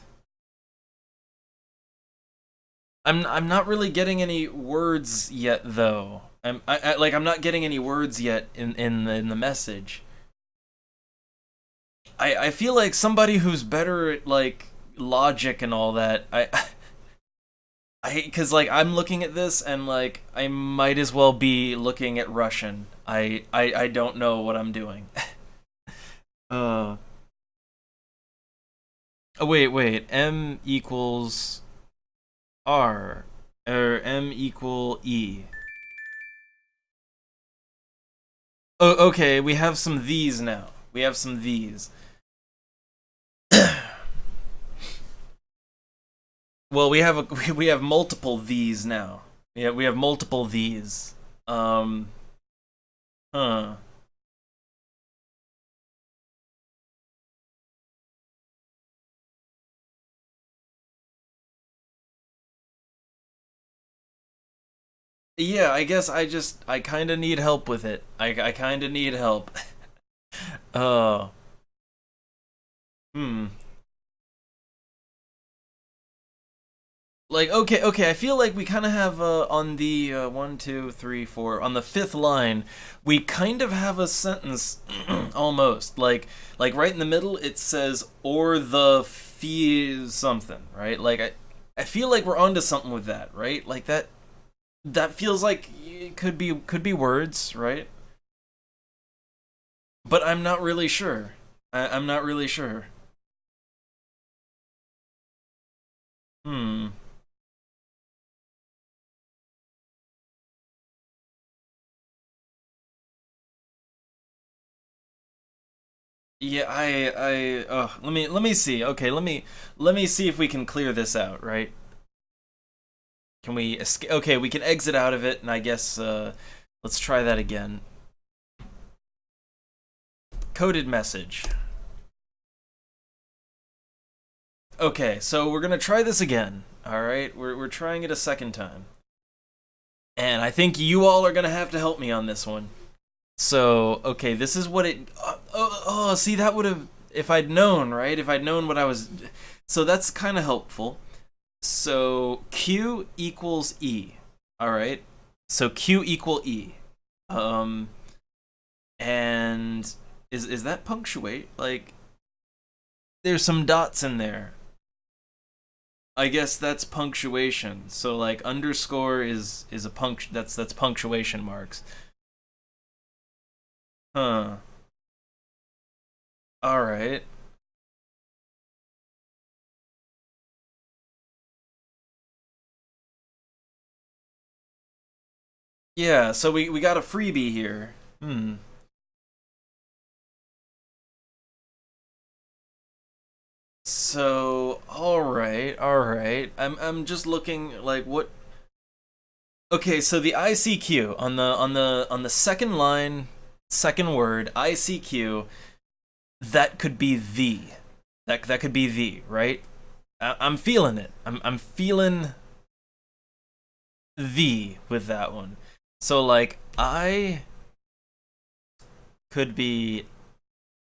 [SPEAKER 1] I'm not really getting any words yet though. I'm not getting any words yet in the message. I feel like somebody who's better at like logic and all that. I because like I'm looking at this and like I might as well be looking at Russian. I don't know what I'm doing. uh. Oh wait. M equals R or M equal E. Oh, okay. We have some these now. We have some these. Well, we have multiple these now. Yeah, we have multiple these. Um, huh. Yeah, I guess I kind of need help with it. I kind of need help. Oh, hmm. Like okay. I feel like we kind of have on the one, two, three, four on the fifth line, we kind of have a sentence almost like right in the middle. It says or the fee something, right? Like I feel like we're onto something with that, right? Like that feels like it could be words, right? But I'm not really sure. I'm not really sure. Hmm. Yeah, let me see. Okay, let me see if we can clear this out, right? Can we escape? Okay, we can exit out of it, and I guess let's try that again. Coded message. Okay, so we're gonna try this again. All right, we're trying it a second time, and I think you all are gonna have to help me on this one. So okay, this is what it. See, that would have if I'd known, right? If I'd known what I was. So that's kind of helpful. So Q equals E. All right. So Q equal E. And is that punctuate? Like, there's some dots in there. I guess that's punctuation. So like underscore is a that's punctuation marks. Huh. All right. Yeah, so we got a freebie here. So, all right. I'm just looking like what. Okay, so the ICQ on the second line, second word, ICQ, that could be the. That could be the, right? I'm feeling it. I'm feeling the with that one. So like I could be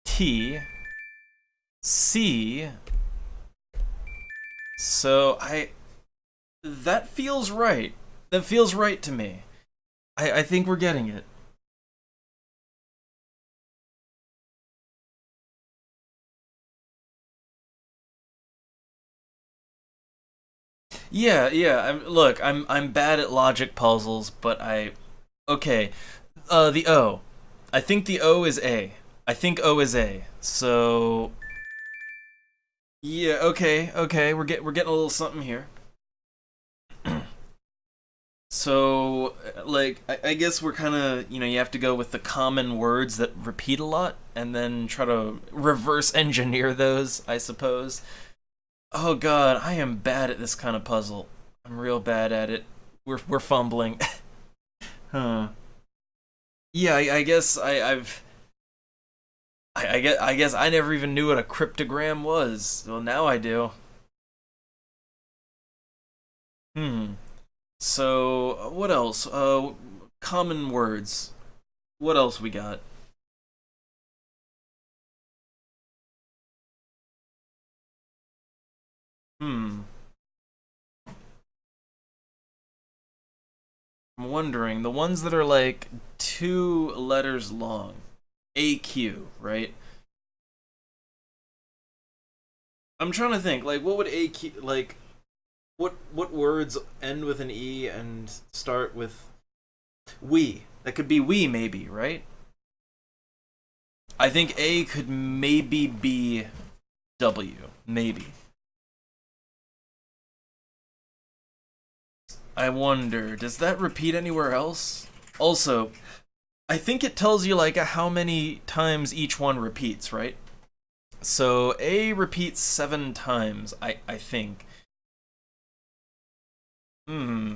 [SPEAKER 1] T C. So that feels right. That feels right to me. I think we're getting it. Yeah. I'm bad at logic puzzles, but okay. The O. I think the O is A. I think O is A. So yeah, okay. We're getting a little something here. So like I guess we're kind of, you have to go with the common words that repeat a lot and then try to reverse engineer those, I suppose. Oh god, I am bad at this kind of puzzle. I'm real bad at it. We're fumbling. Huh. Yeah, I guess I guess I never even knew what a cryptogram was. Well, now I do. Hmm. So, what else? Common words. What else we got? Hmm. I'm wondering the ones that are like 2 letters long. AQ, right? I'm trying to think. Like, what would AQ like? What words end with an E and start with we? That could be we, maybe, right? I think A could maybe be W, maybe. I wonder, does that repeat anywhere else? Also, I think it tells you like how many times each one repeats, right? So A repeats 7 times, I think. Hmm.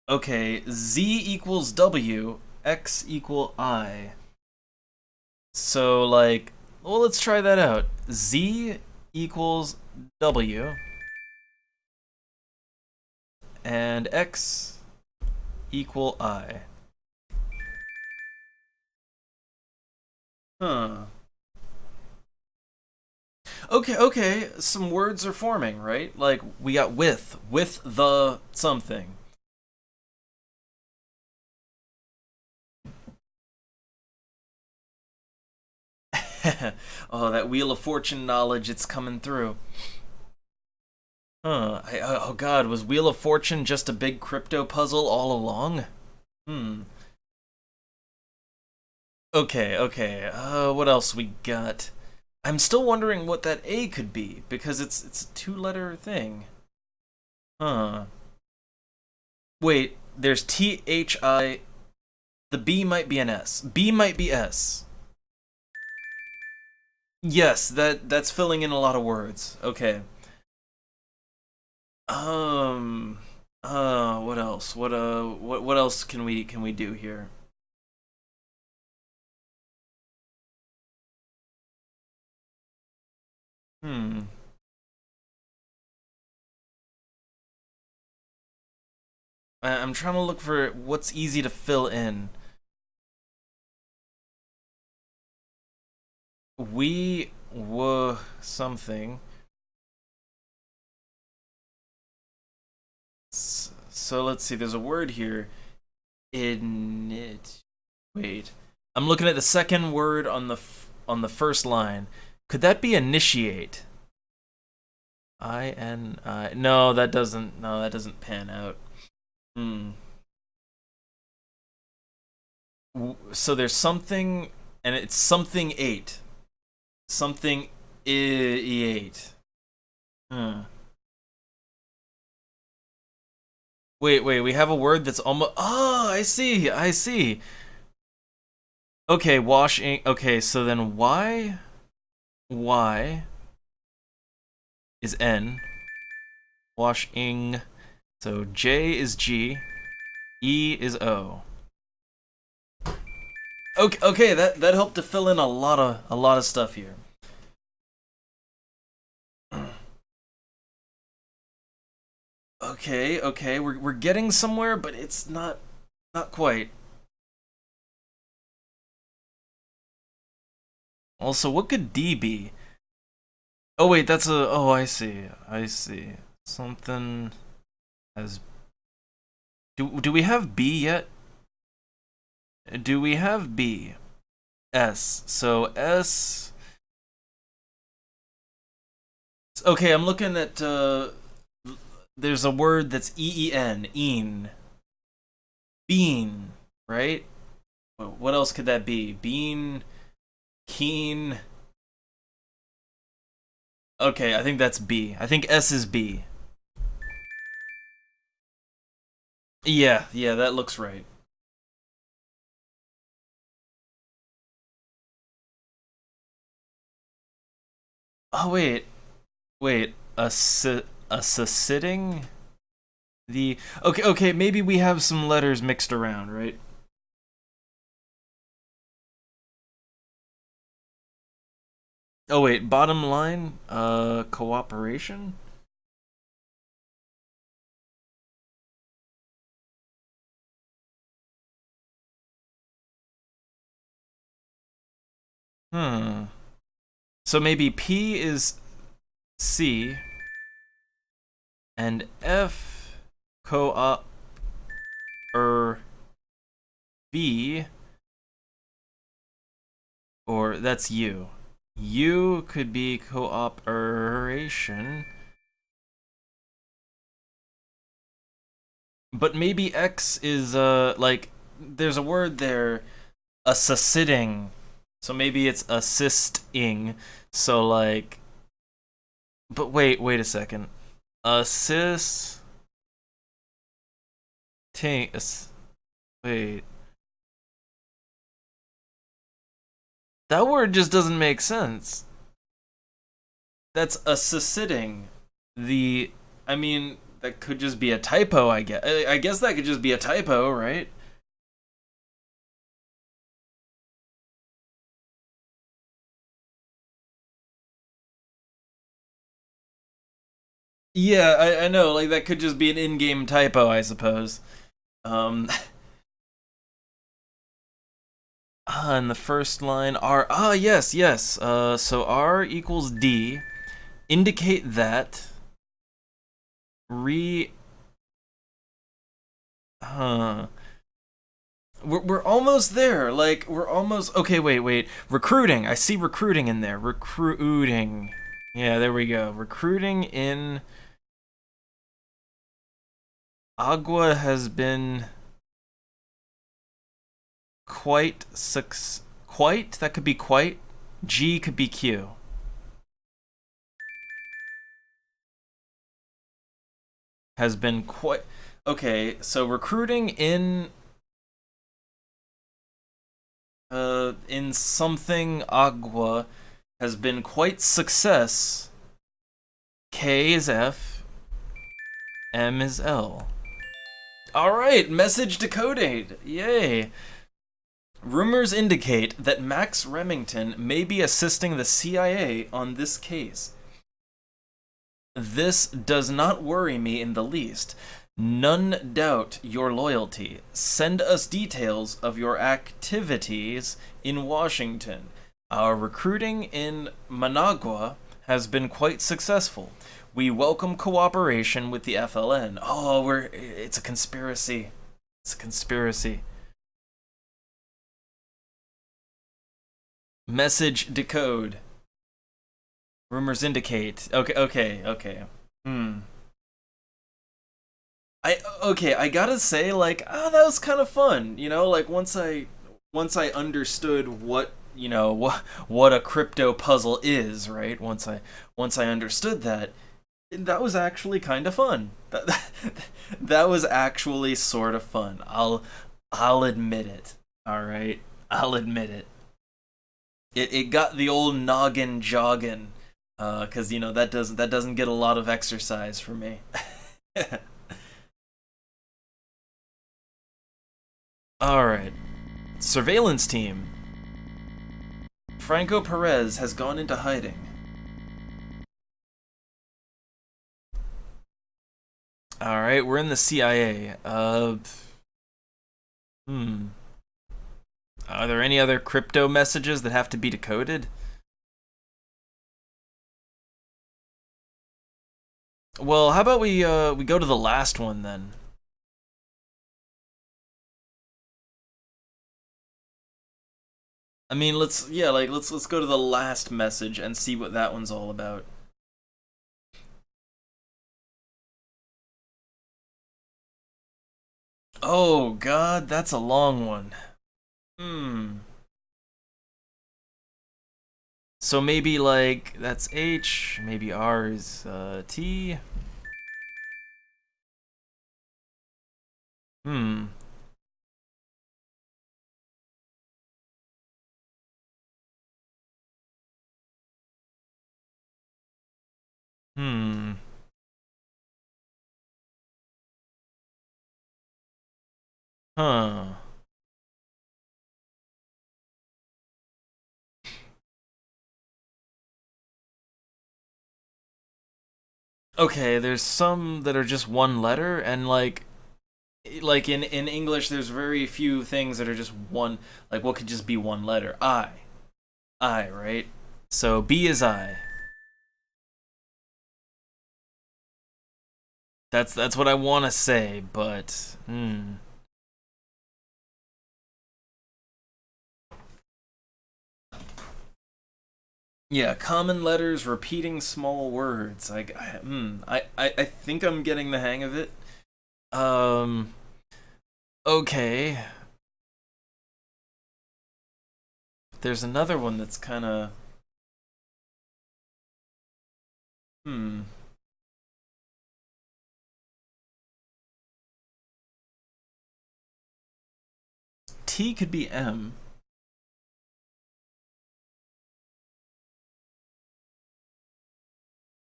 [SPEAKER 1] Okay, Z equals W, X equal I. So like, well, let's try that out. Z equals W and X equal I. Huh. Okay, some words are forming, right? Like, we got with the something. Oh, that Wheel of Fortune knowledge, it's coming through. Huh. Oh god, was Wheel of Fortune just a big crypto puzzle all along? Hmm. Okay. What else we got? I'm still wondering what that A could be, because it's a 2-letter thing. Huh. Wait, there's THI. The B might be an S. B might be S. Yes, that's filling in a lot of words. Okay. Um. What else? What else can we do here? Hmm. I'm trying to look for what's easy to fill in. We were something. So let's see. There's a word here. In it. Wait. I'm looking at the second word on the first line. Could that be initiate? I. No, that doesn't. No, that doesn't pan out. Hmm. So there's something, and it's something eight. Something eight. Hmm. Wait. We have a word that's almost. Oh, I see. I see. Okay, washing. Okay, so then Y is N. Washing. So J is G. E is O. Okay, that helped to fill in a lot of stuff here. Okay, we're getting somewhere, but it's not quite. Also, what could D be? Oh wait, that's a. Oh, I see. Something has. Do we have B yet? Do we have B? S. So S. Okay, I'm looking at. There's a word that's EEN. Een. Bean. Right? What else could that be? Bean. Keen. Okay, I think that's B. I think S is B. Yeah, that looks right. Oh wait. A sitting. The okay. Maybe we have some letters mixed around, right? Oh wait, bottom line. Cooperation. Hmm. So maybe P is C and F co-op V, or that's U. U could be cooperation. But maybe X is like there's a word there, assisting. So maybe it's assisting. So like but wait a second. Assist wait. That word just doesn't make sense. That's assisting. The I mean that could just be a typo, I guess. I guess that could just be a typo, right? Yeah, I know. Like that could just be an in-game typo, I suppose. Um, in the first line, R. Ah, yes. So R equals D. Indicate that. Re. Huh. We're almost there. Like we're almost. Okay, wait. Recruiting. I see recruiting in there. Recruiting. Yeah, there we go. Recruiting in Agua has been quite, that could be quite. G could be Q. Has been quite. Okay, so recruiting in something Agua has been quite success. K is F. M is L. Alright, message decoded. Yay. Rumors indicate that Max Remington may be assisting the CIA on this case. This does not worry me in the least. None doubt your loyalty. Send us details of your activities in Washington. Our recruiting in Managua has been quite successful. We welcome cooperation with the FLN. Oh, it's a conspiracy. It's a conspiracy. Message decode. Rumors indicate. Okay. I gotta say, like, that was kind of fun, you know, like once I understood what, you know, what a crypto puzzle is, right? Once I understood that was actually kind of fun. That was actually sort of fun. I'll admit it. All right, I'll admit it. It got the old noggin jogging, cause you know that doesn't get a lot of exercise for me. All right, surveillance team. Franco Perez has gone into hiding. All right, we're in the CIA. Are there any other crypto messages that have to be decoded? Well, how about we go to the last one then? I mean, let's go to the last message and see what that one's all about. Oh God, that's a long one. So maybe like that's H, maybe R is T. Huh. Okay, there's some that are just one letter, and like in English there's very few things that are just one, like what could just be one letter. I, right? So B is I. That's what I want to say, but yeah, common letters repeating small words. I think I'm getting the hang of it. Okay. There's another one that's kind of T could be M.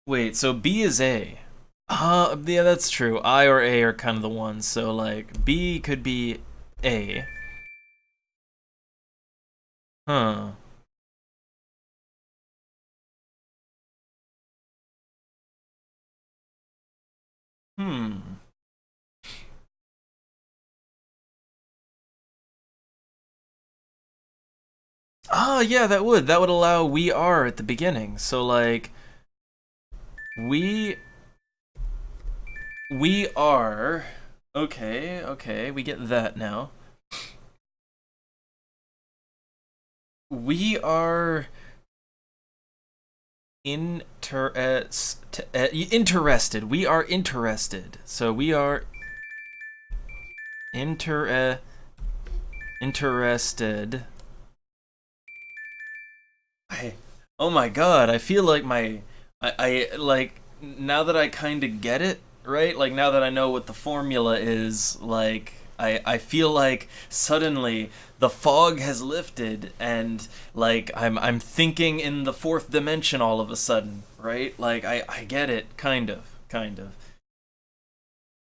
[SPEAKER 1] Wait, so B is A. Yeah, that's true. I or A are kind of the ones. So like B could be A. Huh. Oh, yeah, that would allow we are at the beginning. So like we are okay, we get that now. We are interested. We are interested. So we are interested. Oh my God, I feel like I like now that I kind of get it, right? Like now that I know what the formula is, like I feel like suddenly the fog has lifted and like I'm thinking in the fourth dimension all of a sudden, right? Like I get it, kind of.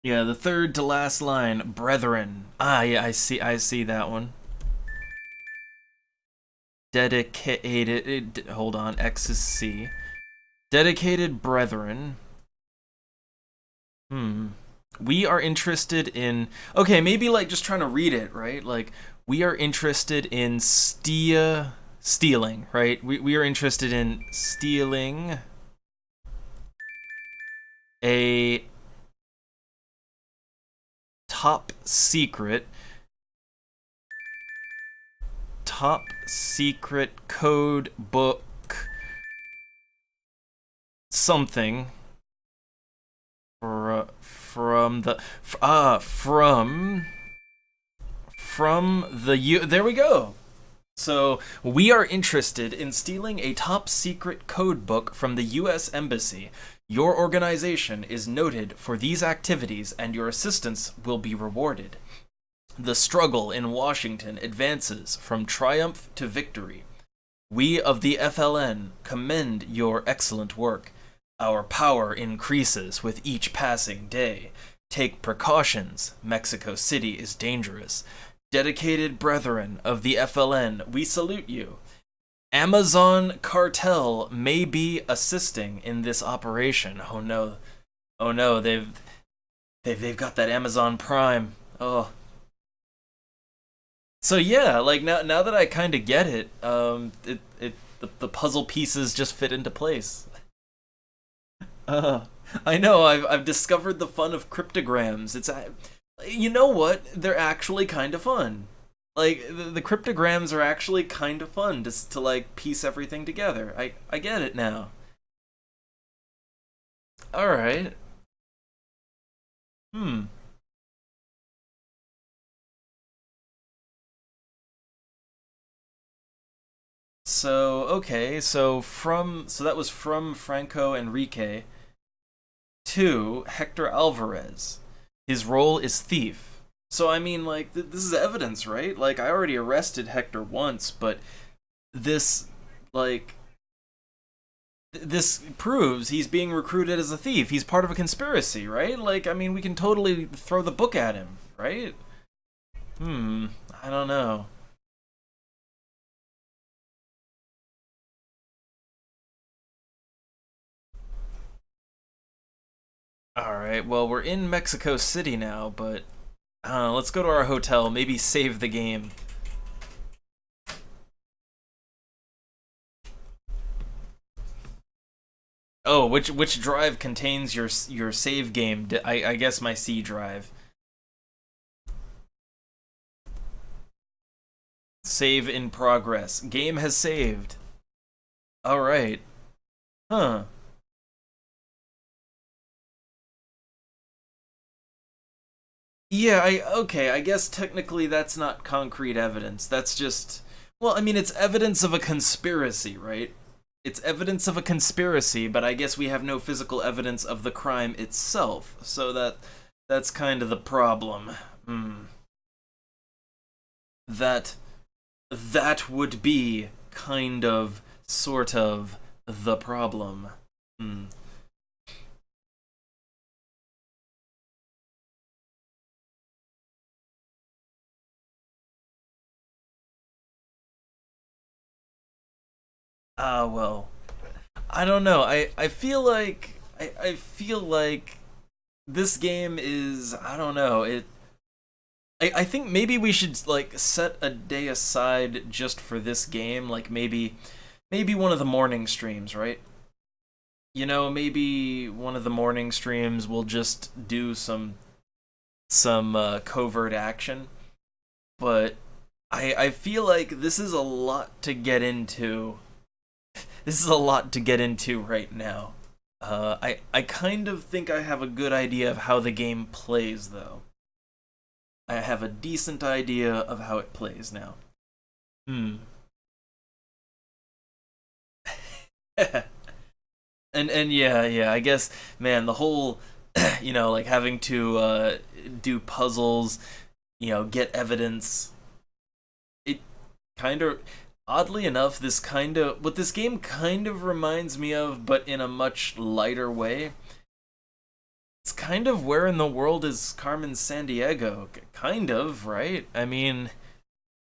[SPEAKER 1] Yeah, the third to last line, brethren. Ah, yeah, I see that one. Dedicated, hold on, X is C. Dedicated brethren. We are interested in, okay, maybe like just trying to read it, right? Like, we are interested in stealing, right? We are interested in stealing a top secret code book something from the there we go. So we are interested in stealing a top secret code book from the US Embassy. Your organization is noted for these activities and your assistance will be rewarded. The struggle in Washington advances from triumph to victory. We of the FLN commend your excellent work. Our power increases with each passing day. Take precautions. Mexico City is dangerous. Dedicated brethren of the FLN, we salute you. Amazon cartel may be assisting in this operation. Oh no. Oh no, they've got that Amazon Prime. Oh. So yeah, like now that I kind of get it, the puzzle pieces just fit into place. I know. I've discovered the fun of cryptograms. You know what? They're actually kind of fun. Like the cryptograms are actually kind of fun to like piece everything together. I get it now. All right. Hmm. So okay, so that was from Franco Enrique to Hector Alvarez. His role is thief. So I mean, like this is evidence, right? Like I already arrested Hector once, but this like this proves he's being recruited as a thief. He's part of a conspiracy, right? Like I mean, we can totally throw the book at him, right? I don't know. All right, well, we're in Mexico City now, but let's go to our hotel, maybe save the game. Oh, which drive contains your save game? I guess my C drive. Save in progress. Game has saved. All right. Huh. Yeah, okay, I guess technically that's not concrete evidence. That's just well, I mean it's evidence of a conspiracy, right? It's evidence of a conspiracy, but I guess we have no physical evidence of the crime itself. So that's kind of the problem. Hmm. That that would be kind of sort of the problem. Hmm. Well, I don't know. I feel like this game is I don't know. I think maybe we should like set a day aside just for this game, like maybe one of the morning streams, right? You know, maybe one of the morning streams will just do some covert action, but I feel like this is a lot to get into. This is a lot to get into right now. I kind of think I have a good idea of how the game plays, though. I have a decent idea of how it plays now. Hmm. And yeah, I guess man, the whole like having to do puzzles, get evidence. It kind of oddly enough, what this game kind of reminds me of, but in a much lighter way, It's kind of where in the world is Carmen Sandiego? Kind of, right? I mean,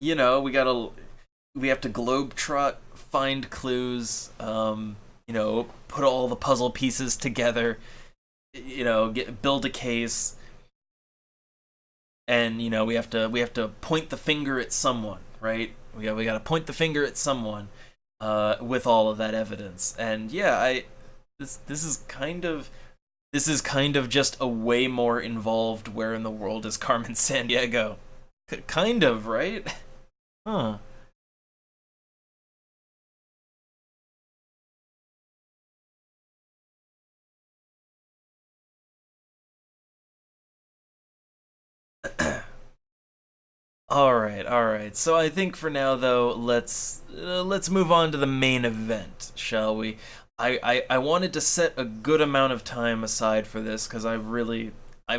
[SPEAKER 1] we have to globetrot, find clues, put all the puzzle pieces together, build a case, and we have to point the finger at someone, right? We got to point the finger at someone with all of that evidence, and yeah, this is kind of just a way more involved where in the world is Carmen Sandiego, kind of, right? Huh. All right, all right. So I think for now, though, let's move on to the main event, shall we? I wanted to set a good amount of time aside for this because I've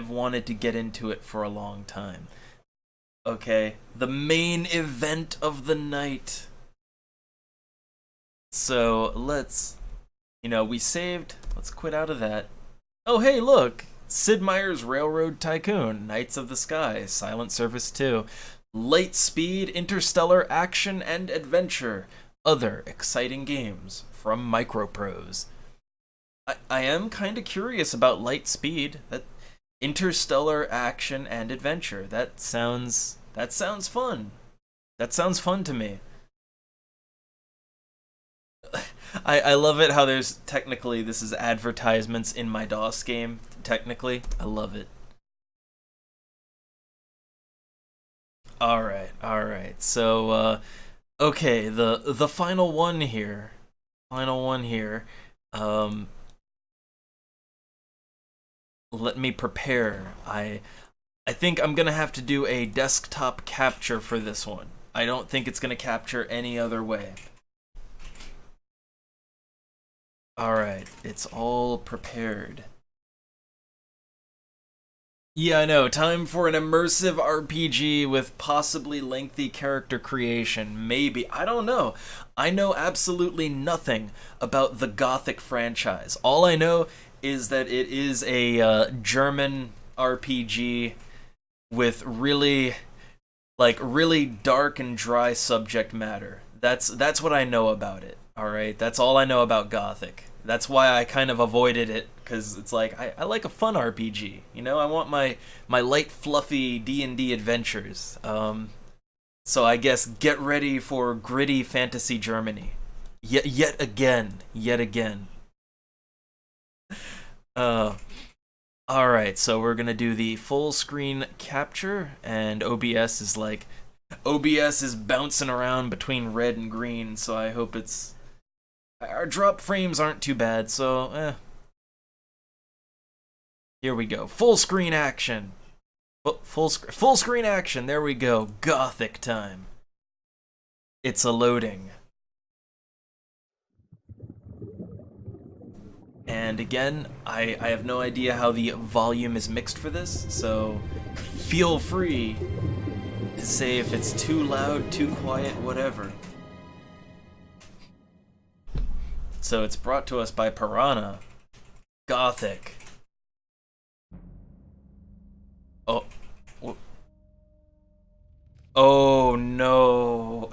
[SPEAKER 1] wanted to get into it for a long time. Okay, the main event of the night. So we saved. Let's quit out of that. Oh, hey, look, Sid Meier's Railroad Tycoon, Knights of the Sky, Silent Service 2. Light speed, interstellar action and adventure. Other exciting games from Microprose. I am kind of curious about light speed. That interstellar action and adventure. That sounds fun. That sounds fun to me. I love it how there's technically this is advertisements in my DOS game. Technically, I love it. All right. So, okay, the final one here, Um, let me prepare. I think I'm gonna have to do a desktop capture for this one. I don't think it's gonna capture any other way. All right, it's all prepared. Yeah, I know. Time for an immersive RPG with possibly lengthy character creation. Maybe. I don't know. I know absolutely nothing about the Gothic franchise. All I know is that it is a German RPG with really dark and dry subject matter. That's what I know about it. All right, that's all I know about Gothic. That's why I kind of avoided it, because it's like I like a fun RPG. I want my light, fluffy D&D adventures. So I guess get ready for gritty fantasy Germany. Yet again. Uh, all right, so we're gonna do the full screen capture, and OBS is bouncing around between red and green. So I hope our drop frames aren't too bad. So here we go. Full screen action. Full screen action. There we go. Gothic time. It's a loading. And again, I have no idea how the volume is mixed for this, so feel free to say if it's too loud, too quiet, whatever. So it's brought to us by Piranha. Gothic. Oh. Oh no.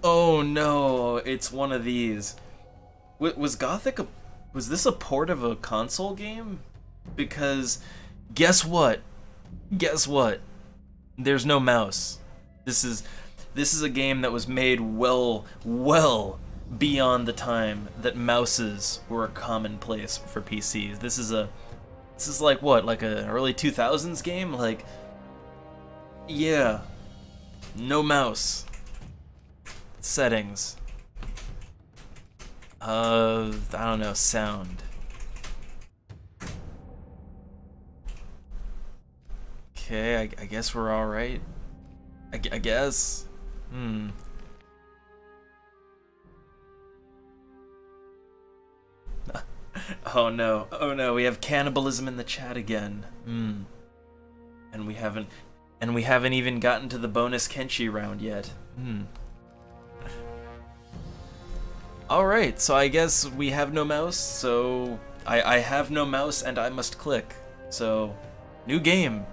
[SPEAKER 1] Oh no, it's one of these. Was this a port of a console game? Because guess what? There's no mouse. This is a game that was made well beyond the time that mouses were a commonplace for PCs. This is like what? Like an early 2000s game? Like, yeah. No mouse. Settings. I don't know, sound. Okay, I guess we're alright. I guess. Oh no, we have cannibalism in the chat again. And we haven't even gotten to the bonus Kenshi round yet. Alright, so I guess we have no mouse, so I have no mouse and I must click. So, new game.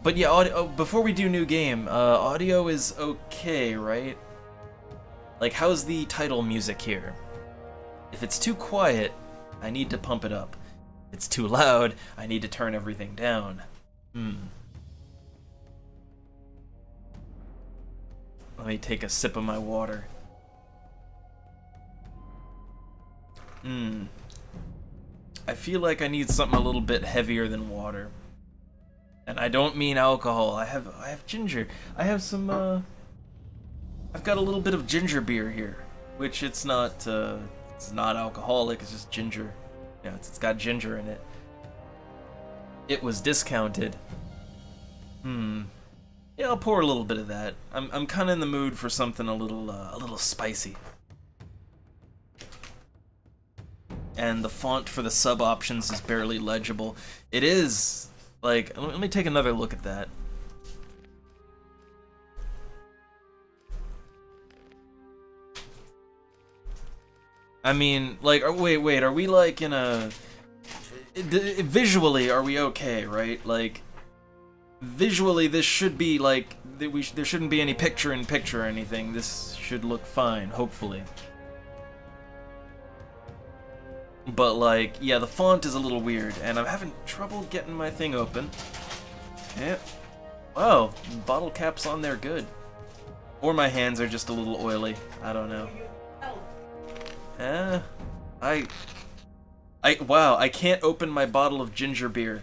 [SPEAKER 1] But yeah, before we do new game, audio is okay, right? Like, how's the title music here? If it's too quiet, I need to pump it up. If it's too loud, I need to turn everything down. Let me take a sip of my water. I feel like I need something a little bit heavier than water. And I don't mean alcohol. I have ginger. I have some I've got a little bit of ginger beer here, which it's not alcoholic, it's just ginger. Yeah, it's got ginger in it. It was discounted. Yeah, I'll pour a little bit of that. I'm kind of in the mood for something a little spicy. And the font for the sub options is barely legible. It is, like, let me take another look at that. I mean, like, wait, are we like in a... Visually, are we okay, right? Like, visually this should be like, there shouldn't be any picture-in-picture or anything. This should look fine, hopefully. But like, yeah, the font is a little weird, and I'm having trouble getting my thing open. Yeah. Wow, bottle cap's on there good. Or my hands are just a little oily. I don't know. Wow, I can't open my bottle of ginger beer.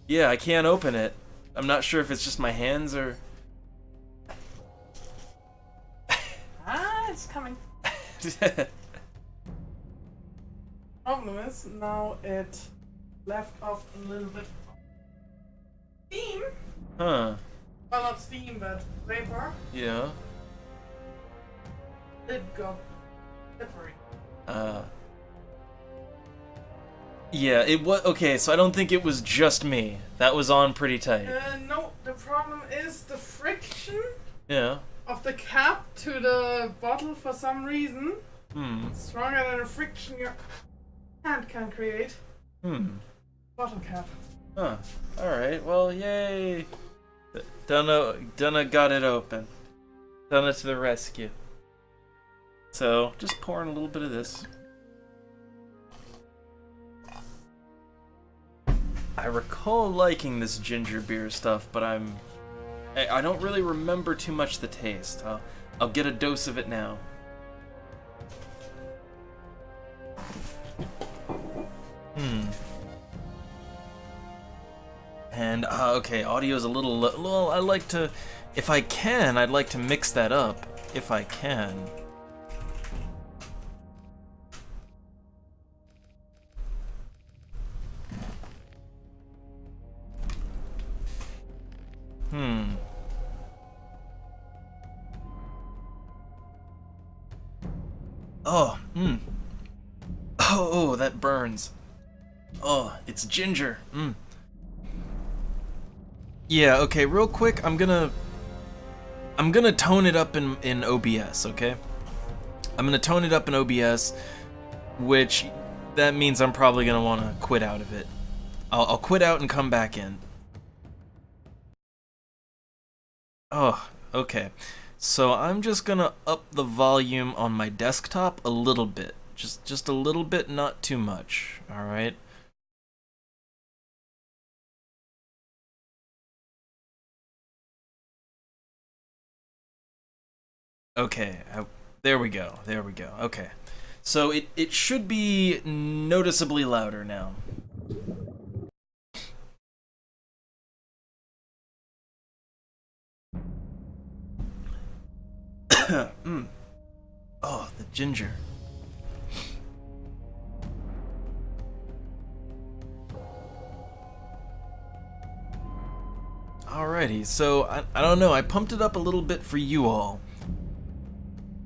[SPEAKER 1] Yeah, I can't open it. I'm not sure if it's just my hands or...
[SPEAKER 2] It's coming. Problem is, now it left off a little bit of steam.
[SPEAKER 1] Huh.
[SPEAKER 2] Well, not steam, but vapor.
[SPEAKER 1] Yeah.
[SPEAKER 2] It got slippery.
[SPEAKER 1] Yeah, it was... Okay, so I don't think it was just me. That was on pretty tight.
[SPEAKER 2] No, the problem is the friction
[SPEAKER 1] Yeah.
[SPEAKER 2] of the cap to the bottle for some reason.
[SPEAKER 1] Hmm.
[SPEAKER 2] Stronger than the friction your hand can create. Bottle cap.
[SPEAKER 1] Huh. Alright, well, yay. Dunna got it open. Dunna to the rescue. So, just pouring a little bit of this. I recall liking this ginger beer stuff, but I don't really remember too much the taste. I'll get a dose of it now. And, okay, audio's a little... Well, I like to... If I can, I'd like to mix that up. If I can. Oh, that burns. Oh, it's ginger. Yeah, okay, real quick, I'm gonna tone it up in OBS, okay? I'm gonna tone it up in OBS, which that means I'm probably gonna wanna quit out of it. I'll quit out and come back in. Oh, okay. So I'm just gonna up the volume on my desktop a little bit. Just a little bit, not too much, alright? Okay, there we go, okay. So it should be noticeably louder now. Oh, the ginger. Alrighty, so I don't know, I pumped it up a little bit for you all.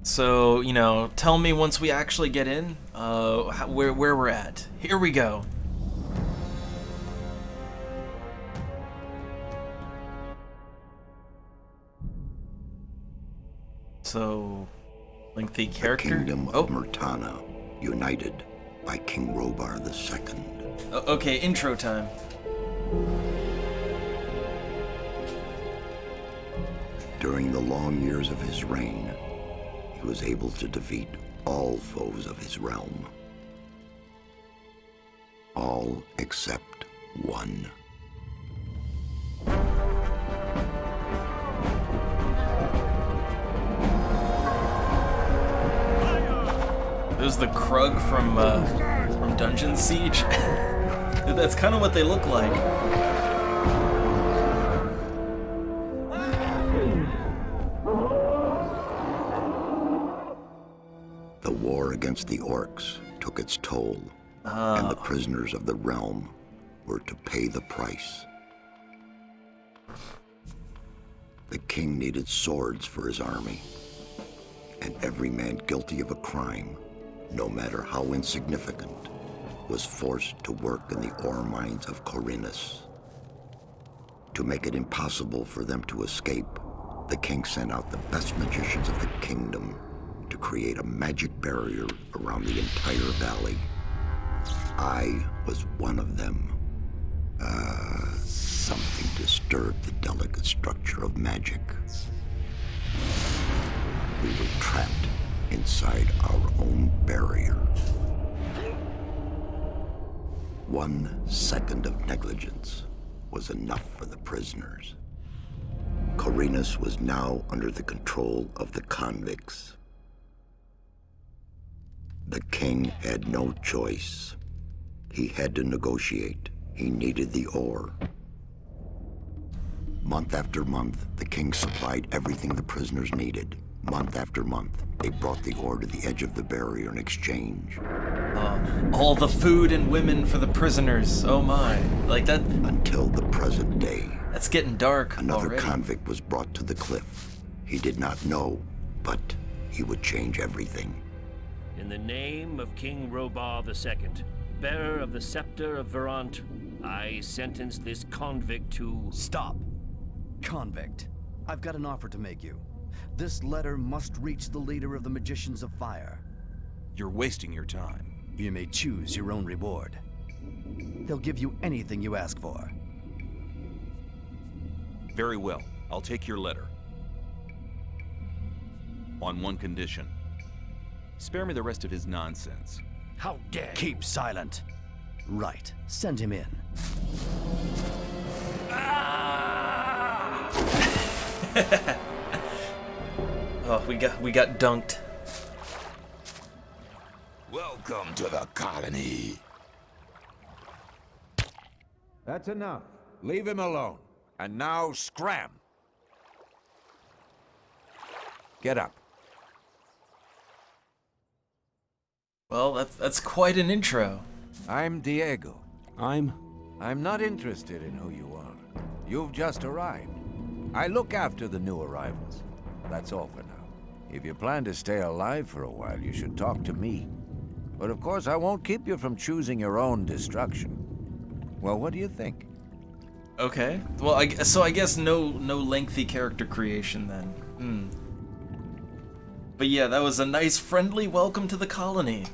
[SPEAKER 1] So, you know, tell me once we actually get in, where we're at. Here we go. So, lengthy character.
[SPEAKER 4] The kingdom of Murtana, united by King Robar II.
[SPEAKER 1] Okay, intro time.
[SPEAKER 4] During the long years of his reign, he was able to defeat all foes of his realm. All except one.
[SPEAKER 1] It was the Krug from Dungeon Siege. That's kind of what they look like.
[SPEAKER 4] The war against the orcs took its toll, and the prisoners of the realm were to pay the price. The king needed swords for his army, and every man guilty of a crime, no matter how insignificant, was forced to work in the ore mines of Corinus. To make it impossible for them to escape, the king sent out the best magicians of the kingdom to create a magic barrier around the entire valley. I was one of them. Something disturbed the delicate structure of magic. We were trapped inside our own barrier. 1 second of negligence was enough for the prisoners. Corinus was now under the control of the convicts. The king had no choice. He had to negotiate. He needed the ore. Month after month, the king supplied everything the prisoners needed. Month after month, they brought the ore to the edge of the barrier in exchange.
[SPEAKER 1] All the food and women for the prisoners. Oh my. Like that.
[SPEAKER 4] Until the present day.
[SPEAKER 1] That's getting dark
[SPEAKER 4] Another
[SPEAKER 1] already.
[SPEAKER 4] convict was brought to the cliff. He did not know, but he would change everything.
[SPEAKER 5] In the name of King Robar II, bearer of the scepter of Verant, I sentence this convict to...
[SPEAKER 6] Stop. Convict. I've got an offer to make you. This letter must reach the leader of the Magicians of Fire.
[SPEAKER 7] You're wasting your time.
[SPEAKER 6] You may choose your own reward. They'll give you anything you ask for.
[SPEAKER 7] Very well. I'll take your letter. On one condition. Spare me the rest of his nonsense.
[SPEAKER 5] How dare you?
[SPEAKER 6] Keep silent. Right. Send him in.
[SPEAKER 1] Oh, we got dunked.
[SPEAKER 3] Welcome to the colony.
[SPEAKER 8] That's enough. Leave him alone. And now scram. Get up.
[SPEAKER 1] Well, that's quite an intro.
[SPEAKER 8] I'm Diego. I'm not interested in who you are. You've just arrived. I look after the new arrivals. That's all for now. If you plan to stay alive for a while, you should talk to me. But of course, I won't keep you from choosing your own destruction. Well, what do you think?
[SPEAKER 1] Okay. Well, I guess no lengthy character creation then. But yeah, that was a nice friendly welcome to the colony.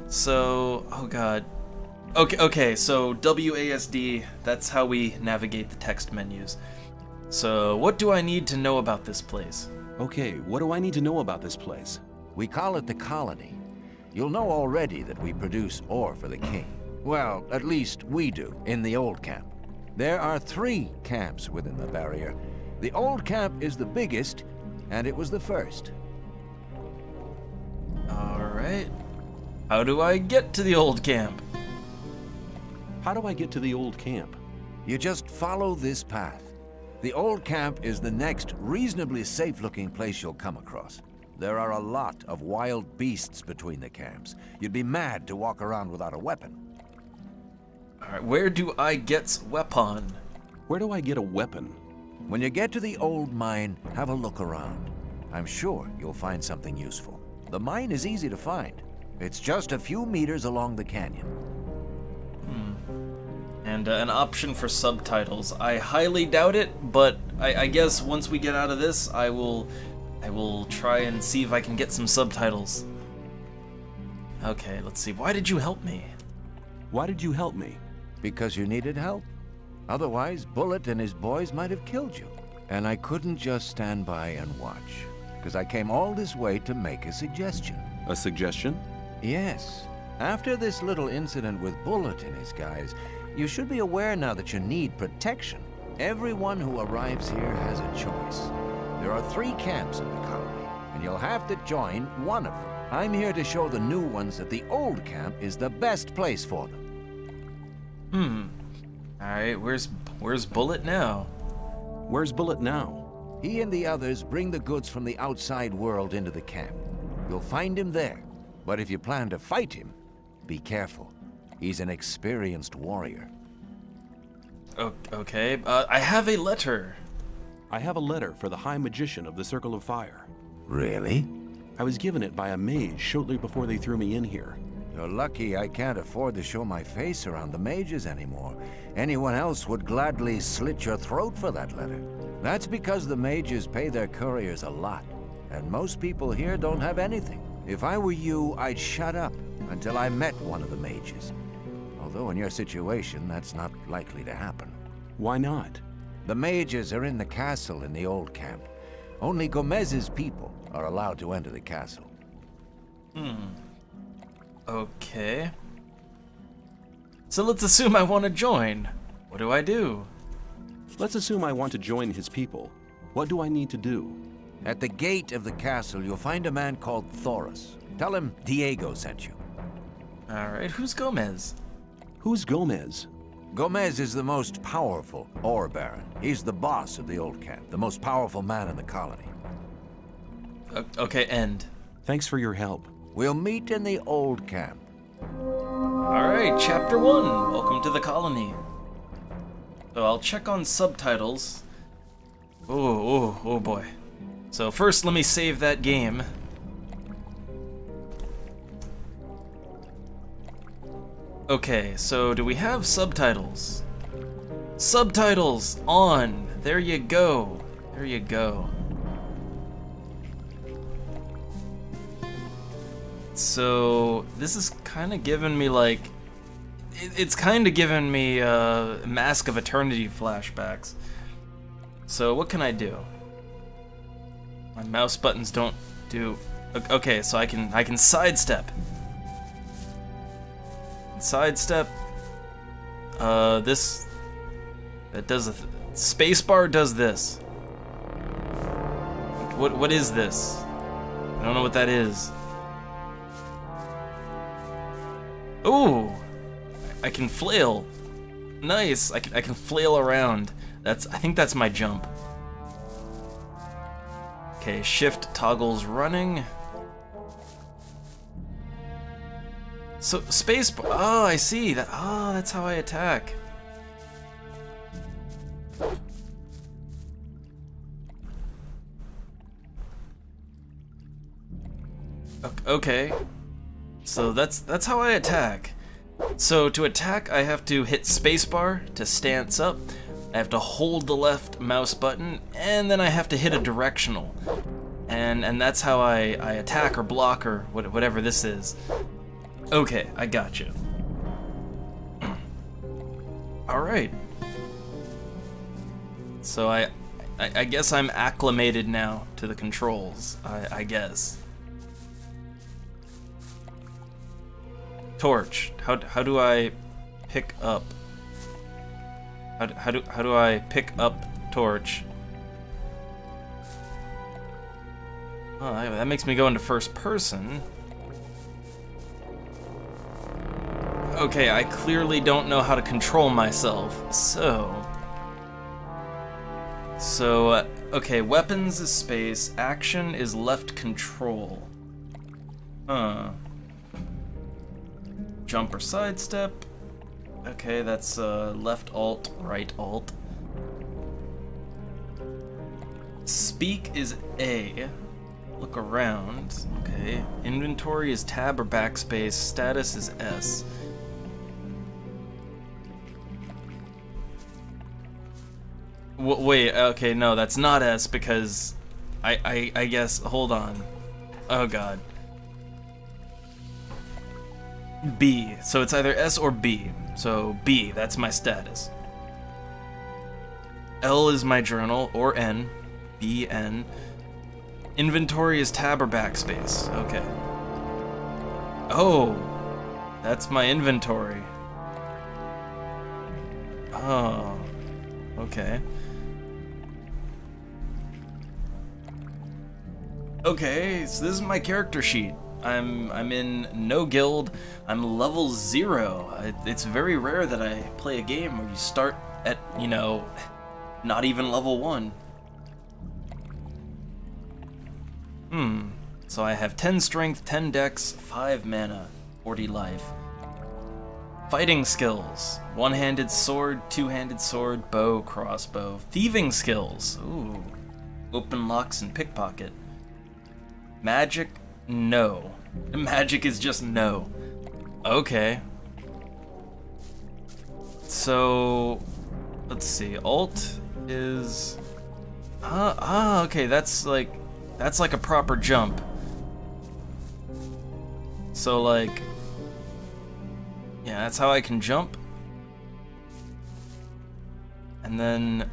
[SPEAKER 1] So, oh god. Okay, so WASD, that's how we navigate the text menus. So, what do I need to know about this place?
[SPEAKER 7] Okay, what do I need to know about this place?
[SPEAKER 8] We call it the colony. You'll know already that we produce ore for the king. Well, at least we do, in the old camp. There are 3 camps within the barrier. The old camp is the biggest, and it was the first.
[SPEAKER 1] Alright. How do I get to the old camp?
[SPEAKER 7] How do I get to the old camp?
[SPEAKER 8] You just follow this path. The old camp is the next reasonably safe-looking place you'll come across. There are a lot of wild beasts between the camps. You'd be mad to walk around without a weapon.
[SPEAKER 1] Alright, where do I get weapon?
[SPEAKER 7] Where do I get a weapon?
[SPEAKER 8] When you get to the old mine, have a look around. I'm sure you'll find something useful. The mine is easy to find. It's just a few meters along the canyon.
[SPEAKER 1] And an option for subtitles. I highly doubt it, but I guess once we get out of this, I will try and see if I can get some subtitles. Okay, let's see. Why did you help me?
[SPEAKER 7] Why did you help me?
[SPEAKER 8] Because you needed help. Otherwise, Bullet and his boys might have killed you. And I couldn't just stand by and watch, because I came all this way to make a suggestion.
[SPEAKER 7] A suggestion?
[SPEAKER 8] Yes. After this little incident with Bullet and his guys, you should be aware now that you need protection. Everyone who arrives here has a choice. There are 3 camps in the colony, and you'll have to join one of them. I'm here to show the new ones that the old camp is the best place for them.
[SPEAKER 1] Alright, where's Bullet now?
[SPEAKER 7] Where's Bullet now?
[SPEAKER 8] He and the others bring the goods from the outside world into the camp. You'll find him there. But if you plan to fight him, be careful. He's an experienced warrior.
[SPEAKER 1] Okay, I have a letter.
[SPEAKER 7] I have a letter for the High Magician of the Circle of Fire.
[SPEAKER 8] Really?
[SPEAKER 7] I was given it by a mage shortly before they threw me in here.
[SPEAKER 8] You're lucky I can't afford to show my face around the mages anymore. Anyone else would gladly slit your throat for that letter. That's because the mages pay their couriers a lot, and most people here don't have anything. If I were you, I'd shut up until I met one of the mages. Although in your situation, that's not likely to happen.
[SPEAKER 7] Why not?
[SPEAKER 8] The mages are in the castle in the old camp. Only Gomez's people are allowed to enter the castle.
[SPEAKER 1] Okay. So let's assume I want to join. What do I do?
[SPEAKER 7] Let's assume I want to join his people. What do I need to do?
[SPEAKER 8] At the gate of the castle, you'll find a man called Thoris. Tell him Diego sent you.
[SPEAKER 1] Alright, who's Gomez?
[SPEAKER 7] Who's Gomez?
[SPEAKER 8] Gomez is the most powerful ore baron. He's the boss of the old camp, the most powerful man in the colony.
[SPEAKER 1] Okay, end.
[SPEAKER 7] Thanks for your help.
[SPEAKER 8] We'll meet in the old camp.
[SPEAKER 1] Alright, Chapter 1. Welcome to the colony. So I'll check on subtitles. Oh boy. So first, let me save that game. Okay, so do we have subtitles? Subtitles on! There you go. There you go. So this is kind of giving me like... It's kind of giving me Mask of Eternity flashbacks. So what can I do? My mouse buttons don't do... Okay, so I can sidestep. Sidestep. This... That does a... Spacebar does this. What is this? I don't know what that is. Ooh! I can flail. Nice. I can flail around. I think that's my jump. Okay, shift toggles running. So space. Oh, I see that. Oh, that's how I attack. Okay. So that's how I attack. So to attack, I have to hit spacebar to stance up. I have to hold the left mouse button, and then I have to hit a directional. And that's how I attack or block or whatever this is. Okay, I got you. All right. So I guess I'm acclimated now to the controls. I guess. Torch. How do I pick up? How do I pick up torch? Oh, that makes me go into first person. Okay, I clearly don't know how to control myself, so... okay, weapons is space, action is left control. Jump or sidestep. Okay, that's left alt, right alt. Speak is A. Look around. Okay. Inventory is tab or backspace. Status is S. Wait, okay, no, that's not S because I guess, hold on. Oh god. B. So it's either S or B. So B, that's my status. L is my journal, or N. B, N. Inventory is tab or backspace. Okay. Oh, that's my inventory. Oh, okay. Okay, so this is my character sheet. I'm in no guild. I'm level 0. It's very rare that I play a game where you start at, you know, not even level 1. So I have 10 strength, 10 dex, 5 mana, 40 life. Fighting skills. One-handed sword, two-handed sword, bow, crossbow. Thieving skills. Ooh. Open locks and pickpocket. Magic, no. Magic is just no. Okay. So, let's see. Alt is... okay, that's like a proper jump. So like... yeah, that's how I can jump. And then...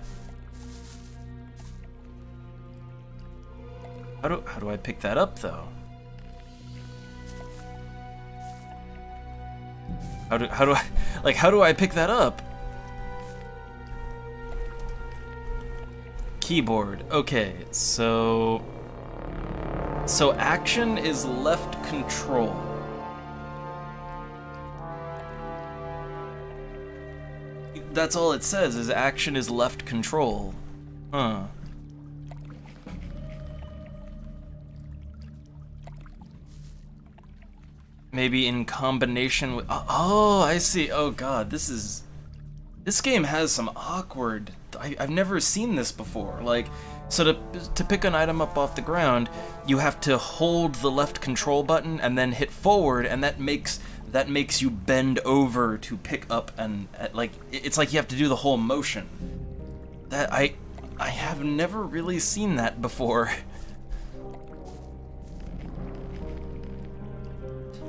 [SPEAKER 1] How do I pick that up though? How do I pick that up? Keyboard. Okay, so action is left control. That's all it says, is action is left control. Huh. Maybe in combination with... oh, I see. Oh god, this game has some awkward... I've never seen this before. Like, so to pick an item up off the ground, you have to hold the left control button and then hit forward, and that makes you bend over to pick up, and like it's like you have to do the whole motion. That I have never really seen that before.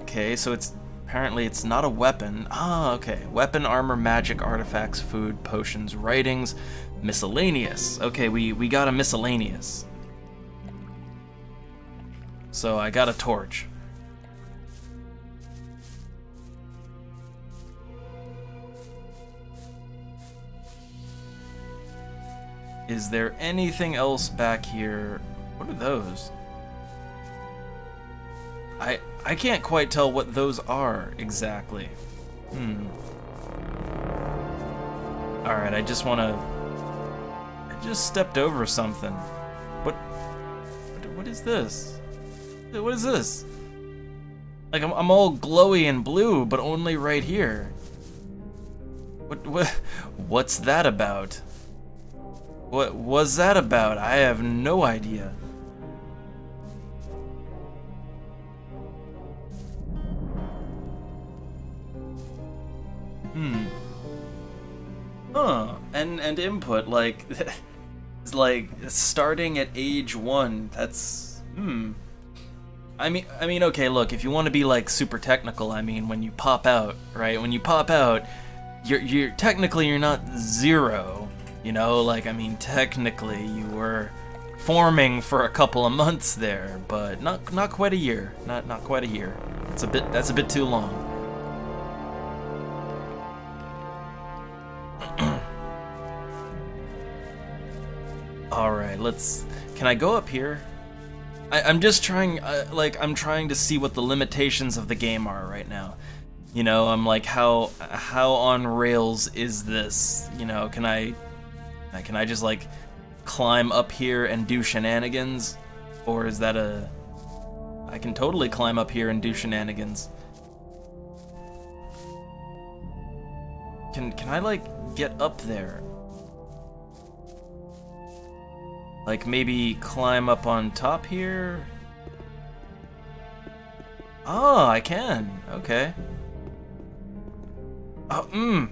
[SPEAKER 1] Okay, so apparently it's not a weapon. Ah, okay. Weapon, armor, magic, artifacts, food, potions, writings, miscellaneous. Okay, we got a miscellaneous. So I got a torch. Is there anything else back here? What are those? I can't quite tell what those are exactly. Alright, I just stepped over something. What is this? What is this? Like, I'm all glowy and blue, but only right here. What's that about? What was that about? I have no idea. And input, like, it's like starting at age 1. That's I mean, okay, look, if you want to be like super technical, I mean, when you pop out, right? When you pop out, you're technically you're not 0, you know? Like, I mean, technically you were forming for a couple of months there, but not quite a year. Not quite a year. That's a bit too long. Alright, can I go up here? I'm just trying, I'm trying to see what the limitations of the game are right now. You know, I'm like, how on rails is this? You know, can I just, like, climb up here and do shenanigans? Or is that I can totally climb up here and do shenanigans. Can I, like, get up there? Like, maybe climb up on top here? Oh, I can. Okay. Oh,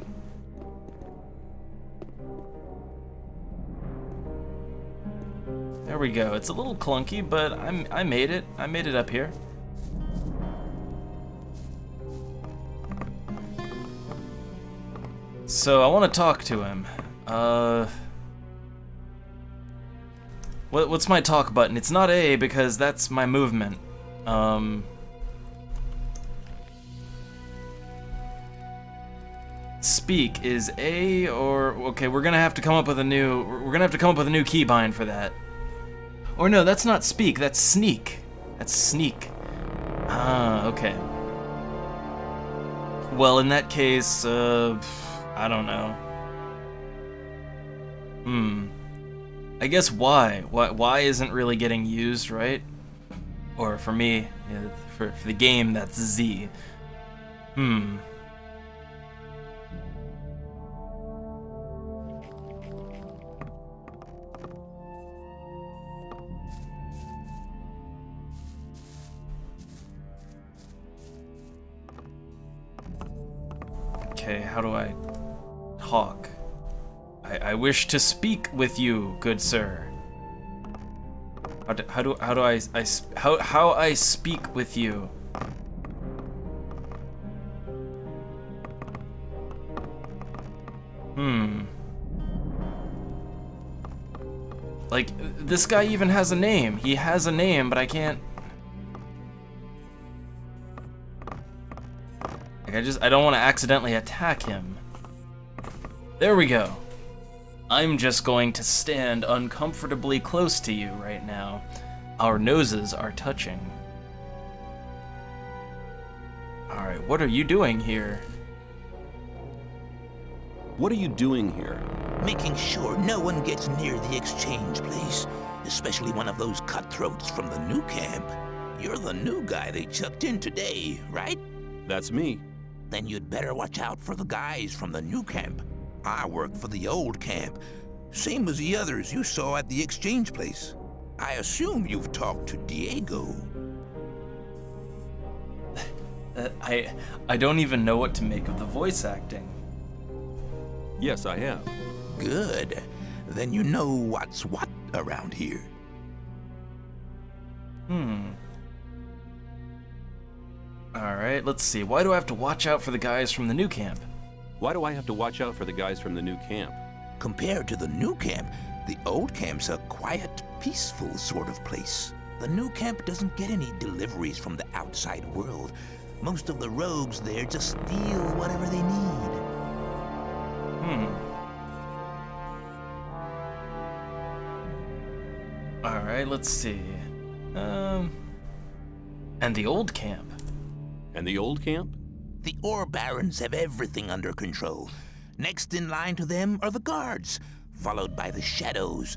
[SPEAKER 1] There we go. It's a little clunky, but I made it. I made it up here. So I want to talk to him. What's my talk button? It's not A because that's my movement. Speak is A or okay, we're gonna have to come up with a new keybind for that. Or no, that's not speak, that's sneak. That's sneak. Ah, okay. Well, in that case, I don't know. I guess why isn't really getting used, right? Or for me, yeah, for the game, that's Z. Okay, how do I talk? I wish to speak with you, good sir. How I speak with you? Like, this guy even has a name. He has a name, but I can't. Like, I don't want to accidentally attack him. There we go. I'm just going to stand uncomfortably close to you right now. Our noses are touching. Alright, what are you doing here?
[SPEAKER 7] What are you doing here?
[SPEAKER 3] Making sure no one gets near the exchange place, especially one of those cutthroats from the new camp. You're the new guy they chucked in today, right?
[SPEAKER 7] That's me.
[SPEAKER 3] Then you'd better watch out for the guys from the new camp. I work for the old camp, same as the others you saw at the exchange place. I assume you've talked to Diego.
[SPEAKER 1] I don't even know what to make of the voice acting.
[SPEAKER 7] Yes, I have.
[SPEAKER 3] Good. Then you know what's what around here.
[SPEAKER 1] Alright, let's see. Why do I have to watch out for the guys from the new camp?
[SPEAKER 7] Why do I have to watch out for the guys from the new camp?
[SPEAKER 3] Compared to the new camp, the old camp's a quiet, peaceful sort of place. The new camp doesn't get any deliveries from the outside world. Most of the rogues there just steal whatever they need.
[SPEAKER 1] Alright, let's see. And the old camp.
[SPEAKER 7] And the old camp?
[SPEAKER 3] The ore barons have everything under control. Next in line to them are the guards, followed by the shadows.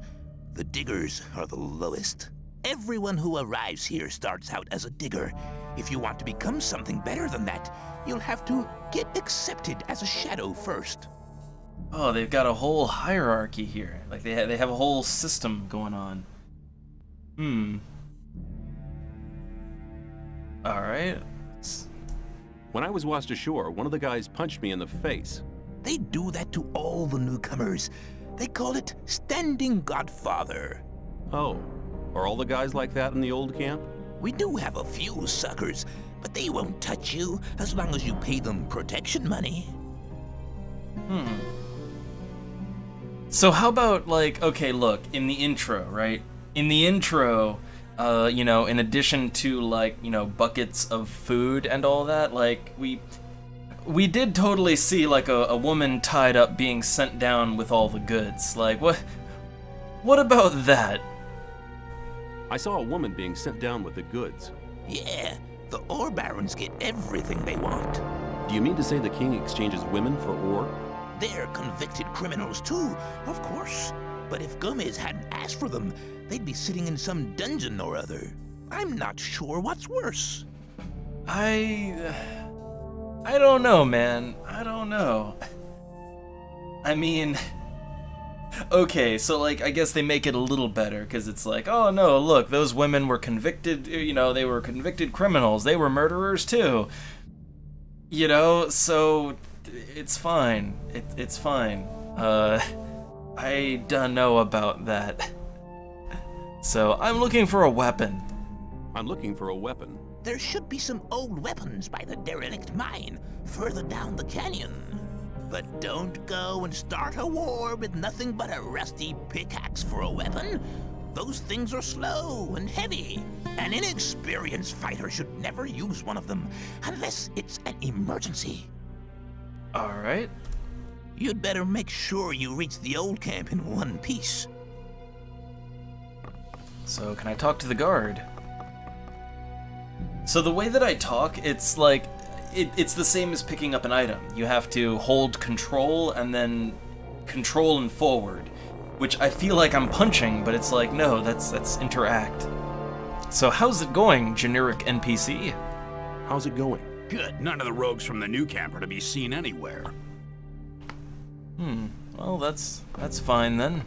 [SPEAKER 3] The diggers are the lowest. Everyone who arrives here starts out as a digger. If you want to become something better than that, you'll have to get accepted as a shadow first.
[SPEAKER 1] Oh, they've got a whole hierarchy here. Like they have a whole system going on. Alright.
[SPEAKER 7] When I was washed ashore, one of the guys punched me in the face.
[SPEAKER 3] They do that to all the newcomers. They call it standing godfather.
[SPEAKER 7] Oh, are all the guys like that in the old camp?
[SPEAKER 3] We do have a few suckers, but they won't touch you as long as you pay them protection money.
[SPEAKER 1] So how about, like, okay, look, in the intro, right? In the intro, you know, in addition to, like, you know, buckets of food and all that, like, we did totally see, like, a woman tied up being sent down with all the goods. Like, what about that?
[SPEAKER 7] I saw a woman being sent down with the goods.
[SPEAKER 3] Yeah, the ore barons get everything they want.
[SPEAKER 7] Do you mean to say the king exchanges women for ore?
[SPEAKER 3] They're convicted criminals too, of course. But if Gomez hadn't asked for them, they'd be sitting in some dungeon or other. I'm not sure what's worse.
[SPEAKER 1] I don't know, man. I don't know. I mean, okay, so, like, I guess they make it a little better, because it's like, oh no, look, those women were convicted, you know, they were convicted criminals. They were murderers too. You know, so it's fine. It's fine. I don't know about that. So, I'm looking for a weapon.
[SPEAKER 7] I'm looking for a weapon.
[SPEAKER 3] There should be some old weapons by the derelict mine, further down the canyon. But don't go and start a war with nothing but a rusty pickaxe for a weapon. Those things are slow and heavy. An inexperienced fighter should never use one of them unless it's an emergency.
[SPEAKER 1] Alright.
[SPEAKER 3] You'd better make sure you reach the old camp in one piece.
[SPEAKER 1] So, can I talk to the guard? So the way that I talk, it's like, it's the same as picking up an item. You have to hold control and then control and forward, which I feel like I'm punching, but it's like, no, that's interact. So how's it going, generic NPC?
[SPEAKER 9] How's it going?
[SPEAKER 10] Good. None of the rogues from the new camp are to be seen anywhere.
[SPEAKER 1] Well, that's fine then.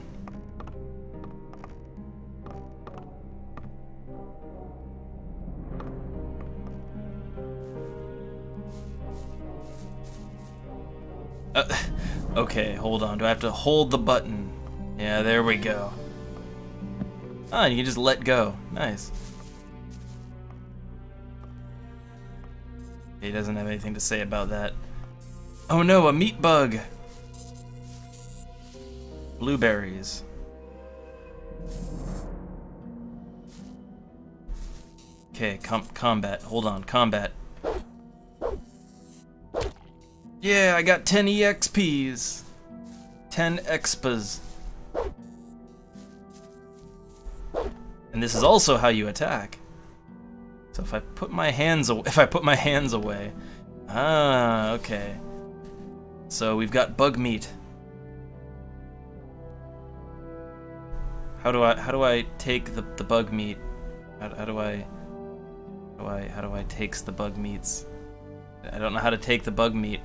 [SPEAKER 1] Okay, hold on. Do I have to hold the button? Yeah, there we go. Ah, you can just let go. Nice. He doesn't have anything to say about that. Oh no, a meat bug! Blueberries. Okay, combat. Hold on, combat. Yeah, I got 10 EXPs. 10 expas. And this is also how you attack. So if I put my hands away, ah, okay. So we've got bug meat. How do I take the bug meat? How do I takes the bug meats? I don't know how to take the bug meat.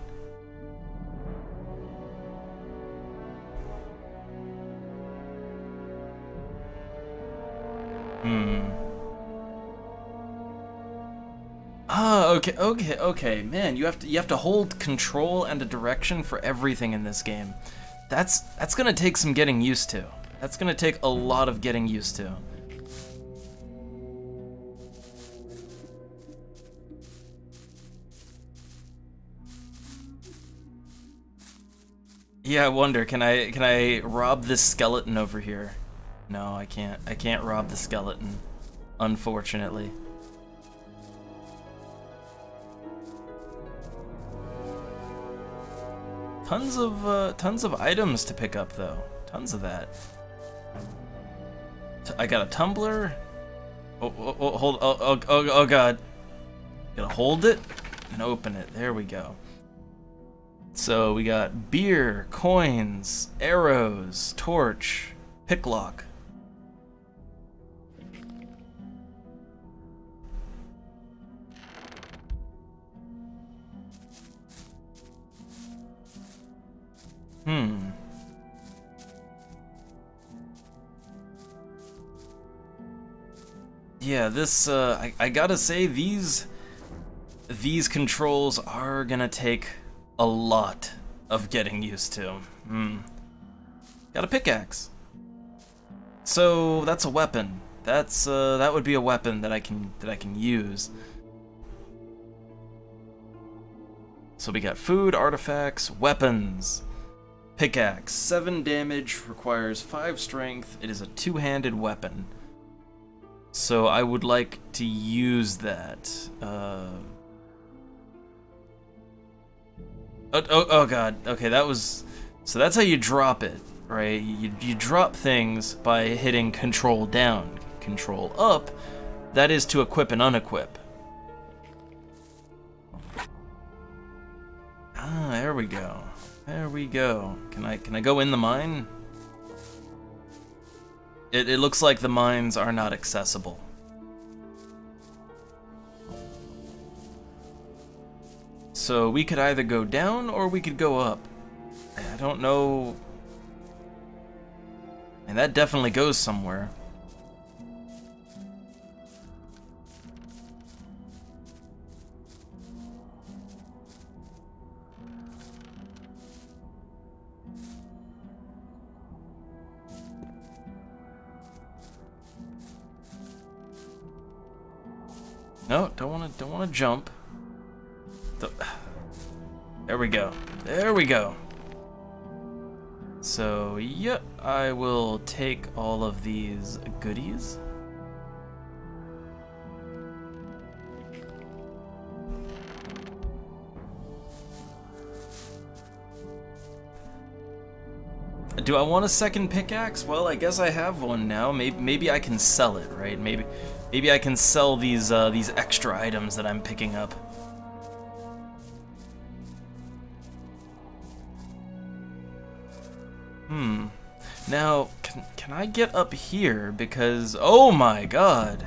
[SPEAKER 1] Ah, okay. Man, you have to hold control and a direction for everything in this game. That's gonna take some getting used to. That's gonna take a lot of getting used to. Yeah, I wonder, can I rob this skeleton over here? No, I can't. I can't rob the skeleton, unfortunately. Tons of items to pick up though. Tons of that. I got a tumbler. Oh god. Gotta hold it and open it. There we go. So we got beer, coins, arrows, torch, picklock. Yeah, this, I gotta say, these controls are gonna take a lot of getting used to. Got a pickaxe. So, that's a weapon. That would be a weapon that I can use. So we got food, artifacts, weapons. Pickaxe, 7 damage, requires 5 strength. It is a two-handed weapon. So I would like to use that. Oh god. Okay, that was... So that's how you drop it, right? You drop things by hitting control down. Control up, that is to equip and unequip. Ah, there we go. There we go. Can I go in the mine? It looks like the mines are not accessible. So we could either go down or we could go up. I don't know. And that definitely goes somewhere. No, don't wanna jump. There we go. There we go. So, yep, I will take all of these goodies. Do I want a second pickaxe? Well, I guess I have one now. Maybe I can sell it, right? Maybe I can sell these extra items that I'm picking up. Now, can I get up here? Because, oh my god.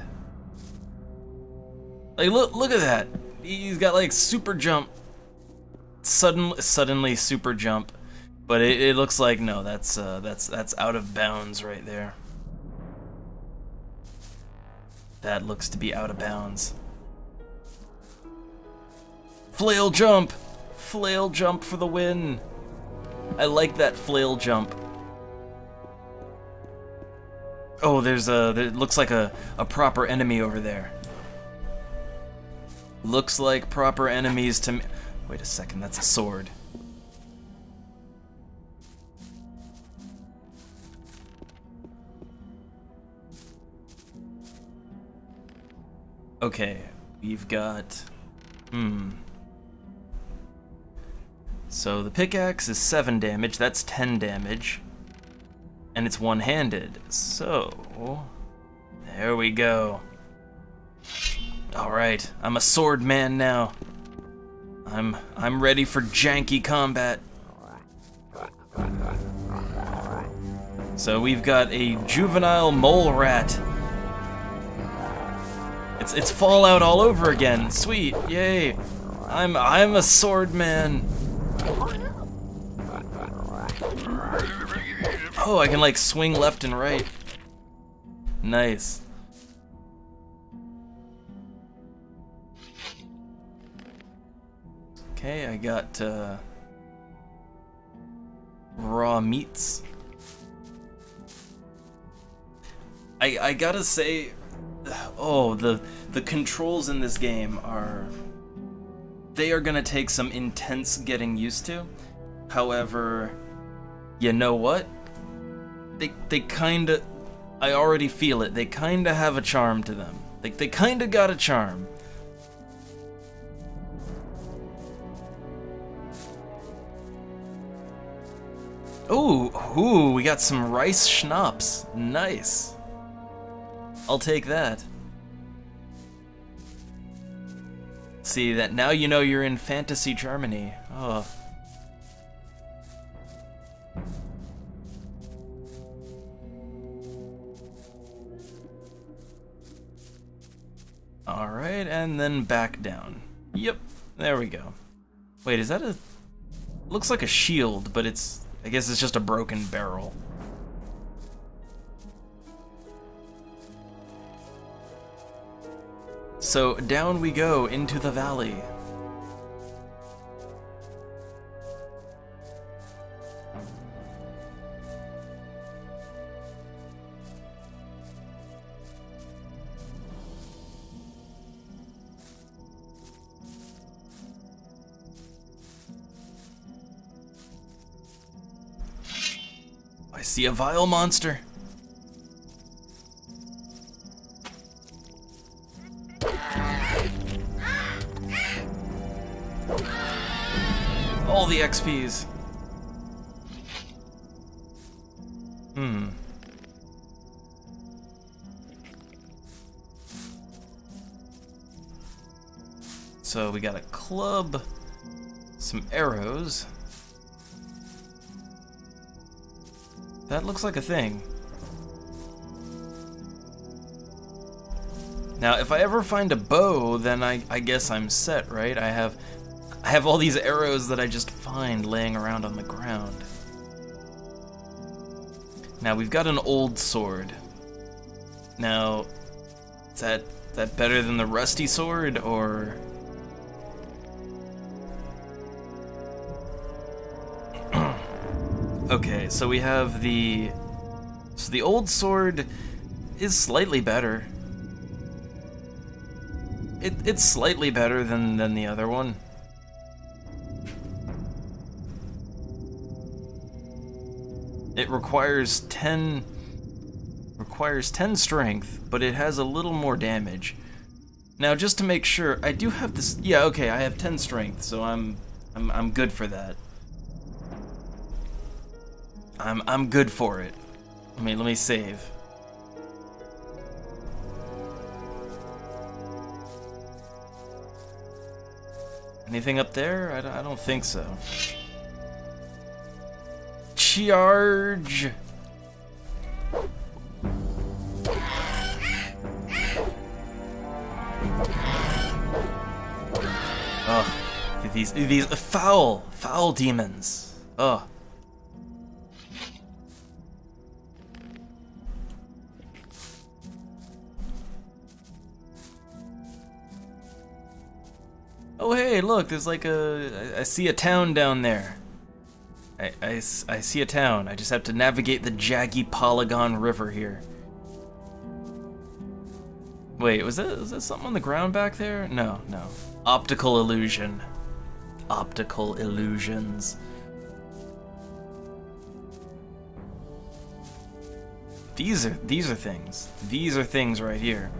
[SPEAKER 1] Like, look at that. He's got like super jump. Suddenly super jump. But it looks like, no, that's out of bounds right there. That looks to be out of bounds. Flail jump! Flail jump for the win! I like that flail jump. Oh, there looks like a proper enemy over there. Looks like proper enemies to me. Wait a second, that's a sword. Okay, we've got... So the pickaxe is 7 damage, that's 10 damage. And it's one-handed, so... There we go. Alright, I'm a sword man now. I'm ready for janky combat. So we've got a juvenile mole rat. It's Fallout all over again. Sweet, yay! I'm a sword man. Oh, I can like swing left and right. Nice. Okay, I got raw meats. I gotta say, oh, the controls in this game they are gonna take some intense getting used to. However, you know what? They kinda, I already feel it, they kinda have a charm to them. They kinda got a charm. Ooh, we got some rice schnapps. Nice. I'll take that. See, that now you know you're in fantasy Germany. Oh. Alright, and then back down. Yep, there we go. Wait, is that a... Looks like a shield, but it's... I guess it's just a broken barrel. So down we go into the valley. I see a vile monster. All the XPs. So we got a club, some arrows. That looks like a thing. Now, if I ever find a bow, then I guess I'm set, right? I have all these arrows that I just find laying around on the ground. Now, we've got an old sword. Now, is that better than the rusty sword, or... Okay, so we have the... So the old sword is slightly better. It's slightly better than the other one. It requires 10 strength, but it has a little more damage. Now, just to make sure, I do have this. Yeah, okay, I have 10 strength, so I'm good for that. I'm good for it. Let me save. Anything up there? I don't think so. Charge! Oh, these foul demons. Oh. Oh hey, look, there's like I see a town down there. I see a town. I just have to navigate the jaggy Polygon River here. Wait, was that something on the ground back there? No. Optical illusion. Optical illusions. These are things. These are things right here.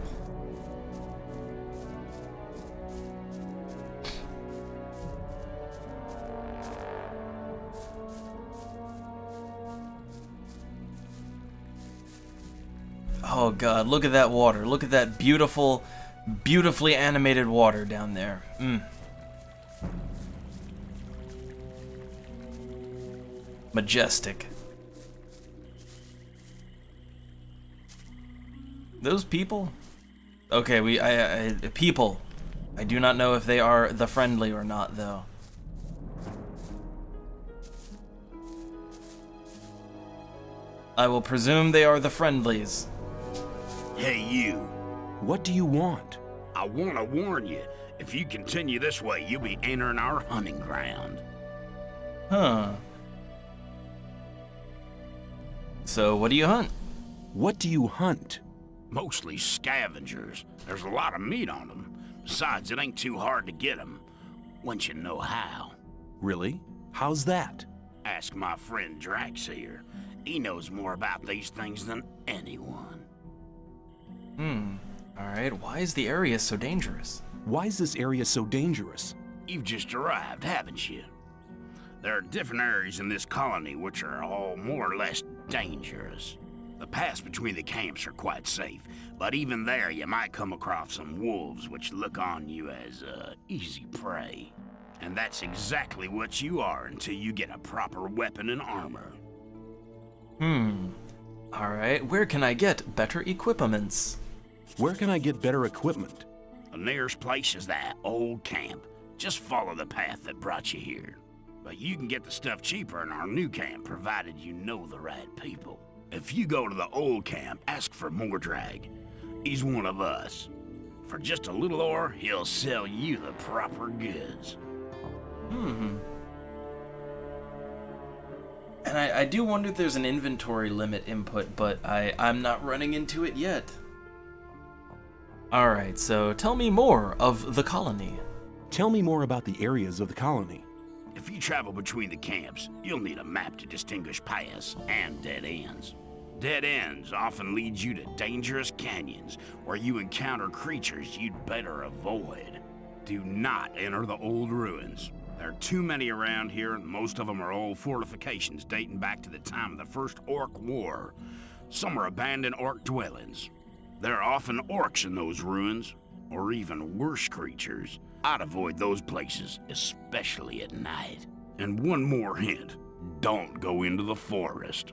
[SPEAKER 1] Oh god, look at that water. Look at that beautifully animated water down there. Majestic. Those people? Okay, people. I do not know if they are the friendly or not, though. I will presume they are the friendlies.
[SPEAKER 10] Hey, you.
[SPEAKER 7] What do you want?
[SPEAKER 10] I want to warn you. If you continue this way, you'll be entering our hunting ground.
[SPEAKER 1] Huh. So, what do you hunt?
[SPEAKER 7] What do you hunt?
[SPEAKER 10] Mostly scavengers. There's a lot of meat on them. Besides, it ain't too hard to get them, once you know how.
[SPEAKER 7] Really? How's that?
[SPEAKER 10] Ask my friend Drax here. He knows more about these things than anyone.
[SPEAKER 1] Alright, why is the area so dangerous?
[SPEAKER 7] Why is this area so dangerous?
[SPEAKER 10] You've just arrived, haven't you? There are different areas in this colony which are all more or less dangerous. The paths between the camps are quite safe, but even there you might come across some wolves which look on you as easy prey. And that's exactly what you are until you get a proper weapon and armor.
[SPEAKER 1] Alright, where can I get better equipments?
[SPEAKER 7] Where can I get better equipment?
[SPEAKER 10] The nearest place is that old camp. Just follow the path that brought you here. But you can get the stuff cheaper in our new camp, provided you know the right people. If you go to the old camp, ask for Mordrag. He's one of us. For just a little ore, he'll sell you the proper goods.
[SPEAKER 1] And I do wonder if there's an inventory limit input, but I'm not running into it yet. Alright, so tell me more of the colony.
[SPEAKER 7] Tell me more about the areas of the colony.
[SPEAKER 10] If you travel between the camps, you'll need a map to distinguish paths and dead ends. Dead ends often lead you to dangerous canyons where you encounter creatures you'd better avoid. Do not enter the old ruins. There are too many around here, and most of them are old fortifications dating back to the time of the First Orc War. Some are abandoned orc dwellings. There are often orcs in those ruins, or even worse creatures. I'd avoid those places, especially at night. And one more hint, don't go into the forest.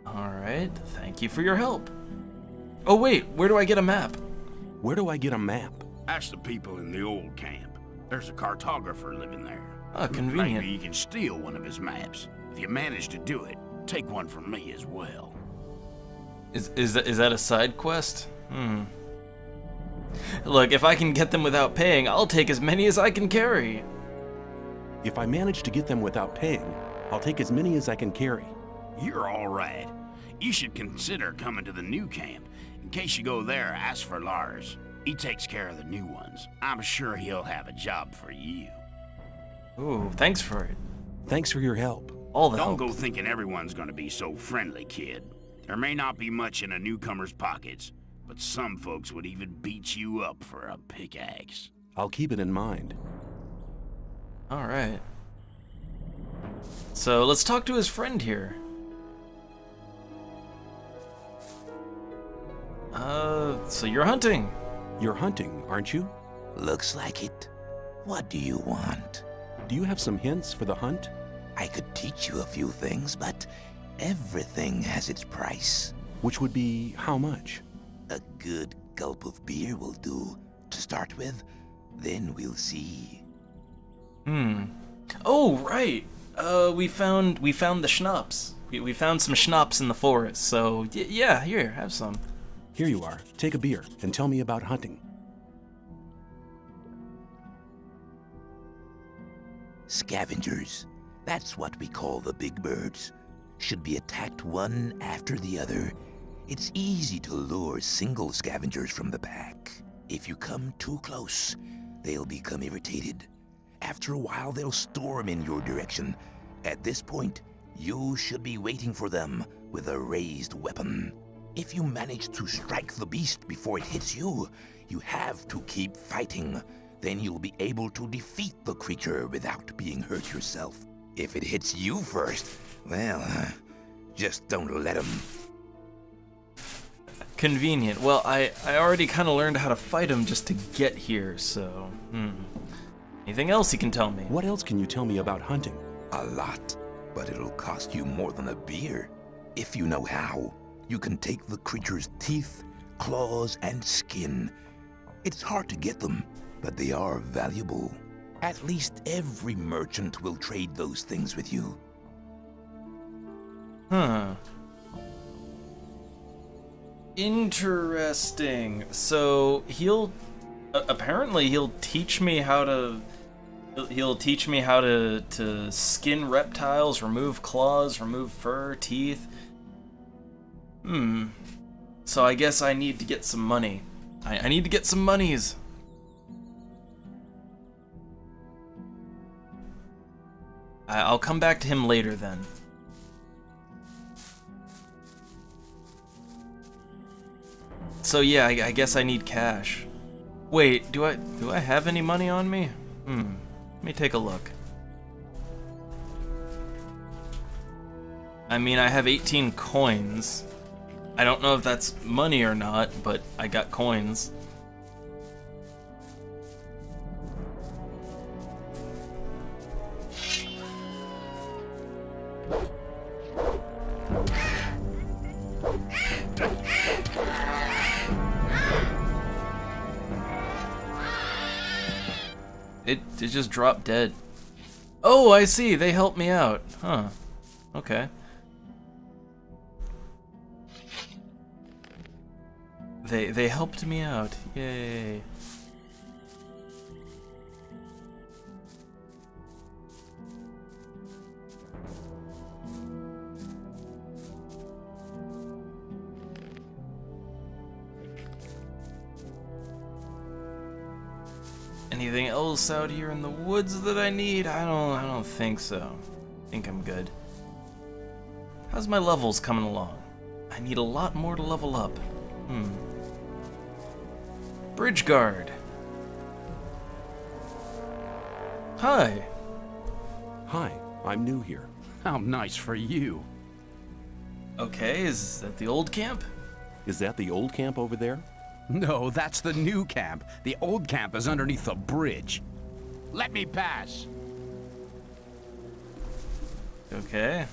[SPEAKER 1] Alright, thank you for your help. Oh wait, where do I get a map?
[SPEAKER 7] Where do I get a map?
[SPEAKER 10] Ask the people in the old camp. There's a cartographer living there.
[SPEAKER 1] Ah, convenient.
[SPEAKER 10] Maybe you can steal one of his maps. If you manage to do it, take one from me as well.
[SPEAKER 1] Is that a side quest? Look, if I can get them without paying, I'll take as many as I can carry.
[SPEAKER 7] If I manage to get them without paying, I'll take as many as I can carry.
[SPEAKER 10] You're all right. You should consider coming to the new camp. In case you go there, ask for Lars. He takes care of the new ones. I'm sure he'll have a job for you.
[SPEAKER 1] Ooh, thanks for it.
[SPEAKER 7] Thanks for your help.
[SPEAKER 1] All the
[SPEAKER 10] Don't
[SPEAKER 1] help.
[SPEAKER 10] go thinking everyone's gonna be so friendly, kid. There may not be much in a newcomer's pockets, but some folks would even beat you up for a pickaxe.
[SPEAKER 9] I'll keep it in mind.
[SPEAKER 1] All right. So let's talk to his friend here. So you're hunting.
[SPEAKER 9] You're hunting, aren't you?
[SPEAKER 3] Looks like it. What do you want?
[SPEAKER 9] Do you have some hints for the hunt?
[SPEAKER 3] I could teach you a few things, but everything has its price.
[SPEAKER 9] Which would be how much?
[SPEAKER 3] A good gulp of beer will do, to start with. Then we'll see.
[SPEAKER 1] Oh, right. We found the schnapps. We found some schnapps in the forest. So yeah, here, have some.
[SPEAKER 9] Here you are. Take a beer and tell me about hunting.
[SPEAKER 3] Scavengers. That's what we call the big birds. Should be attacked one after the other. It's easy to lure single scavengers from the pack. If you come too close, they'll become irritated. After a while, they'll storm in your direction. At this point, you should be waiting for them with a raised weapon. If you manage to strike the beast before it hits you, you have to keep fighting. Then you'll be able to defeat the creature without being hurt yourself. If it hits you first, well, just don't let him.
[SPEAKER 1] Convenient. Well, I already kind of learned how to fight him just to get here, so... Anything else you can tell me?
[SPEAKER 9] What else can you tell me about hunting?
[SPEAKER 3] A lot, but it'll cost you more than a beer. If you know how, you can take the creature's teeth, claws, and skin. It's hard to get them, but they are valuable. At least every merchant will trade those things with you.
[SPEAKER 1] Huh. Interesting. So apparently he'll teach me how to to skin reptiles, remove claws, remove fur, teeth. So I guess I need to get some money. I need to get some monies. I'll come back to him later then. So yeah, I guess I need cash. Wait, do I have any money on me? Let me take a look. I mean, I have 18 coins. I don't know if that's money or not, but I got coins. It just dropped dead. Oh, I see. They helped me out. Huh. Okay. They helped me out. Yay. Anything else out here in the woods that I need? I don't think so. I think I'm good. How's my levels coming along? I need a lot more to level up. Bridge guard. Hi.
[SPEAKER 9] Hi, I'm new here.
[SPEAKER 11] How nice for you.
[SPEAKER 1] Okay, is that the old camp?
[SPEAKER 9] Is that the old camp over there?
[SPEAKER 11] No, that's the new camp. The old camp is underneath the bridge.
[SPEAKER 10] Let me pass.
[SPEAKER 1] Okay.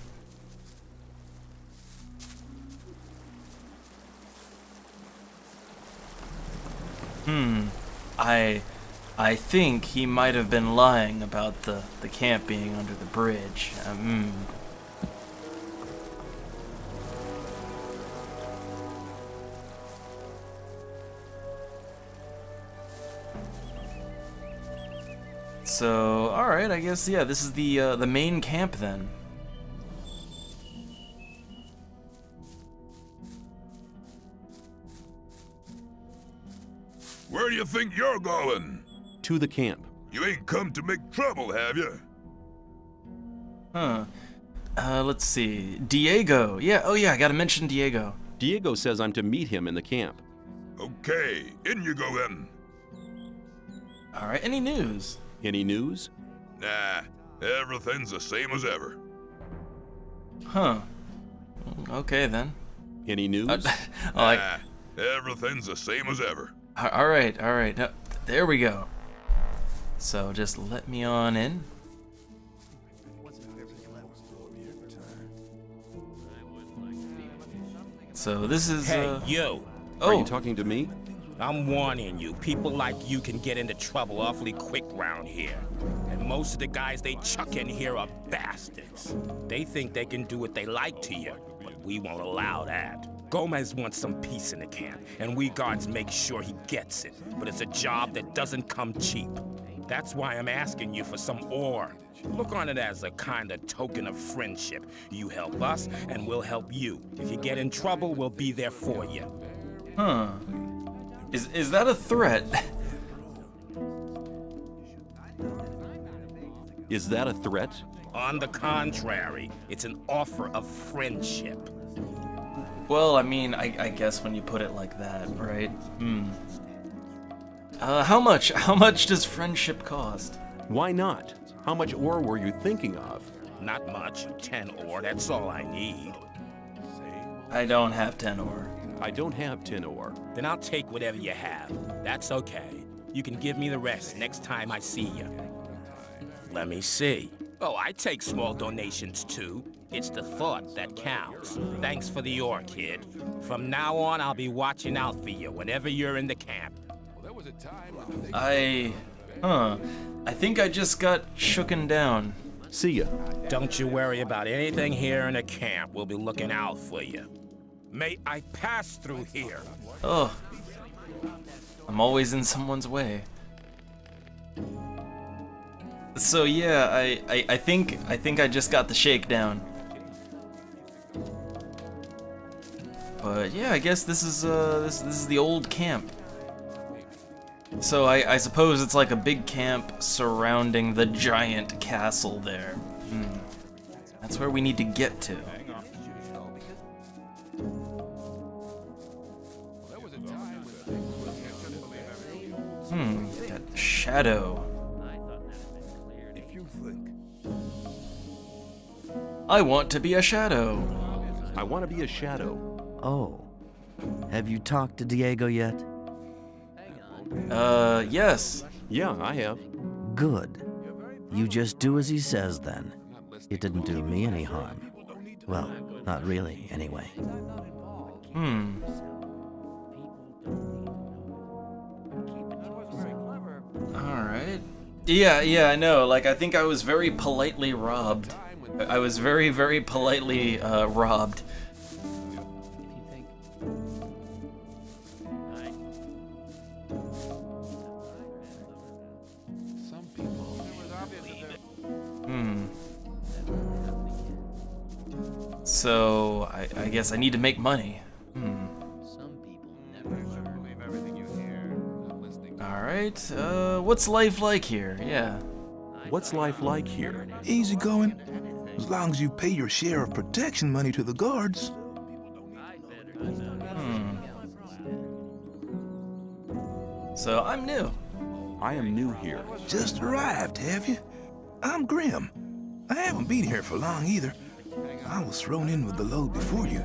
[SPEAKER 1] I think he might have been lying about the camp being under the bridge. So, alright, I guess, yeah, this is the main camp then.
[SPEAKER 12] Where do you think you're going?
[SPEAKER 9] To the camp.
[SPEAKER 12] You ain't come to make trouble, have you?
[SPEAKER 1] Huh. Let's see. Diego. Yeah, oh yeah, I gotta mention Diego.
[SPEAKER 9] Diego says I'm to meet him in the camp.
[SPEAKER 12] Okay, in you go then.
[SPEAKER 1] Alright, any news?
[SPEAKER 9] Any news?
[SPEAKER 12] Nah, everything's the same as ever.
[SPEAKER 1] Huh. Okay then.
[SPEAKER 9] Any news?
[SPEAKER 12] Nah, everything's the same as ever.
[SPEAKER 1] Alright. No, there we go. So just let me on in. So this is
[SPEAKER 13] Hey, you!
[SPEAKER 9] Are you talking to me?
[SPEAKER 13] I'm warning you, people like you can get into trouble awfully quick round here. And most of the guys they chuck in here are bastards. They think they can do what they like to you, but we won't allow that. Gomez wants some peace in the camp, and we guards make sure he gets it. But it's a job that doesn't come cheap. That's why I'm asking you for some ore. Look on it as a kind of token of friendship. You help us, and we'll help you. If you get in trouble, we'll be there for you.
[SPEAKER 1] Huh. Is that a threat?
[SPEAKER 9] Is that a threat?
[SPEAKER 13] On the contrary, it's an offer of friendship.
[SPEAKER 1] Well, I mean, I guess when you put it like that, right? How much does friendship cost?
[SPEAKER 9] Why not? How much ore were you thinking of?
[SPEAKER 13] Not much. 10 ore, that's all I need.
[SPEAKER 1] I don't have 10 ore.
[SPEAKER 9] I don't have 10 ore.
[SPEAKER 13] Then I'll take whatever you have. That's okay. You can give me the rest next time I see you. Let me see. Oh, I take small donations too. It's the thought that counts. Thanks for the ore, kid. From now on, I'll be watching out for you whenever you're in the camp.
[SPEAKER 1] I think I just got shooken down.
[SPEAKER 9] See ya.
[SPEAKER 13] Don't you worry about anything here in the camp. We'll be looking out for you. May I pass through here?
[SPEAKER 1] Oh. I'm always in someone's way. So yeah, I think I just got the shakedown. But yeah, I guess this is this is the old camp. So I suppose it's like a big camp surrounding the giant castle there. That's where we need to get to. That shadow. I want to be a shadow.
[SPEAKER 9] I want to be a shadow.
[SPEAKER 6] Oh. Have you talked to Diego yet?
[SPEAKER 1] Yes.
[SPEAKER 9] Yeah, I have.
[SPEAKER 6] Good. You just do as he says then. It didn't do me any harm. Well, not really, anyway.
[SPEAKER 1] Alright. Yeah, I know. Like, I think I was very politely robbed. I was very, very politely, robbed. So, I guess I need to make money. Alright, what's life like here? Yeah.
[SPEAKER 9] What's life like here?
[SPEAKER 14] Easy going. As long as you pay your share of protection money to the guards.
[SPEAKER 1] So, I'm new.
[SPEAKER 9] I am new here.
[SPEAKER 14] Just arrived, have you? I'm Grim. I haven't been here for long either. I was thrown in with the load before you.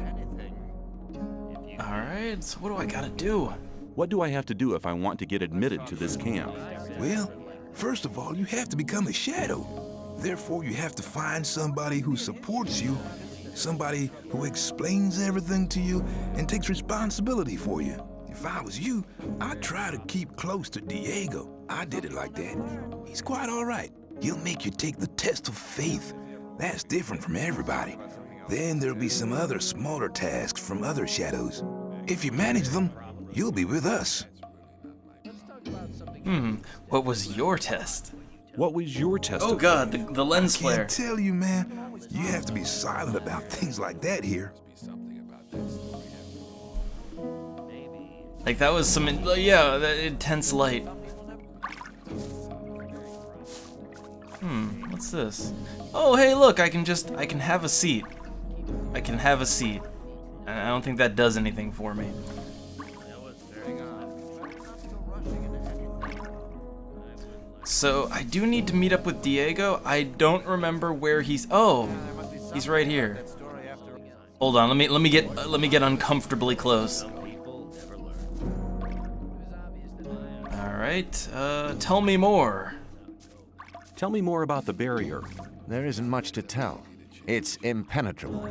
[SPEAKER 1] Alright, so what do I gotta do?
[SPEAKER 9] What do I have to do if I want to get admitted to this camp?
[SPEAKER 14] Well, first of all, you have to become a shadow. Therefore, you have to find somebody who supports you, somebody who explains everything to you and takes responsibility for you. If I was you, I'd try to keep close to Diego. I did it like that. He's quite all right. He'll make you take the test of faith. That's different from everybody. Then there'll be some other smaller tasks from other shadows. If you manage them, you'll be with us.
[SPEAKER 1] What was your test?
[SPEAKER 9] What was your test?
[SPEAKER 1] Oh god, the lens flare.
[SPEAKER 14] I can't tell you, man. You have to be silent about things like that here.
[SPEAKER 1] Like that was some, yeah, that intense light. What's this? Oh, hey, look, I can have a seat. I can have a seat. And I don't think that does anything for me. So, I do need to meet up with Diego. I don't remember where he's... Oh, he's right here. Hold on, let me get uncomfortably close. Alright, tell me more.
[SPEAKER 7] Tell me more about the barrier.
[SPEAKER 8] There isn't much to tell. It's impenetrable.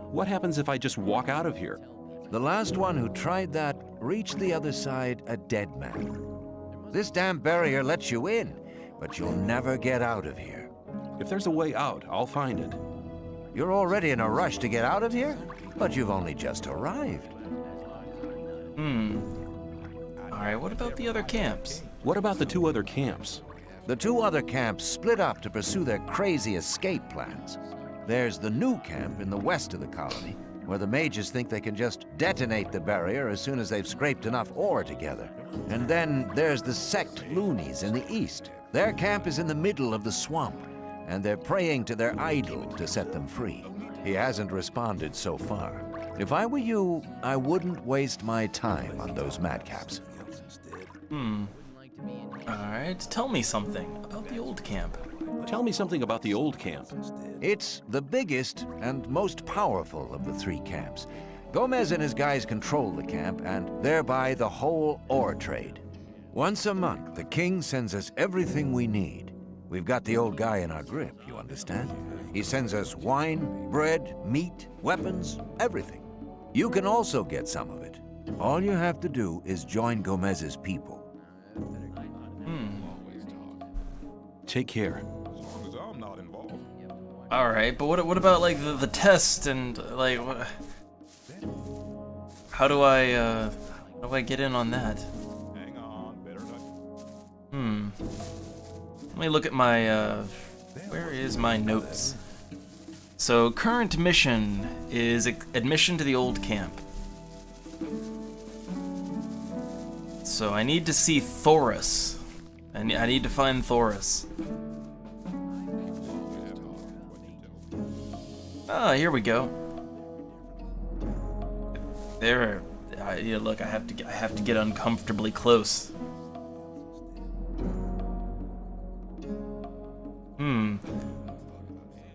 [SPEAKER 7] What happens if I just walk out of here?
[SPEAKER 8] The last one who tried that reached the other side a dead man. This damn barrier lets you in, but you'll never get out of here.
[SPEAKER 7] If there's a way out, I'll find it.
[SPEAKER 8] You're already in a rush to get out of here? But you've only just arrived.
[SPEAKER 1] Alright, what about the other camps?
[SPEAKER 7] What about the 2 other camps?
[SPEAKER 8] The 2 other camps split up to pursue their crazy escape plans. There's the new camp in the west of the colony, where the mages think they can just detonate the barrier as soon as they've scraped enough ore together. And then there's the sect loonies in the east. Their camp is in the middle of the swamp, and they're praying to their idol to set them free. He hasn't responded so far. If I were you, I wouldn't waste my time on those madcaps.
[SPEAKER 1] Alright, tell me something about the old camp.
[SPEAKER 7] Tell me something about the old camp.
[SPEAKER 8] It's the biggest and most powerful of the 3 camps. Gomez and his guys control the camp and thereby the whole ore trade. Once a month, the king sends us everything we need. We've got the old guy in our grip, you understand? He sends us wine, bread, meat, weapons, everything. You can also get some of it. All you have to do is join Gomez's people.
[SPEAKER 7] Take care.
[SPEAKER 1] Alright, but what about like the test and like what? How do I get in on that? Let me look at my where is my notes? So current mission is admission to the old camp. So I need to see Thoris. I need to find Thoris. Ah, here we go. There. Yeah, look, I have to get uncomfortably close.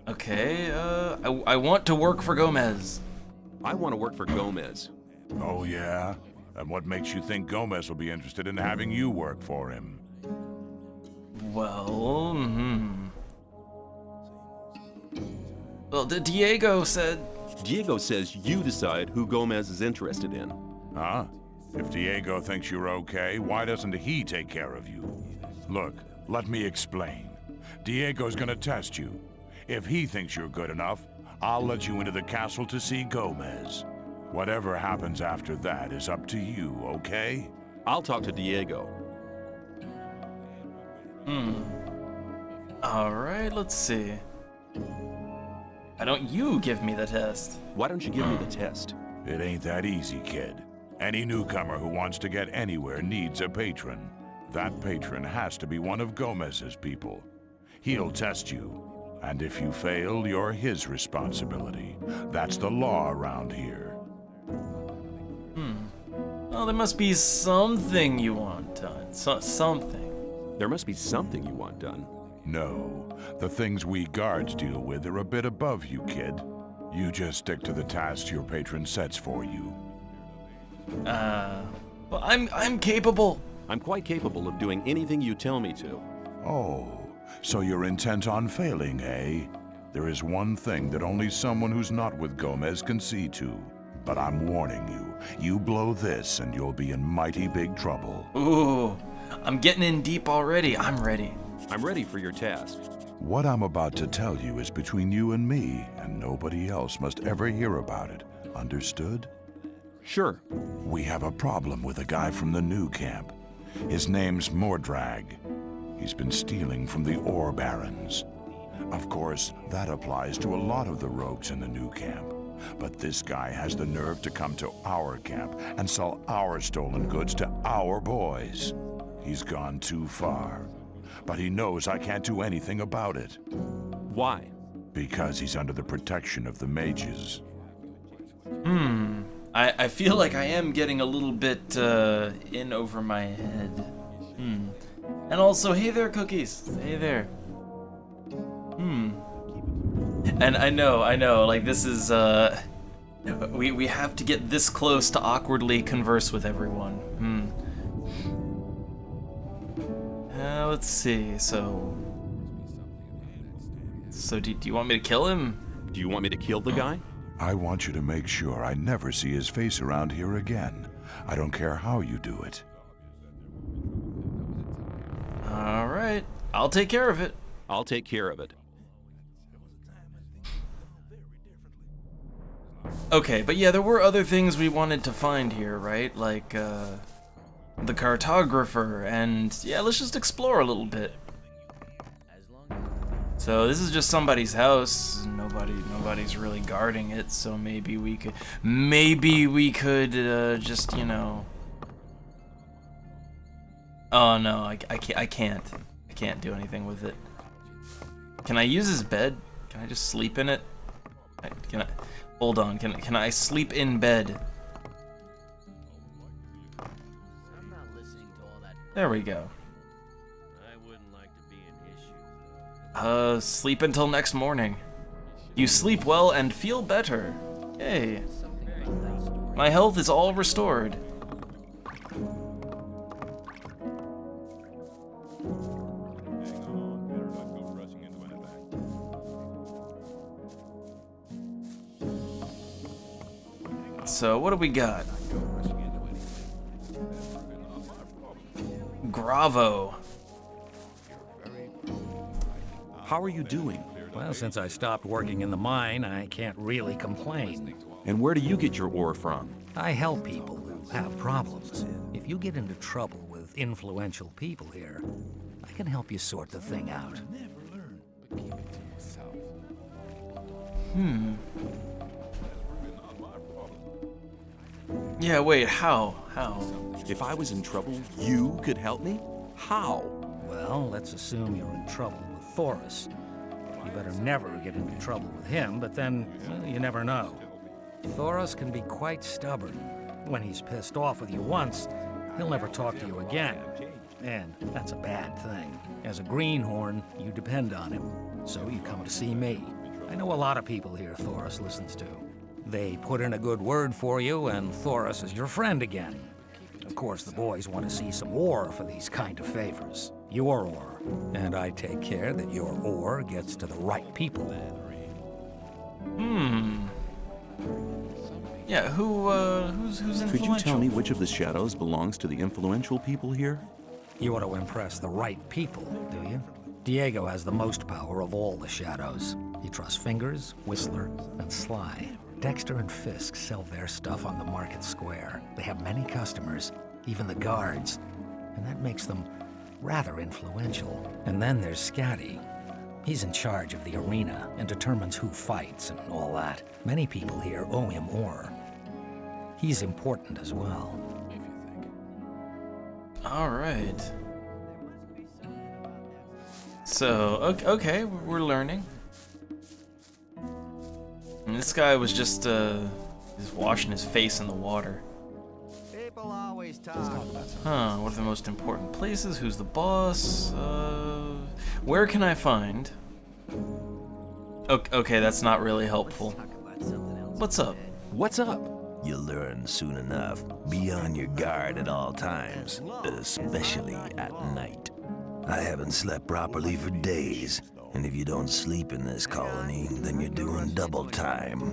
[SPEAKER 1] Okay. I want to work for Gomez.
[SPEAKER 7] I want to work for Gomez.
[SPEAKER 12] Oh, yeah? And what makes you think Gomez will be interested in having you work for him?
[SPEAKER 1] Well, Well, Diego said...
[SPEAKER 7] Diego says you decide who Gomez is interested in.
[SPEAKER 12] Huh? If Diego thinks you're okay, why doesn't he take care of you? Look, let me explain. Diego's gonna test you. If he thinks you're good enough, I'll let you into the castle to see Gomez. Whatever happens after that is up to you, okay?
[SPEAKER 7] I'll talk to Diego.
[SPEAKER 1] Alright, let's see. Why don't you give me the test?
[SPEAKER 7] Why don't you give me the test?
[SPEAKER 12] It ain't that easy, kid. Any newcomer who wants to get anywhere needs a patron. That patron has to be one of Gomez's people. He'll test you, and if you fail, you're his responsibility. That's the law around here.
[SPEAKER 1] Oh, there must be something you want done. Something.
[SPEAKER 7] There must be something you want done.
[SPEAKER 12] No, the things we guards deal with are a bit above you, kid. You just stick to the tasks your patron sets for you.
[SPEAKER 1] Well, I'm capable.
[SPEAKER 7] I'm quite capable of doing anything you tell me to.
[SPEAKER 12] Oh, so you're intent on failing, eh? There is one thing that only someone who's not with Gomez can see to. But I'm warning you, you blow this and you'll be in mighty big trouble.
[SPEAKER 1] Ooh, I'm getting in deep already. I'm ready.
[SPEAKER 7] I'm ready for your task.
[SPEAKER 12] What I'm about to tell you is between you and me, and nobody else must ever hear about it. Understood?
[SPEAKER 7] Sure.
[SPEAKER 12] We have a problem with a guy from the new camp. His name's Mordrag. He's been stealing from the ore barons. Of course, that applies to a lot of the rogues in the new camp. But this guy has the nerve to come to our camp and sell our stolen goods to our boys. He's gone too far. but he knows I can't do anything about it.
[SPEAKER 7] Why?
[SPEAKER 12] Because he's under the protection of the mages.
[SPEAKER 1] I feel like I am getting a little bit in over my head. And also, hey there, Cookies. Hey there. And I know, like this is, we have to get this close to awkwardly converse with everyone. Let's see, so do you want me to kill him?
[SPEAKER 7] Do you want me to kill the guy?
[SPEAKER 12] I want you to make sure I never see his face around here again. I don't care how you do it.
[SPEAKER 1] All right, I'll take care of it.
[SPEAKER 7] I'll take care of it.
[SPEAKER 1] Okay, but yeah, there were other things we wanted to find here, right? Like, the cartographer, and yeah, let's just explore a little bit. So this is just somebody's house. Nobody's really guarding it, so maybe we could just, you know. Oh no, I can't do anything with it. Can I use his bed? Can I just sleep in it? Hold on, can I sleep in bed? There we go. Sleep until next morning. You sleep well and feel better. Yay. My health is all restored. So, what do we got? Gravo.
[SPEAKER 7] How are you doing?
[SPEAKER 15] Well, since I stopped working in the mine, I can't really complain.
[SPEAKER 7] And where do you get your ore from?
[SPEAKER 15] I help people who have problems. If you get into trouble with influential people here, I can help you sort the thing out.
[SPEAKER 1] Yeah, wait, how?
[SPEAKER 7] If I was in trouble, you could help me? How?
[SPEAKER 15] Well, let's assume you're in trouble with Thoris. You better never get into trouble with him, but then, well, you never know. Thoris can be quite stubborn. When he's pissed off with you once, he'll never talk to you again. And that's a bad thing. As a greenhorn, you depend on him. So you come to see me. I know a lot of people here Thoris listens to. They put in a good word for you, and Thoris is your friend again. Of course, the boys want to see some ore for these kind of favors. Your ore. And I take care that your ore gets to the right people.
[SPEAKER 1] Yeah, who's influential?
[SPEAKER 7] Could you tell me which of the shadows belongs to the influential people here?
[SPEAKER 15] You want to impress the right people, do you? Diego has the most power of all the shadows. He trusts Fingers, Whistler, and Sly. Dexter and Fisk sell their stuff on the market square. They have many customers, even the guards, and that makes them rather influential. And then there's Scatty. He's in charge of the arena and determines who fights and all that. Many people here owe him ore. He's important as well.
[SPEAKER 1] All right. So, okay, we're learning. And this guy was just washing his face in the water.
[SPEAKER 6] People always talk.
[SPEAKER 1] Huh, what are the most important places? Who's the boss? Where can I find? Okay, that's not really helpful. What's up?
[SPEAKER 7] What's up?
[SPEAKER 16] You'll learn soon enough. Be on your guard at all times, especially at night. I haven't slept properly for days, and if you don't sleep in this colony, then you're doing double time.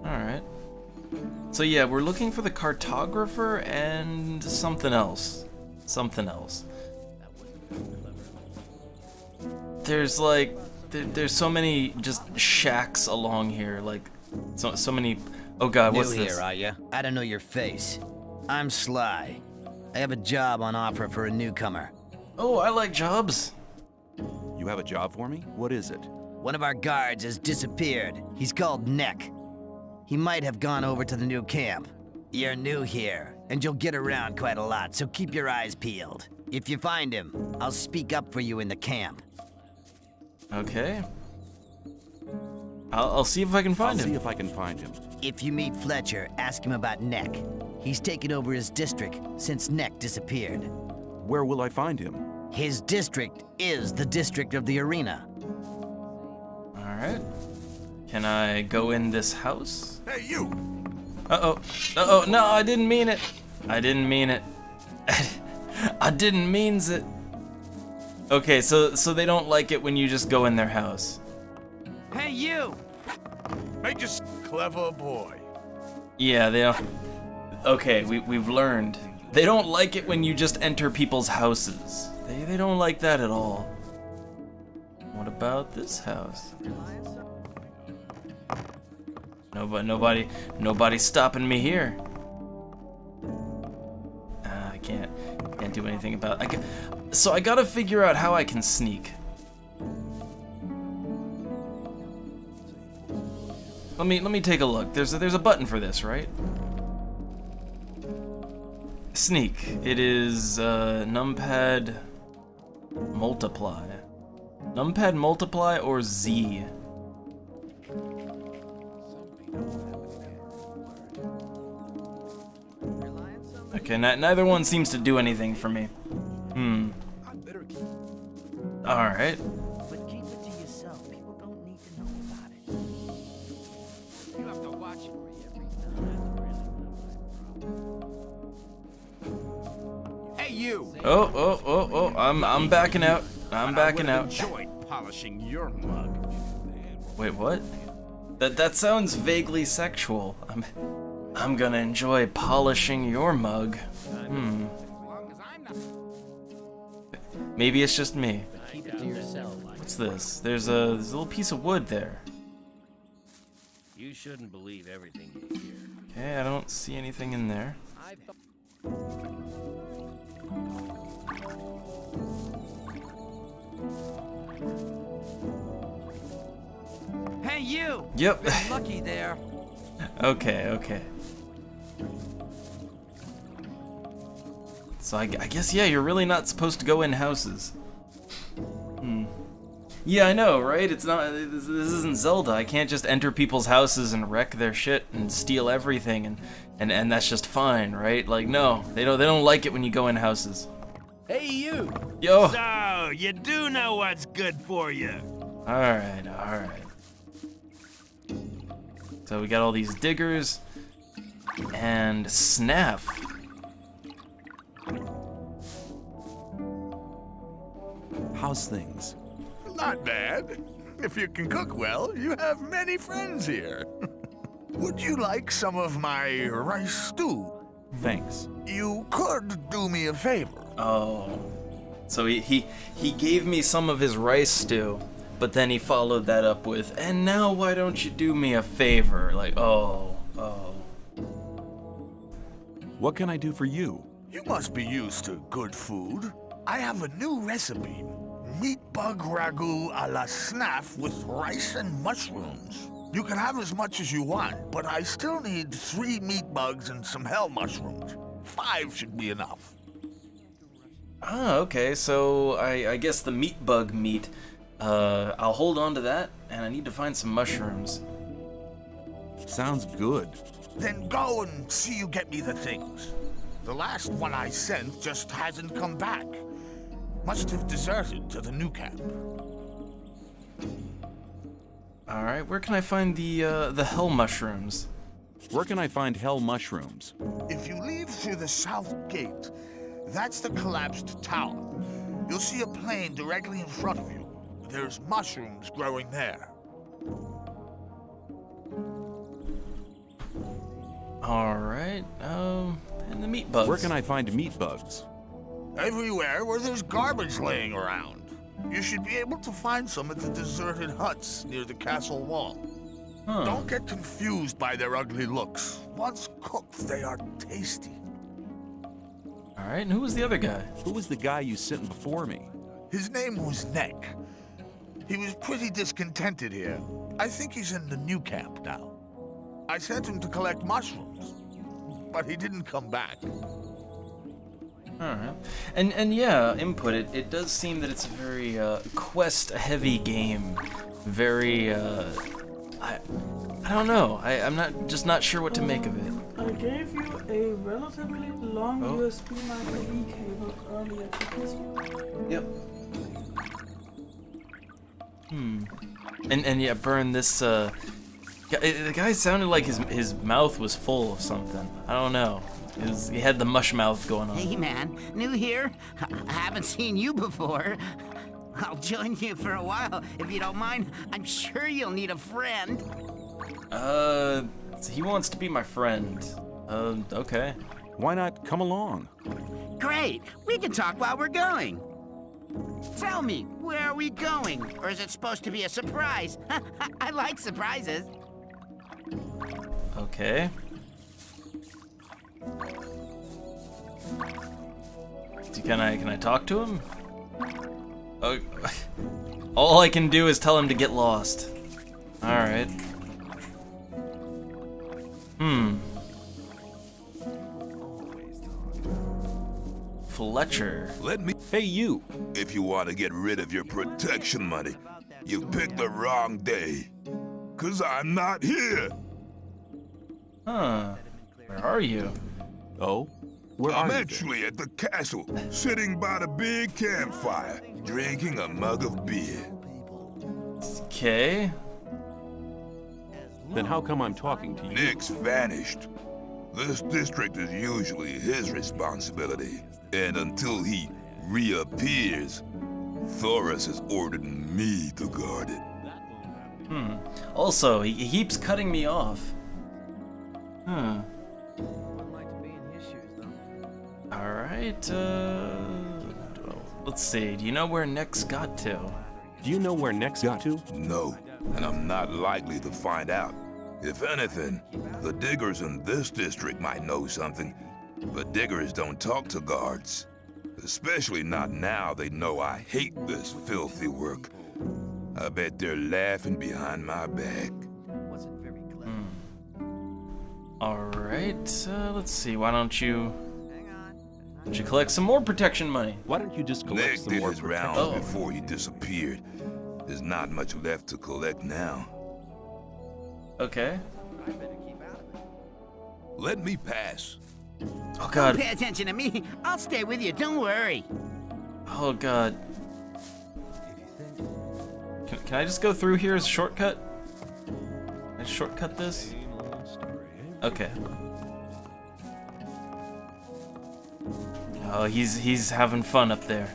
[SPEAKER 1] Alright. So yeah, we're looking for the cartographer and something else. There's like, there's so many just shacks along here, like, so many, oh god, what's
[SPEAKER 17] New
[SPEAKER 1] this?
[SPEAKER 17] here, are ya? I don't know your face. I'm Sly. I have a job on offer for a newcomer.
[SPEAKER 1] Oh, I like jobs.
[SPEAKER 7] You have a job for me? What is it?
[SPEAKER 17] One of our guards has disappeared. He's called Neck. He might have gone over to the new camp. You're new here, and you'll get around quite a lot, so keep your eyes peeled. If you find him, I'll speak up for you in the camp.
[SPEAKER 1] Okay. I'll see if I can find him.
[SPEAKER 7] See if I can find him.
[SPEAKER 17] If you meet Fletcher, ask him about Neck. He's taken over his district since Neck disappeared.
[SPEAKER 7] Where will I find him?
[SPEAKER 17] His district is the district of the arena.
[SPEAKER 1] Alright. Can I go in this house?
[SPEAKER 12] Hey, you!
[SPEAKER 1] Uh-oh. Uh-oh, no, I didn't mean it. I didn't mean it. I didn't means it. Okay, so they don't like it when you just go in their house.
[SPEAKER 17] Hey, you!
[SPEAKER 12] Make just clever boy.
[SPEAKER 1] Yeah, they don't. Okay, we've learned. They don't like it when you just enter people's houses. They don't like that at all. What about this house? Nobody's stopping me here. I can't do anything about. So I gotta figure out how I can sneak. Let me take a look. There's a button for this, right? Sneak. It is numpad multiply. Numpad multiply or Z. Okay, neither one seems to do anything for me. All right.
[SPEAKER 17] But keep it to yourself. People don't need to know about it. You have to watch it every
[SPEAKER 10] Hey, you!
[SPEAKER 1] Oh! I'm backing out. I'm backing out.
[SPEAKER 10] Enjoyed polishing your mug.
[SPEAKER 1] Wait, what? That sounds vaguely sexual. I'm gonna enjoy polishing your mug. Maybe it's just me.
[SPEAKER 5] Keep it to yourself.
[SPEAKER 1] What's this? There's a little piece of wood there.
[SPEAKER 5] You shouldn't believe everything you hear.
[SPEAKER 1] Okay, I don't see anything in there.
[SPEAKER 17] Hey, you!
[SPEAKER 1] Yep.
[SPEAKER 17] Been lucky there.
[SPEAKER 1] Okay. So I guess, yeah, you're really not supposed to go in houses. Yeah, I know, right? It's not. This isn't Zelda. I can't just enter people's houses and wreck their shit and steal everything, and that's just fine, right? Like, no, they don't like it when you go in houses.
[SPEAKER 10] Hey, you!
[SPEAKER 1] Yo.
[SPEAKER 10] So, you do know what's good for you.
[SPEAKER 1] All right. So we got all these diggers and Snaff.
[SPEAKER 7] How's things?
[SPEAKER 12] Not bad. If you can cook well, you have many friends here. Would you like some of my rice stew?
[SPEAKER 7] Thanks.
[SPEAKER 12] You could do me a favor.
[SPEAKER 1] Oh. So he gave me some of his rice stew, but then he followed that up with, and now why don't you do me a favor? Like, oh.
[SPEAKER 7] What can I do for you?
[SPEAKER 12] You must be used to good food. I have a new recipe. Meat bug ragu a la snaff with rice and mushrooms. You can have as much as you want, but I still need 3 meat bugs and some hell mushrooms. 5 should be enough.
[SPEAKER 1] Ah, okay, so I guess the meat bug meat, I'll hold on to that, and I need to find some mushrooms.
[SPEAKER 7] Sounds good.
[SPEAKER 12] Then go and see you get me the things. The last one I sent just hasn't come back. Must have deserted to the new camp.
[SPEAKER 1] All right, where can I find the hell mushrooms?
[SPEAKER 7] Where can I find hell mushrooms?
[SPEAKER 12] If you leave through the south gate, that's the collapsed tower. You'll see a plain directly in front of you. There's mushrooms growing there.
[SPEAKER 1] All right, and the meat bugs.
[SPEAKER 7] Where can I find meat bugs?
[SPEAKER 12] Everywhere where there's garbage laying around. You should be able to find some at the deserted huts near the castle wall.
[SPEAKER 1] Huh.
[SPEAKER 12] Don't get confused by their ugly looks. Once cooked, they are tasty.
[SPEAKER 1] All right, and who was the other guy?
[SPEAKER 7] Who was the guy you sent before me?
[SPEAKER 12] His name was Neck. He was pretty discontented here. I think he's in the new camp now. I sent him to collect mushrooms.
[SPEAKER 14] but he didn't come back.
[SPEAKER 1] Alright. And yeah, input, it does seem that it's a very quest-heavy game. Very, I don't know. I'm not sure what to make of it.
[SPEAKER 2] I gave you a relatively long USB micro E cable earlier to this one.
[SPEAKER 1] Yep. And yeah, Burn, this, the guy sounded like his mouth was full of something. I don't know. He had the mush mouth going on.
[SPEAKER 18] Hey man, new here? I haven't seen you before. I'll join you for a while, if you don't mind. I'm sure you'll need a friend.
[SPEAKER 1] He wants to be my friend. Okay.
[SPEAKER 9] Why not come along?
[SPEAKER 18] Great, we can talk while we're going. Tell me, where are we going? Or is it supposed to be a surprise? I like surprises.
[SPEAKER 1] Okay. Can I talk to him? All I can do is tell him to get lost. Alright. Fletcher.
[SPEAKER 14] Let me...
[SPEAKER 9] Hey, you!
[SPEAKER 14] If you want to get rid of your protection money, you picked the wrong day. 'Cause I'm not here.
[SPEAKER 1] Huh. Where are you?
[SPEAKER 9] Oh? Where
[SPEAKER 14] I'm
[SPEAKER 9] are you
[SPEAKER 14] actually at the castle, sitting by the big campfire, drinking a mug of beer.
[SPEAKER 1] Okay.
[SPEAKER 9] Then how come I'm talking to you?
[SPEAKER 14] Nick's vanished. This district is usually his responsibility, and until he reappears, Thoris has ordered me to guard it.
[SPEAKER 1] Also, he keeps cutting me off. Alright, let's see. Do you know where Nex got to?
[SPEAKER 9] Do you know where Nex got to?
[SPEAKER 14] No, and I'm not likely to find out. If anything, the diggers in this district might know something, but diggers don't talk to guards. Especially not now they know I hate this filthy work. I bet they're laughing behind my back.
[SPEAKER 1] Alright, let's see. Why don't you collect some more protection money?
[SPEAKER 9] Why don't you just collect
[SPEAKER 14] Nick
[SPEAKER 9] some
[SPEAKER 14] did
[SPEAKER 9] more
[SPEAKER 14] his
[SPEAKER 9] protection?
[SPEAKER 14] rounds before he disappeared. There's not much left to collect now.
[SPEAKER 1] Okay.
[SPEAKER 14] Let me pass.
[SPEAKER 1] Oh god.
[SPEAKER 18] Don't pay attention to me. I'll stay with you, don't worry.
[SPEAKER 1] Oh god. Can I just go through here as a shortcut? Can I shortcut this? Okay. Oh, he's having fun up there.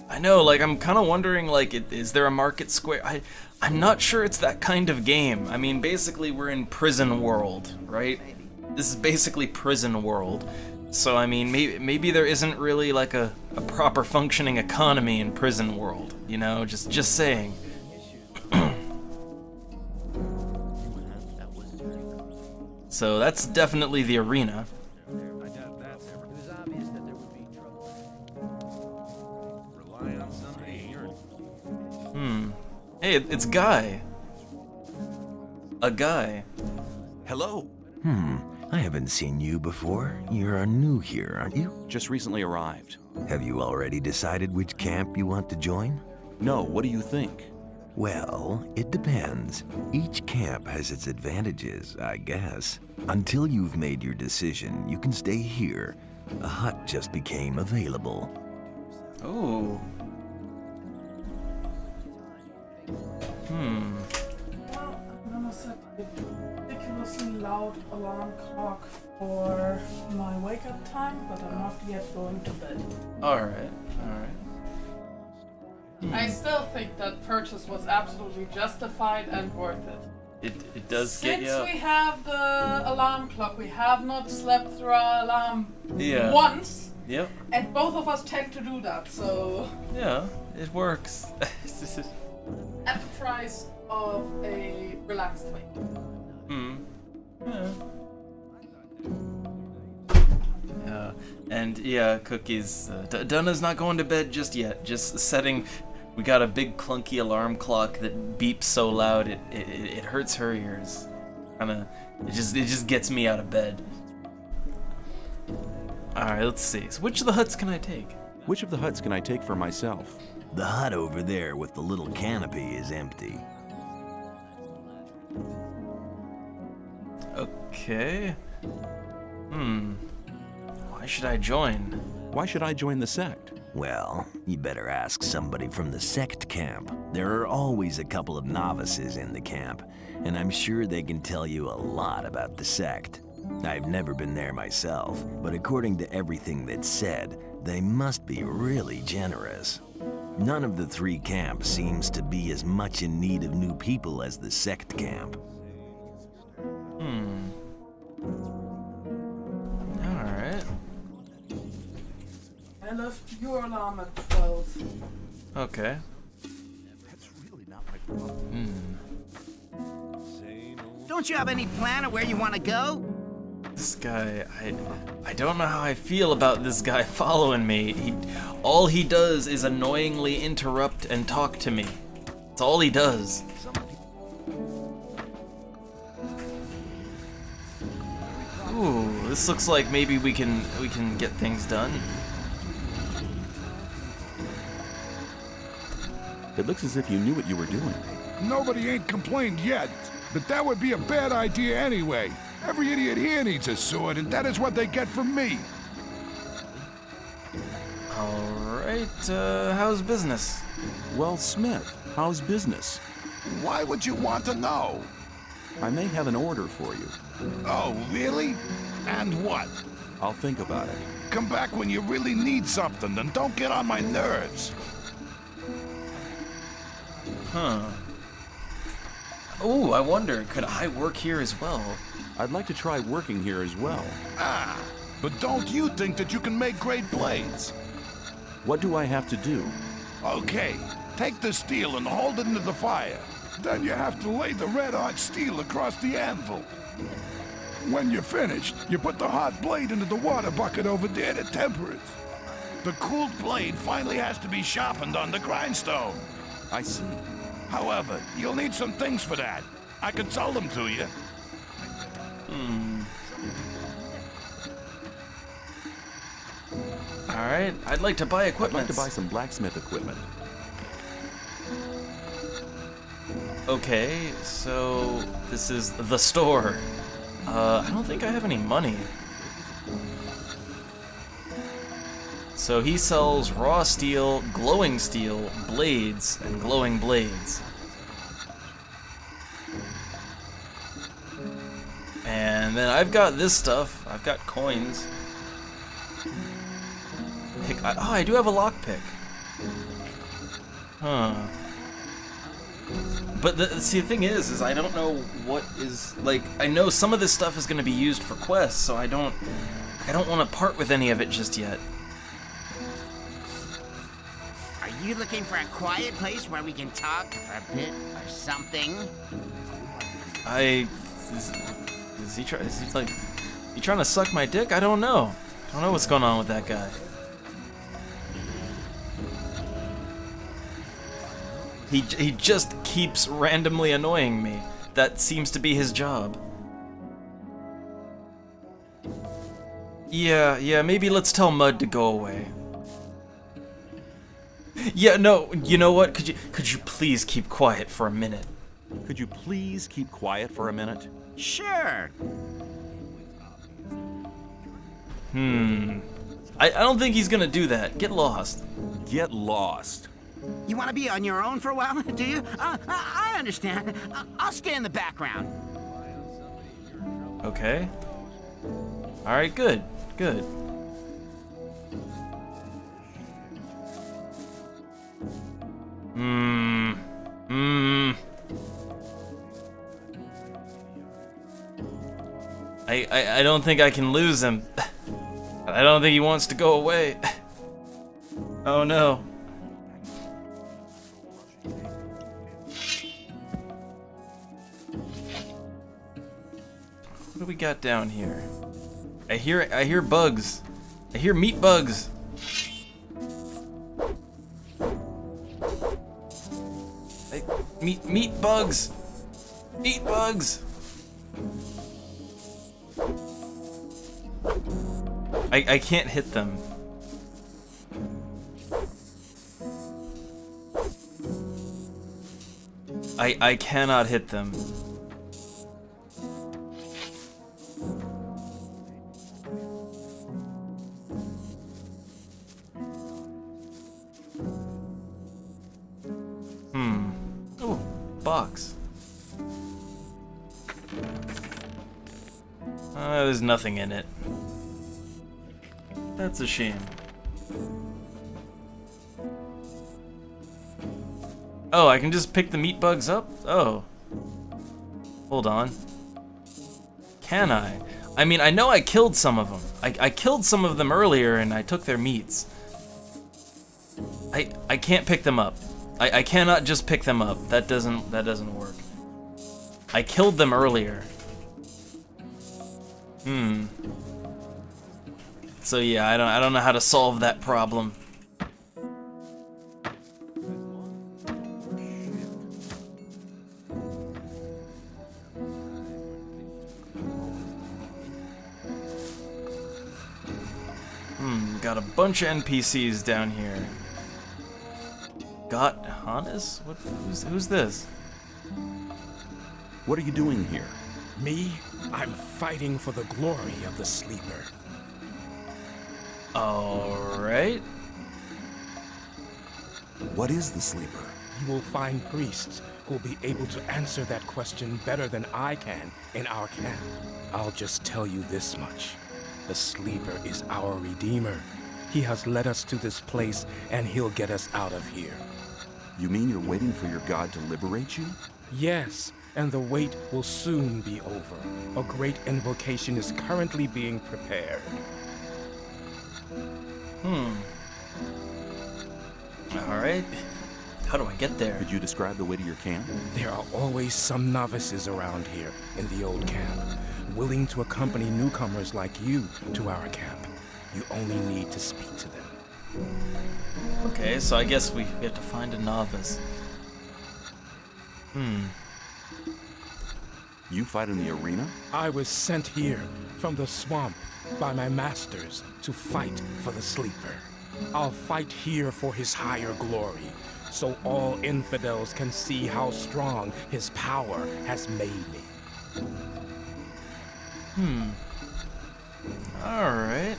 [SPEAKER 1] I know, like, I'm kind of wondering, like, is there a market square? I'm not sure it's that kind of game. I mean, basically, we're in prison world, right? This is basically prison world. So, I mean, maybe there isn't really, like, a proper functioning economy in prison world, you know? Just saying. So, that's definitely the arena. Hey, it's Guy. A guy.
[SPEAKER 16] Hello. I haven't seen you before. You're new here, aren't you?
[SPEAKER 9] Just recently arrived.
[SPEAKER 16] Have you already decided which camp you want to join?
[SPEAKER 9] No, what do you think?
[SPEAKER 16] Well, it depends. Each camp has its advantages, I guess. Until you've made your decision, you can stay here. A hut just became available.
[SPEAKER 1] Ooh.
[SPEAKER 2] Well, I'm gonna set a ridiculously loud alarm clock for my wake-up time, but I'm not yet going to bed.
[SPEAKER 1] Alright.
[SPEAKER 2] I still think that purchase was absolutely justified and worth it.
[SPEAKER 1] It does get you up.
[SPEAKER 2] Since we have the alarm clock, we have not slept through our alarm once.
[SPEAKER 1] Yep.
[SPEAKER 2] And both of us tend to do that, so...
[SPEAKER 1] Yeah, it works.
[SPEAKER 2] At the price of a relaxed way.
[SPEAKER 1] Yeah. And yeah, Cookies. Donna's not going to bed just yet. Just setting. We got a big clunky alarm clock that beeps so loud it hurts her ears. it just gets me out of bed. Alright, let's see. So which of the huts can I take?
[SPEAKER 9] Which of the huts can I take for myself?
[SPEAKER 16] The hut over there with the little canopy is empty.
[SPEAKER 1] Okay. Why should I join?
[SPEAKER 9] Why should I join the sect?
[SPEAKER 16] Well, you better ask somebody from the sect camp. There are always a couple of novices in the camp, and I'm sure they can tell you a lot about the sect. I've never been there myself, but according to everything that's said, they must be really generous. None of the three camps seems to be as much in need of new people as the sect camp.
[SPEAKER 1] Alright.
[SPEAKER 2] I left your alarm at 12.
[SPEAKER 1] Okay.
[SPEAKER 6] That's really not my problem.
[SPEAKER 18] Don't you have any plan of where you want to go?
[SPEAKER 1] This guy, I don't know how I feel about this guy following me. All he does is annoyingly interrupt and talk to me. That's all he does. Ooh, this looks like maybe we can get things done.
[SPEAKER 9] It looks as if you knew what you were doing.
[SPEAKER 12] Nobody ain't complained yet, but that would be a bad idea anyway. Every idiot here needs a sword, and that is what they get from me.
[SPEAKER 1] Alright, how's business?
[SPEAKER 9] Well, Smith, how's business?
[SPEAKER 12] Why would you want to know?
[SPEAKER 9] I may have an order for you.
[SPEAKER 12] Oh, really? And what?
[SPEAKER 9] I'll think about it.
[SPEAKER 12] Come back when you really need something, and don't get on my nerves.
[SPEAKER 1] Huh. Ooh, I wonder, could I work here as well?
[SPEAKER 9] I'd like to try working here as well.
[SPEAKER 12] Ah, but don't you think that you can make great blades?
[SPEAKER 9] What do I have to do?
[SPEAKER 12] Okay, take the steel and hold it into the fire. Then you have to lay the red-hot steel across the anvil. When you're finished, you put the hot blade into the water bucket over there to temper it. The cooled blade finally has to be sharpened on the grindstone.
[SPEAKER 9] I see.
[SPEAKER 12] However, you'll need some things for that. I can sell them to you.
[SPEAKER 1] Alright, I'd like to buy equipment.
[SPEAKER 9] I'd like to buy some blacksmith equipment.
[SPEAKER 1] Okay, so this is the store. I don't think I have any money. So he sells raw steel, glowing steel, blades, and glowing blades. And then I've got this stuff. I've got coins. I do have a lockpick. Huh. But the thing is I don't know what is, like, I know some of this stuff is going to be used for quests, so I don't want to part with any of it just yet.
[SPEAKER 18] Are you looking for a quiet place where we can talk for a bit or something?
[SPEAKER 1] Is he trying to suck my dick? I don't know. I don't know what's going on with that guy. He just keeps randomly annoying me. That seems to be his job. Yeah, maybe let's tell Mud to go away. Yeah, no, you know what? Could you please keep quiet for a minute?
[SPEAKER 9] Could you please keep quiet for a minute?
[SPEAKER 18] Sure.
[SPEAKER 1] I don't think he's gonna do that. Get lost.
[SPEAKER 9] Get lost.
[SPEAKER 18] You want to be on your own for a while, do you? I understand. I'll stay in the background.
[SPEAKER 1] Okay. Alright, good. I don't think I can lose him. I don't think he wants to go away. Oh no. What do we got down here? I hear bugs. I hear meat bugs. Meat bugs. Meat bugs. I can't hit them. I cannot hit them. Oh, box. There's nothing in it. That's a shame. Oh, I can just pick the meat bugs up? Oh. Hold on. Can I? I mean, I know I killed some of them. I killed some of them earlier and I took their meats. I can't pick them up. I cannot just pick them up. That doesn't work. I killed them earlier. So yeah, I don't know how to solve that problem. Got a bunch of NPCs down here. Hannes? Who's this?
[SPEAKER 7] What are you doing here?
[SPEAKER 13] Me? I'm fighting for the glory of the Sleeper.
[SPEAKER 1] Alright.
[SPEAKER 7] What is the Sleeper?
[SPEAKER 13] You will find priests who will be able to answer that question better than I can in our camp. I'll just tell you this much. The Sleeper is our Redeemer. He has led us to this place, and he'll get us out of here.
[SPEAKER 7] You mean you're waiting for your god to liberate you?
[SPEAKER 13] Yes, and the wait will soon be over. A great invocation is currently being prepared.
[SPEAKER 1] Alright. How do I get there?
[SPEAKER 7] Could you describe the way to your camp?
[SPEAKER 13] There are always some novices around here in the old camp, willing to accompany newcomers like you to our camp. You only need to speak to them.
[SPEAKER 1] Okay, so I guess we have to find a novice.
[SPEAKER 7] You fight in the arena?
[SPEAKER 13] I was sent here from the swamp by my masters to fight for the Sleeper. I'll fight here for his higher glory, so all infidels can see how strong his power has made me.
[SPEAKER 1] Alright.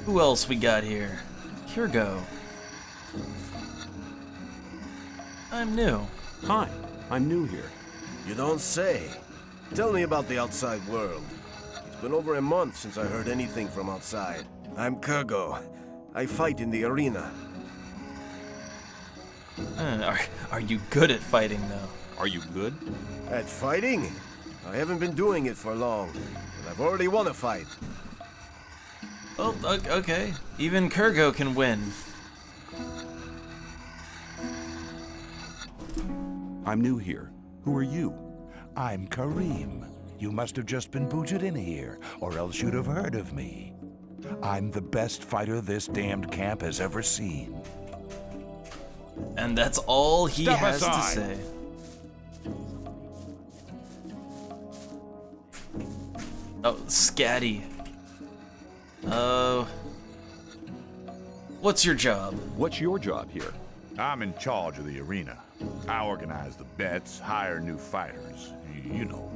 [SPEAKER 1] Who else we got here? Kirgo. I'm new.
[SPEAKER 7] Hi, I'm new here.
[SPEAKER 19] You don't say. Tell me about the outside world. It's been over a month since I heard anything from outside. I'm Kirgo. I fight in the arena.
[SPEAKER 1] Are you good at fighting, though?
[SPEAKER 7] Are you good?
[SPEAKER 19] At fighting? I haven't been doing it for long, but I've already won a fight.
[SPEAKER 1] Oh, okay. Even Kirgo can win.
[SPEAKER 12] I'm new here. Who are you? I'm Kareem. You must have just been booted in here, or else you'd have heard of me. I'm the best fighter this damned camp has ever seen.
[SPEAKER 1] And that's all he
[SPEAKER 12] Step
[SPEAKER 1] has
[SPEAKER 12] aside.
[SPEAKER 1] to say. Oh, Scatty. What's your job?
[SPEAKER 7] What's your job here?
[SPEAKER 12] I'm in charge of the arena. I organize the bets, hire new fighters. You know.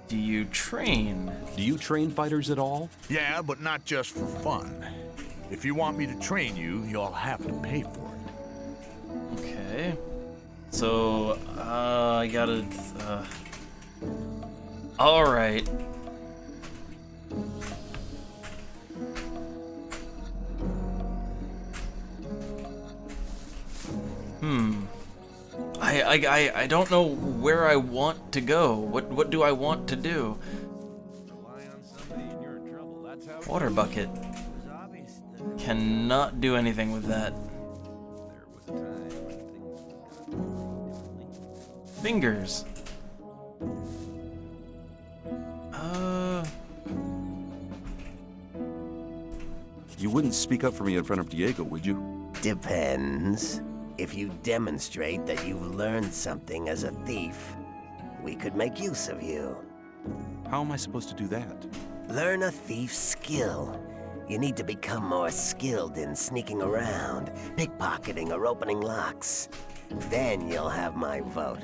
[SPEAKER 1] Do you train?
[SPEAKER 7] Do you train fighters at all?
[SPEAKER 12] Yeah, but not just for fun. If you want me to train you, you'll have to pay for it.
[SPEAKER 1] Okay. So, I gotta, alright. I don't know where I want to go. What do I want to do? Water bucket. Cannot do anything with that. Fingers.
[SPEAKER 7] You wouldn't speak up for me in front of Diego, would you?
[SPEAKER 17] Depends. If you demonstrate that you've learned something as a thief, we could make use of you.
[SPEAKER 9] How am I supposed to do that?
[SPEAKER 17] Learn a thief's skill. You need to become more skilled in sneaking around, pickpocketing, or opening locks. Then you'll have my vote.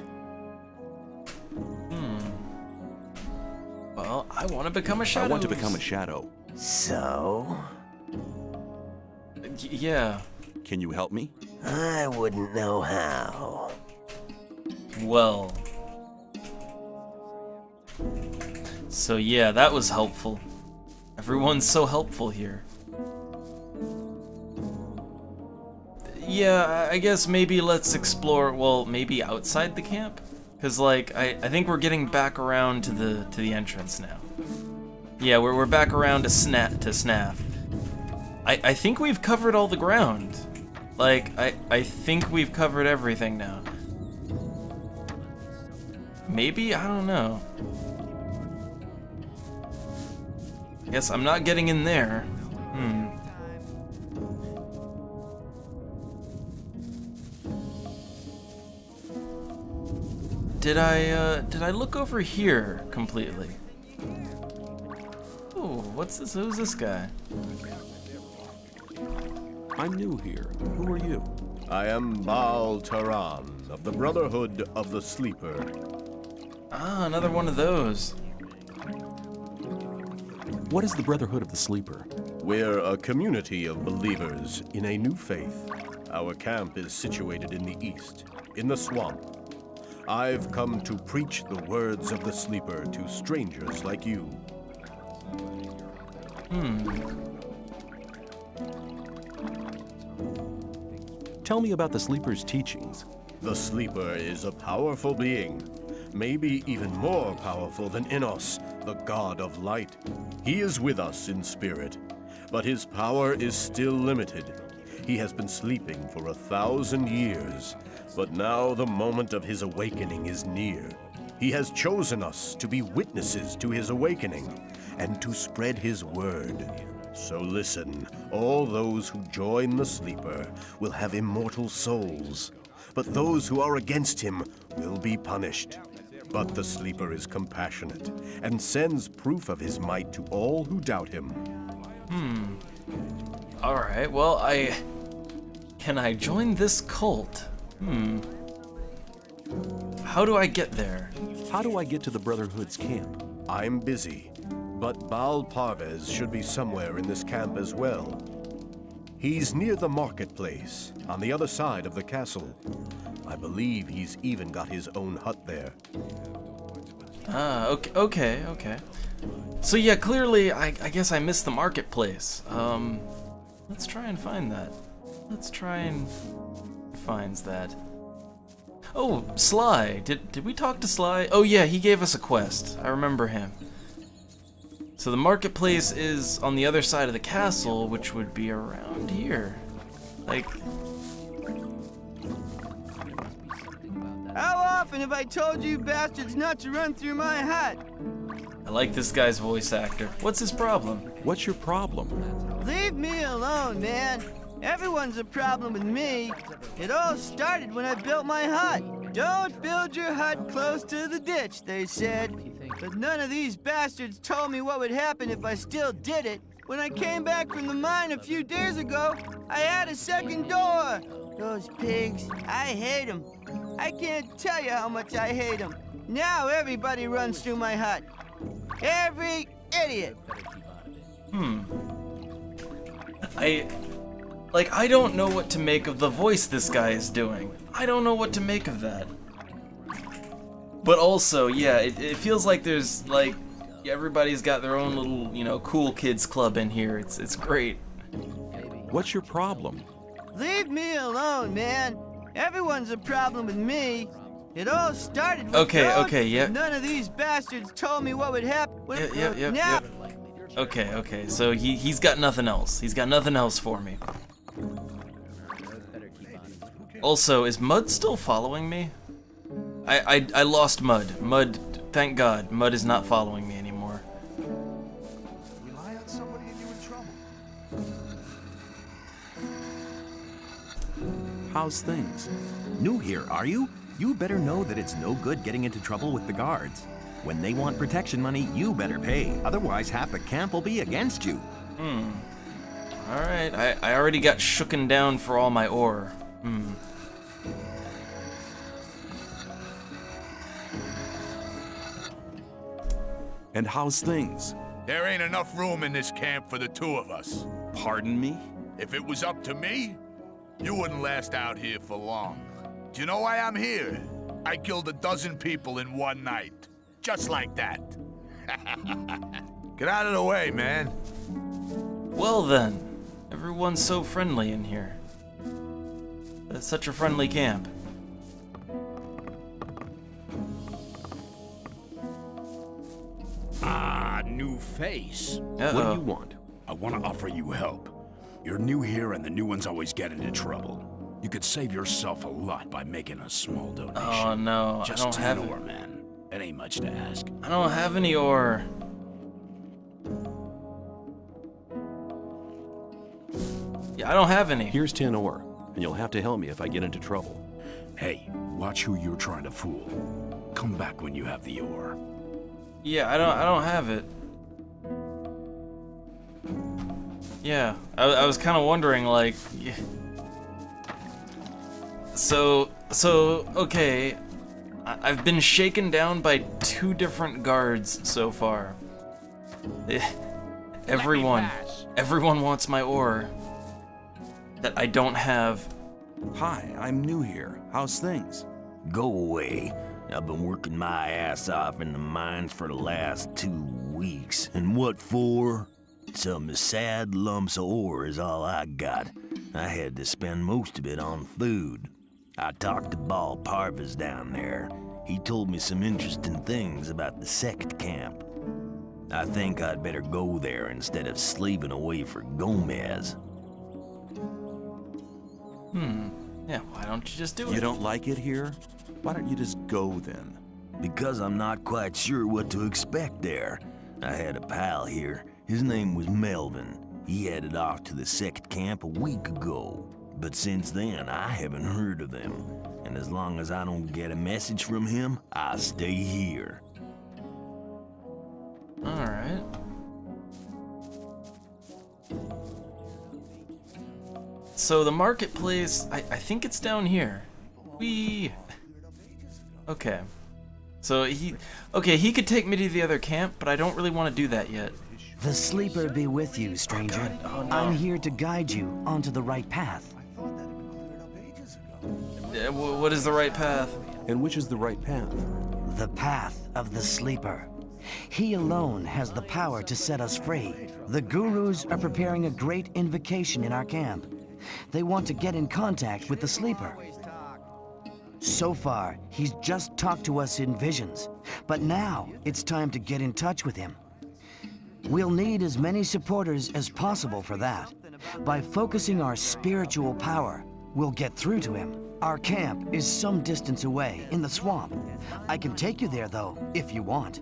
[SPEAKER 1] Well, I want to become a shadow.
[SPEAKER 9] I want to become a shadow.
[SPEAKER 17] So?
[SPEAKER 1] Yeah.
[SPEAKER 9] Can you help me?
[SPEAKER 17] I wouldn't know how.
[SPEAKER 1] Well. So yeah, that was helpful. Everyone's so helpful here. Yeah, I guess maybe let's explore, well, maybe outside the camp? Cause like, I think we're getting back around to the entrance now. Yeah, we're back around to Snaff. I think we've covered all the ground. Like, I think we've covered everything now. Maybe? I don't know. Guess I'm not getting in there. Did I look over here completely? Oh, what's this? Who's this guy?
[SPEAKER 9] I'm new here. Who are you?
[SPEAKER 19] I am Baal Taran of the Brotherhood of the Sleeper.
[SPEAKER 1] Ah, another one of those.
[SPEAKER 9] What is the Brotherhood of the Sleeper?
[SPEAKER 19] We're a community of believers in a new faith. Our camp is situated in the east, in the swamp. I've come to preach the words of the Sleeper to strangers like you.
[SPEAKER 9] Tell me about the Sleeper's teachings.
[SPEAKER 19] The Sleeper is a powerful being, maybe even more powerful than Innos, the god of light. He is with us in spirit, but his power is still limited. He has been sleeping for 1,000 years, but now the moment of his awakening is near. He has chosen us to be witnesses to his awakening and to spread his word. So listen, all those who join the Sleeper will have immortal souls, but those who are against him will be punished. But the Sleeper is compassionate and sends proof of his might to all who doubt him.
[SPEAKER 1] Alright, well, Can I join this cult? How do I get there?
[SPEAKER 9] How do I get to the Brotherhood's camp?
[SPEAKER 19] I'm busy, but Baal Parvez should be somewhere in this camp as well. He's near the marketplace, on the other side of the castle. I believe he's even got his own hut there.
[SPEAKER 1] Ah, okay. So yeah, clearly, I guess I missed the marketplace. Let's try and find that. Let's try and find that. Oh, Sly. Did we talk to Sly? Oh yeah, he gave us a quest. I remember him. So the marketplace is on the other side of the castle, which would be around here. Like...
[SPEAKER 20] How often have I told you bastards not to run through my hut?
[SPEAKER 1] I like this guy's voice actor. What's his problem?
[SPEAKER 9] What's your problem?
[SPEAKER 20] Leave me alone, man. Everyone's a problem with me. It all started when I built my hut. Don't build your hut close to the ditch, they said. But none of these bastards told me what would happen if I still did it. When I came back from the mine a few days ago, I had a second door. Those pigs, I hate them. I can't tell you how much I hate them. Now everybody runs through my hut. Every idiot.
[SPEAKER 1] I don't know what to make of the voice this guy is doing. I don't know what to make of that. But also, yeah, it feels like there's, like, everybody's got their own little, cool kids club in here. It's great.
[SPEAKER 9] What's your problem?
[SPEAKER 20] Leave me alone, man. Everyone's a problem with me. It all started with
[SPEAKER 1] Okay, yeah.
[SPEAKER 20] None of these bastards told me what would happen.
[SPEAKER 1] Yep. Okay, so he's got nothing else. He's got nothing else for me. Also, is Mud still following me? I lost Mud. Mud, thank God, Mud is not following me anymore.
[SPEAKER 14] Rely on somebody and you're in trouble.
[SPEAKER 9] How's things?
[SPEAKER 21] New here, are you? You better know that it's no good getting into trouble with the guards. When they want protection money, you better pay. Otherwise, half the camp will be against you.
[SPEAKER 1] Alright, I already got shooken down for all my ore.
[SPEAKER 9] And how's things?
[SPEAKER 12] There ain't enough room in this camp for the two of us.
[SPEAKER 9] Pardon me?
[SPEAKER 12] If it was up to me, you wouldn't last out here for long. Do you know why I'm here? I killed 12 people in one night. Just like that. Get out of the way, man.
[SPEAKER 1] Well then, everyone's so friendly in here. It's such a friendly camp.
[SPEAKER 10] Ah, new face.
[SPEAKER 1] Uh-oh.
[SPEAKER 10] What do you want? I want to offer you help. You're new here and the new ones always get into trouble. You could save yourself a lot by making a small donation.
[SPEAKER 1] Oh no,
[SPEAKER 10] Just
[SPEAKER 1] I don't
[SPEAKER 10] 10
[SPEAKER 1] have
[SPEAKER 10] ore, man. It ain't much to ask.
[SPEAKER 1] I don't have any ore. Yeah, I don't have any.
[SPEAKER 22] Here's 10 ore, and you'll have to help me if I get into trouble.
[SPEAKER 10] Hey, watch who you're trying to fool. Come back when you have the ore.
[SPEAKER 1] Yeah, I don't have it. Yeah, I was kind of wondering, like, yeah. So okay, I've been shaken down by 2 different guards so far. Everyone wants my ore that I don't have.
[SPEAKER 9] Hi, I'm new here. How's things?
[SPEAKER 16] Go away. I've been working my ass off in the mines for the last 2 weeks. And what for? Some sad lumps of ore is all I got. I had to spend most of it on food. I talked to Ball Parvis down there. He told me some interesting things about the sect camp. I think I'd better go there instead of slaving away for Gomez.
[SPEAKER 1] Yeah, why don't you just do it?
[SPEAKER 9] You don't like it here? Why don't you just go then?
[SPEAKER 16] Because I'm not quite sure what to expect there. I had a pal here. His name was Melvin. He headed off to the sect camp a week ago. But since then, I haven't heard of him. And as long as I don't get a message from him, I'll stay here.
[SPEAKER 1] Alright. So the marketplace, I think it's down here. Okay. So he could take me to the other camp, but I don't really want to do that yet.
[SPEAKER 23] The sleeper be with you, stranger.
[SPEAKER 1] Oh, no.
[SPEAKER 23] I'm here to guide you onto the right path.
[SPEAKER 1] What is the right path?
[SPEAKER 22] And which is the right path?
[SPEAKER 23] The path of the sleeper. He alone has the power to set us free. The gurus are preparing a great invocation in our camp. They want to get in contact with the sleeper. So far, he's just talked to us in visions, but now it's time to get in touch with him. We'll need as many supporters as possible for that. By focusing our spiritual power, we'll get through to him. Our camp is some distance away, in the swamp. I can take you there, though, if you want.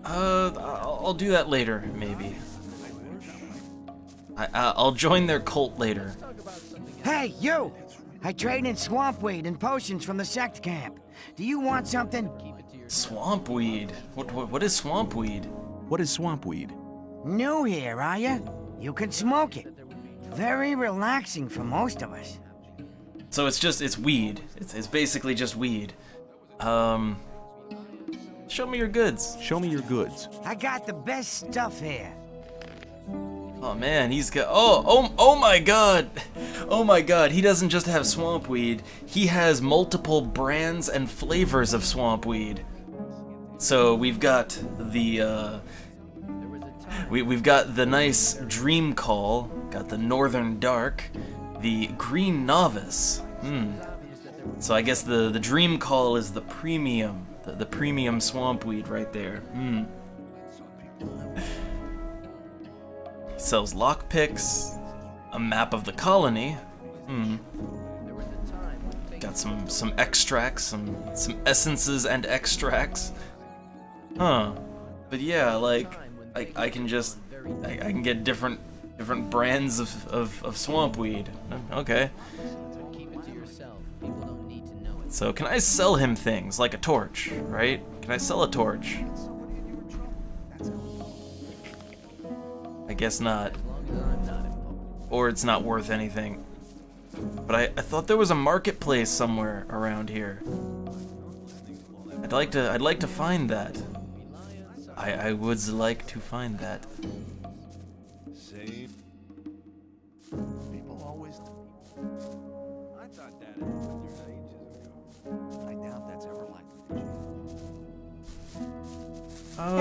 [SPEAKER 1] I'll do that later, maybe. I'll join their cult later.
[SPEAKER 23] Hey, you! I trade in swamp weed and potions from the sect camp. Do you want something?
[SPEAKER 1] Swamp weed? What is swamp weed?
[SPEAKER 9] What is swamp weed?
[SPEAKER 23] New here, are ya? You can smoke it. Very relaxing for most of us.
[SPEAKER 1] So it's weed. It's basically just weed. Show me your goods.
[SPEAKER 9] Show me your goods.
[SPEAKER 23] I got the best stuff here.
[SPEAKER 1] Oh man, he's got oh my god. Oh my god, he doesn't just have swamp weed. He has multiple brands and flavors of swamp weed. So we've got the we've got the nice Dream Call, got the Northern Dark, the Green Novice. So I guess the Dream Call is the premium, the premium swamp weed right there. He sells lockpicks, a map of the colony. Got some extracts, some essences and extracts. But yeah, like I can get different Different brands of swamp weed. Okay. So can I sell him things like a torch, right? Can I sell a torch? I guess not. Or it's not worth anything. But I thought there was a marketplace somewhere around here. I'd like to find that. I would like to find that.
[SPEAKER 8] People always. I thought that had been there ages ago. I doubt that's ever likely.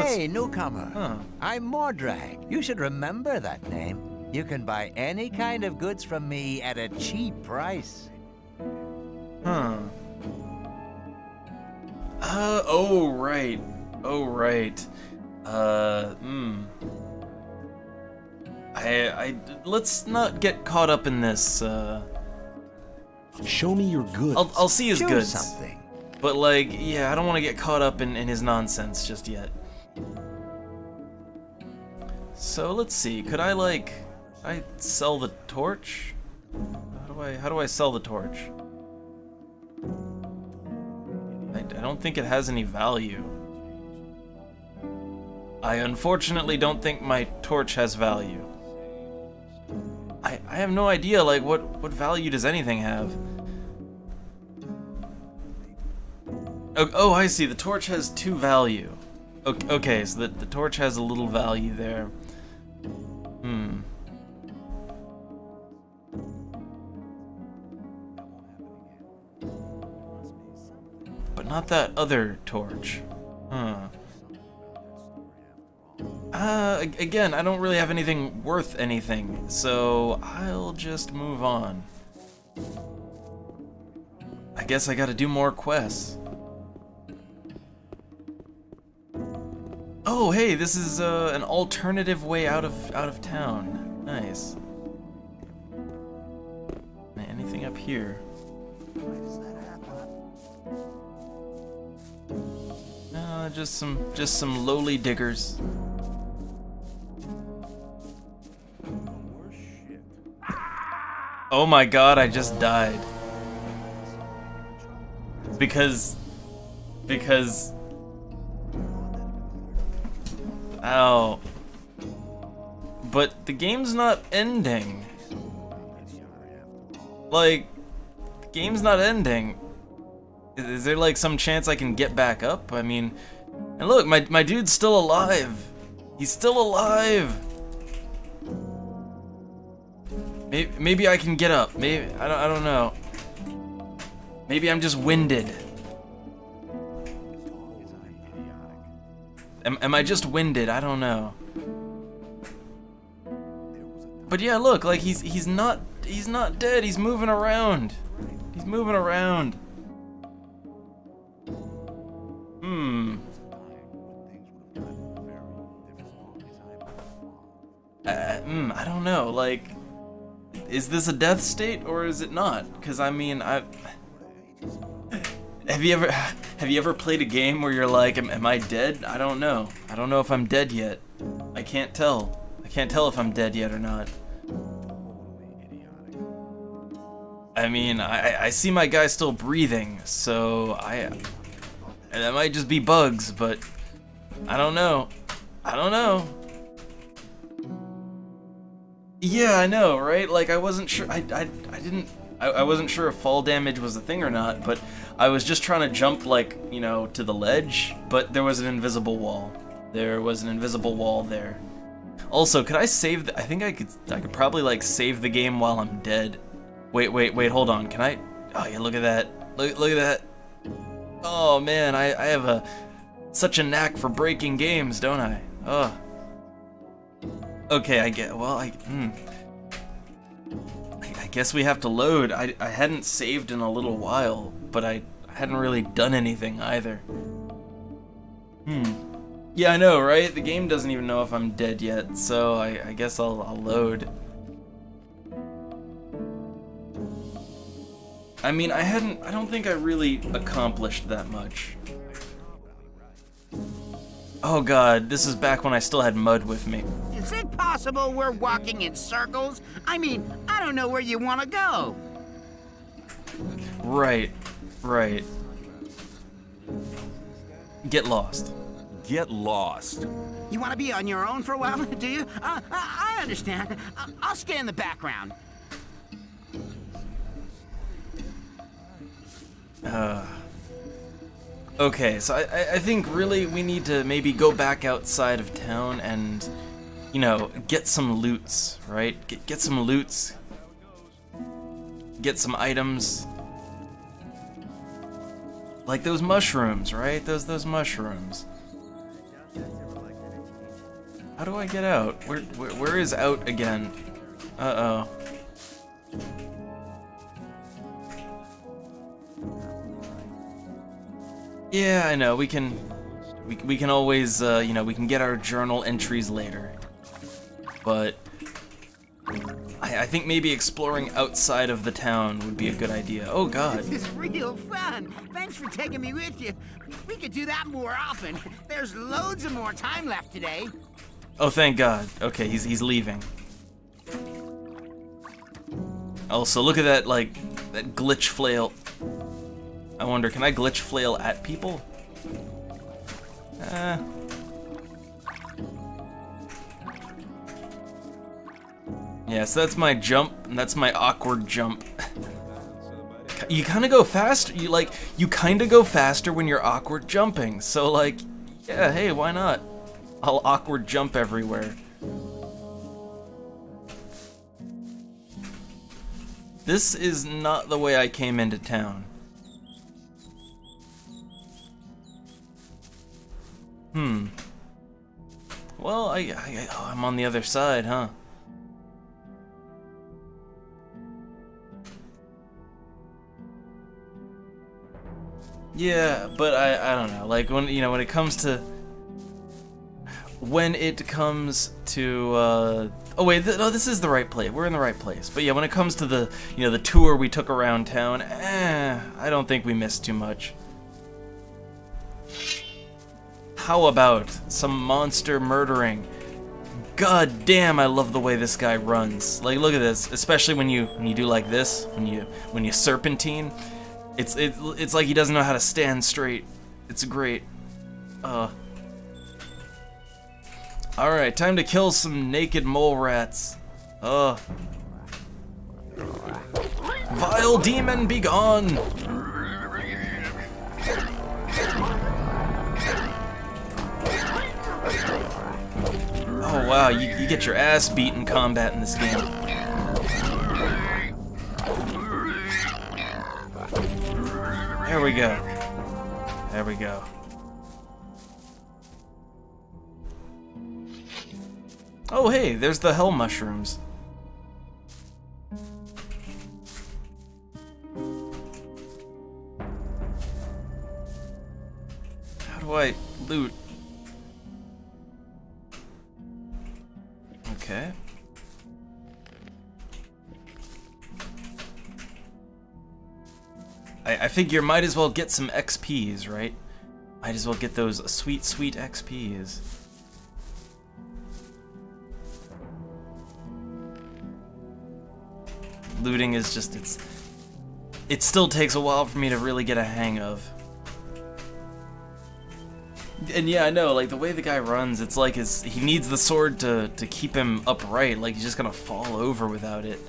[SPEAKER 8] Hey, newcomer.
[SPEAKER 1] Huh.
[SPEAKER 8] I'm Mordrag. You should remember that name. You can buy any kind of goods from me at a cheap price.
[SPEAKER 1] Huh. Oh right. Oh right. Let's not get caught up in this,
[SPEAKER 22] Show me your goods.
[SPEAKER 1] I'll see his
[SPEAKER 8] Choose
[SPEAKER 1] goods.
[SPEAKER 8] something.
[SPEAKER 1] But like, yeah, I don't want to get caught up in his nonsense just yet. So let's see, could I sell the torch? How do I sell the torch? I don't think it has any value. I unfortunately don't think my torch has value. I have no idea, like, what value does anything have? Oh, I see, the torch has 2 value. Okay, so the torch has a little value there. But not that other torch. Huh. Again, I don't really have anything worth anything, so I'll just move on. I guess I gotta do more quests. Oh, hey, this is an alternative way out of town. Nice. Anything up here? Just some lowly diggers. Oh my god, I just died. Because... Ow. But the game's not ending. Like, the game's not ending. Is there like some chance I can get back up? I mean, and look, my dude's still alive. He's still alive. Maybe I can get up. Maybe I don't know. Maybe I'm just winded. Am I just winded? I don't know. But yeah, look, like he's not dead. He's moving around. He's moving around. I don't know, like, is this a death state or is it not? Because I mean, have you ever played a game where you're like, am I dead? I don't know. I don't know if I'm dead yet. I can't tell. I can't tell if I'm dead yet or not. I mean, I see my guy still breathing, so and that might just be bugs, but I don't know. I don't know. Yeah, I know, right? Like, I wasn't sure. I wasn't sure if fall damage was a thing or not, but I was just trying to jump, like, you know, to the ledge, but there was an invisible wall. There was an invisible wall there. Also, could I save I think I could probably, like, save the game while I'm dead. Wait, hold on. Can I? Oh yeah, look at that. Look at that. Oh man, I have such a knack for breaking games, don't I? Oh. Okay, I guess we have to load. I hadn't saved in a little while, but I hadn't really done anything either. Yeah, I know, right? The game doesn't even know if I'm dead yet, so I guess I'll load. I mean, I don't think I really accomplished that much. Oh god, this is back when I still had mud with me.
[SPEAKER 18] Is it possible we're walking in circles? I mean, I don't know where you want to go.
[SPEAKER 1] Right. Right. Get lost.
[SPEAKER 9] Get lost.
[SPEAKER 18] You want to be on your own for a while, do you? I understand. I'll stay in the background.
[SPEAKER 1] Okay, so I think really we need to maybe go back outside of town and, you know, get some loots, right? Get some loots. Get some items. Like those mushrooms, right? Those mushrooms. How do I get out? Where is out again? Uh-oh. Yeah, I know. We can always, you know, we can get our journal entries later. But I think maybe exploring outside of the town would be a good idea. Oh God.
[SPEAKER 18] This is real fun. Thanks for taking me with you. We could do that more often. There's loads of more time left today.
[SPEAKER 1] Oh, thank God. Okay, he's leaving. Also, look at that, like, that glitch flail. I wonder, can I glitch flail at people? Yeah, so that's my jump, and that's my awkward jump. You kind of go fast. You kind of go faster when you're awkward jumping. So, like, yeah, hey, why not? I'll awkward jump everywhere. This is not the way I came into town. Well, I'm on the other side, huh? Yeah, but I don't know. Like when when it comes to oh wait, no, this is the right place. We're in the right place. But yeah, when it comes to the the tour we took around town, I don't think we missed too much. How about some monster murdering? God damn, I love the way this guy runs. Like, look at this, especially when you do like this, when you serpentine. It's like he doesn't know how to stand straight. It's great. Alright, time to kill some naked mole rats. Vile demon, be gone! Oh wow, you get your ass beat in combat in this game. There we go. There we go. Oh hey, there's the hell mushrooms. How do I loot? Okay. I figure might as well get some XPs, right? Might as well get those sweet, sweet XPs. Looting is just, it still takes a while for me to really get a hang of. And yeah, I know, like the way the guy runs, it's like he needs the sword to keep him upright, like he's just gonna fall over without it.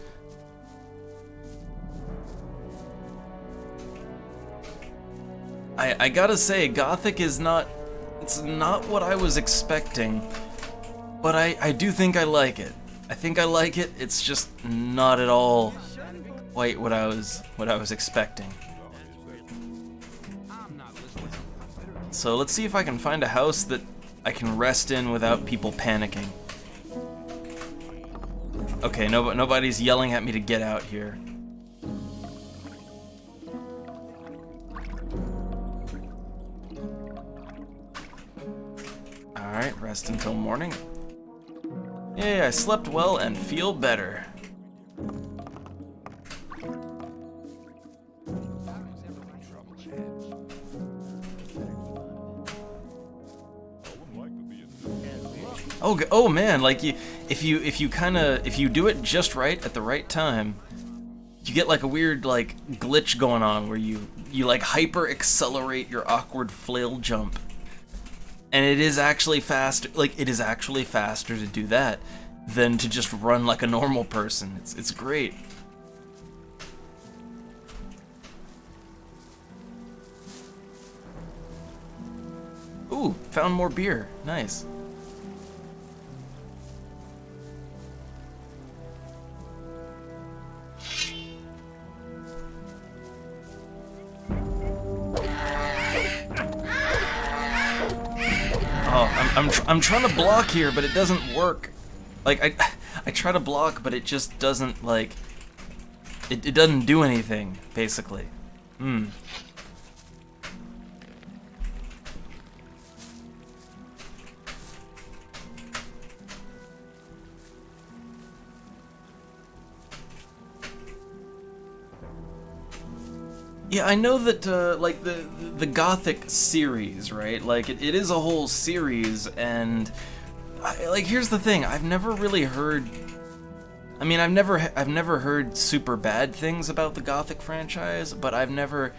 [SPEAKER 1] I gotta say, Gothic is it's not what I was expecting, but I do think I like it. I think I like it, it's just not at all quite what I was expecting. So let's see if I can find a house that I can rest in without people panicking. Okay, nobody's yelling at me to get out here. Alright, rest until morning. Yay, I slept well and feel better. Oh man, like if you do it just right at the right time, you get like a weird like glitch going on where you like hyper accelerate your awkward flail jump, and it is actually faster. Like it is actually faster to do that than to just run like a normal person. It's great. Ooh, found more beer. Nice. Oh, I'm trying to block here, but it doesn't work. Like I try to block, but it just doesn't like it doesn't do anything basically. Yeah, I know that like the Gothic series, right? Like it is a whole series, and like here's the thing: I've never really heard. I mean, I've never heard super bad things about the Gothic franchise, but I've never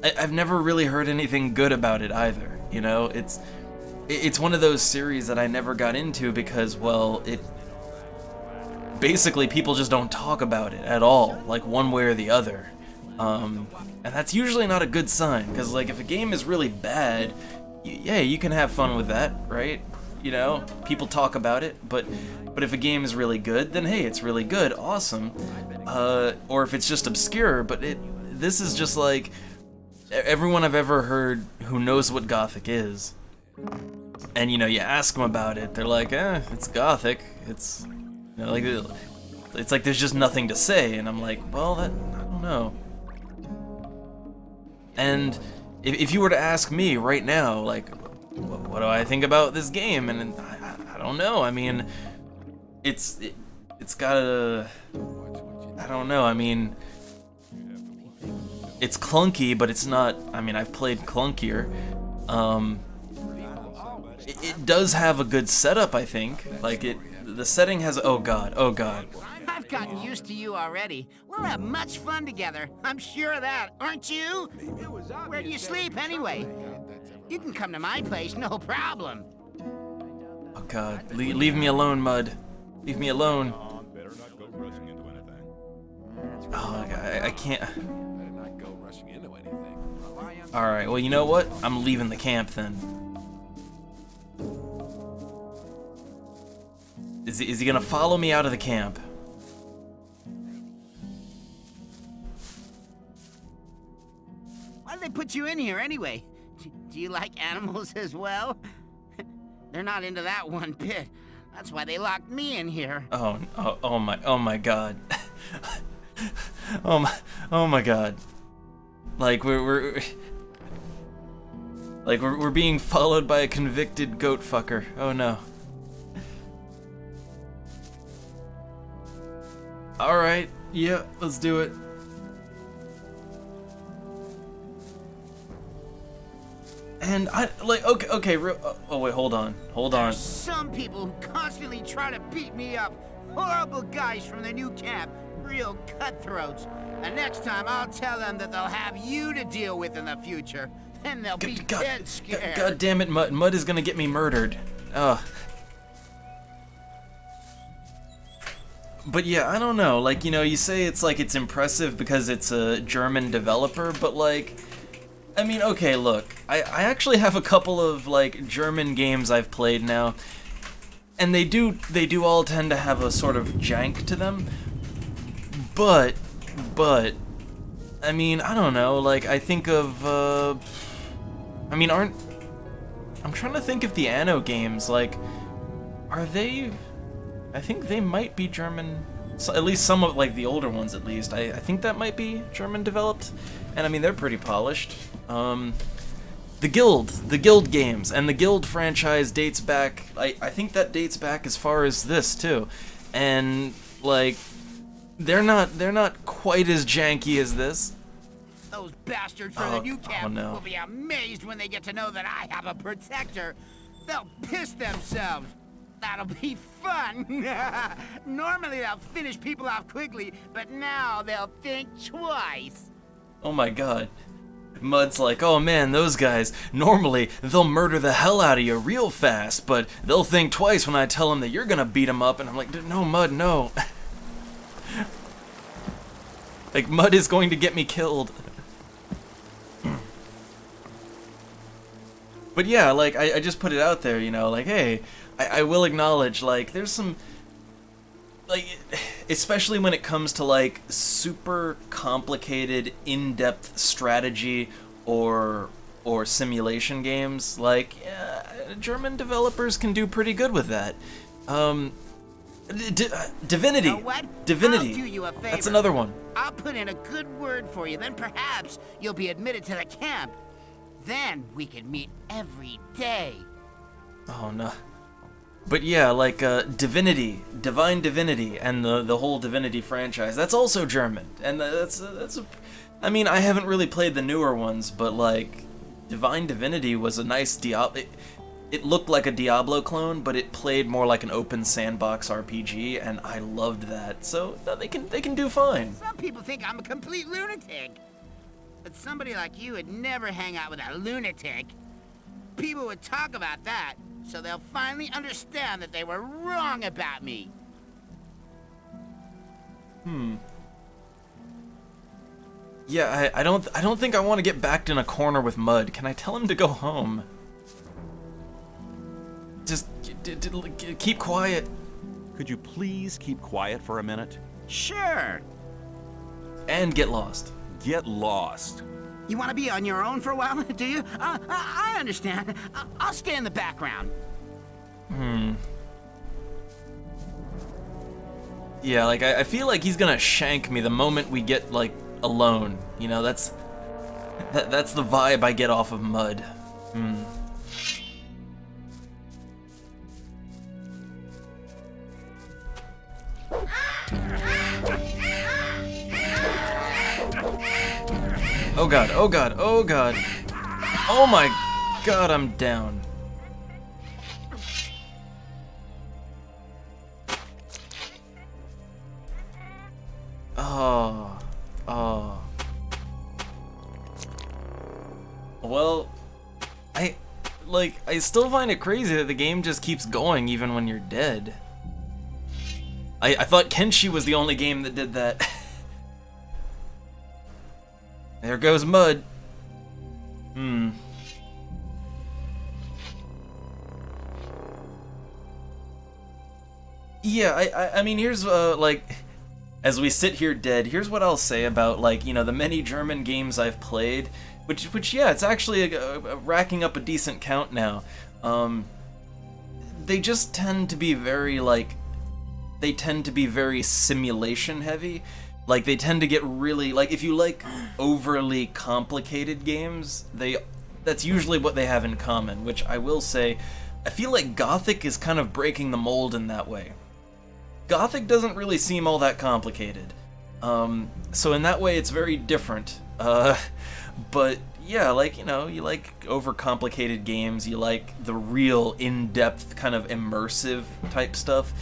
[SPEAKER 1] really heard anything good about it either. You know, it's one of those series that I never got into because, well, it basically people just don't talk about it at all, like one way or the other. And that's usually not a good sign, because like if a game is really bad, yeah, you can have fun with that, right? You know, people talk about it, but if a game is really good, then hey, it's really good, awesome. Or if it's just obscure, but this is just like everyone I've ever heard who knows what Gothic is, and you know, you ask them about it, they're like, it's Gothic. It's, you know, like it's like there's just nothing to say, and I'm like, well, I don't know. And if you were to ask me right now, like, what do I think about this game? And I don't know. I mean, it's got a, I don't know. I mean, it's clunky, but it's not. I mean, I've played clunkier. It does have a good setup, I think. Like the setting has. Oh god.
[SPEAKER 18] I've gotten used to you already. We'll have much fun together. I'm sure of that, aren't you? Where do you sleep, anyway? You can come to my place, no problem.
[SPEAKER 1] Oh god, leave me alone, Mud. Leave me alone. Oh, I can't. Alright, well, you know what? I'm leaving the camp then. Is he gonna follow me out of the camp?
[SPEAKER 18] Why did they put you in here anyway? Do you like animals as well? They're not into that one bit. That's why they locked me in here.
[SPEAKER 1] Oh my god. oh my god. Like we're being followed by a convicted goat fucker. Oh no. Alright, yeah, let's do it. And I, like, okay, oh wait, hold on.
[SPEAKER 18] There's some people who constantly try to beat me up. Horrible guys from the new camp. Real cutthroats. And next time I'll tell them that they'll have you to deal with in the future. Then they'll be dead scared.
[SPEAKER 1] God damn it, Mud is gonna get me murdered. Ugh. But yeah, I don't know, like, you know, you say it's like it's impressive because it's a German developer, but like, I mean, okay, look, I actually have a couple of like German games I've played now, and they do all tend to have a sort of jank to them, but, I mean, I don't know, like, I think of, I mean, I'm trying to think if the Anno games, like, are they... I think they might be German, so at least some of, like, the older ones at least. I think that might be German developed, and I mean, they're pretty polished. The Guild games, and the Guild franchise dates back, I think that dates back as far as this, too. And, like, they're not quite as janky as this.
[SPEAKER 18] Those bastards from the new camp will be amazed when they get to know that I have a protector. They'll piss themselves. That'll be fun. Normally they'll finish people off quickly, but now they'll think twice.
[SPEAKER 1] Oh my god. Mud's like, oh man, those guys, normally they'll murder the hell out of you real fast, but they'll think twice when I tell them that you're gonna beat them up, and I'm like, no, Mud, no. Like, Mud is going to get me killed. But yeah, like, I just put it out there, you know, like, hey, I will acknowledge, like, there's some, like, especially when it comes to, like, super complicated, in-depth strategy or simulation games, like, yeah, German developers can do pretty good with that. Divinity.
[SPEAKER 18] You know what?
[SPEAKER 1] Divinity.
[SPEAKER 18] I'll do you a favor.
[SPEAKER 1] That's another one.
[SPEAKER 18] I'll put in a good word for you, then perhaps you'll be admitted to the camp. Then we could meet every day.
[SPEAKER 1] Oh no. But yeah, like Divinity, Divine Divinity, and the whole Divinity franchise. That's also German, and that's a. I mean, I haven't really played the newer ones, but like, Divine Divinity was a nice Diablo. It looked like a Diablo clone, but it played more like an open sandbox RPG, and I loved that. So they can do fine.
[SPEAKER 18] Some people think I'm a complete lunatic. But somebody like you would never hang out with a lunatic. People would talk about that, so they'll finally understand that they were wrong about me.
[SPEAKER 1] Yeah, I don't think I want to get backed in a corner with Mud. Can I tell him to go home? Just keep quiet.
[SPEAKER 9] Could you please keep quiet for a minute?
[SPEAKER 18] Sure.
[SPEAKER 1] And get lost.
[SPEAKER 9] Get lost.
[SPEAKER 18] You want to be on your own for a while, do you? I understand. I'll stay in the background.
[SPEAKER 1] Yeah, like, I feel like he's gonna shank me the moment we get, like, alone. You know, that's the vibe I get off of Mud. Oh god, oh god, oh god. Oh my god, I'm down. Oh. Well, I still find it crazy that the game just keeps going even when you're dead. I thought Kenshi was the only game that did that. There goes Mud. Yeah, I mean, here's, like, as we sit here dead, here's what I'll say about, like, you know, the many German games I've played, which yeah, it's actually racking up a decent count now. They just tend to be very, like, they tend to be very simulation heavy. Like, they tend to get really, like, if you like overly complicated games, that's usually what they have in common, which I will say, I feel like Gothic is kind of breaking the mold in that way. Gothic doesn't really seem all that complicated. So in that way, it's very different. But yeah, like, you know, you like overcomplicated games, you like the real in-depth kind of immersive type stuff.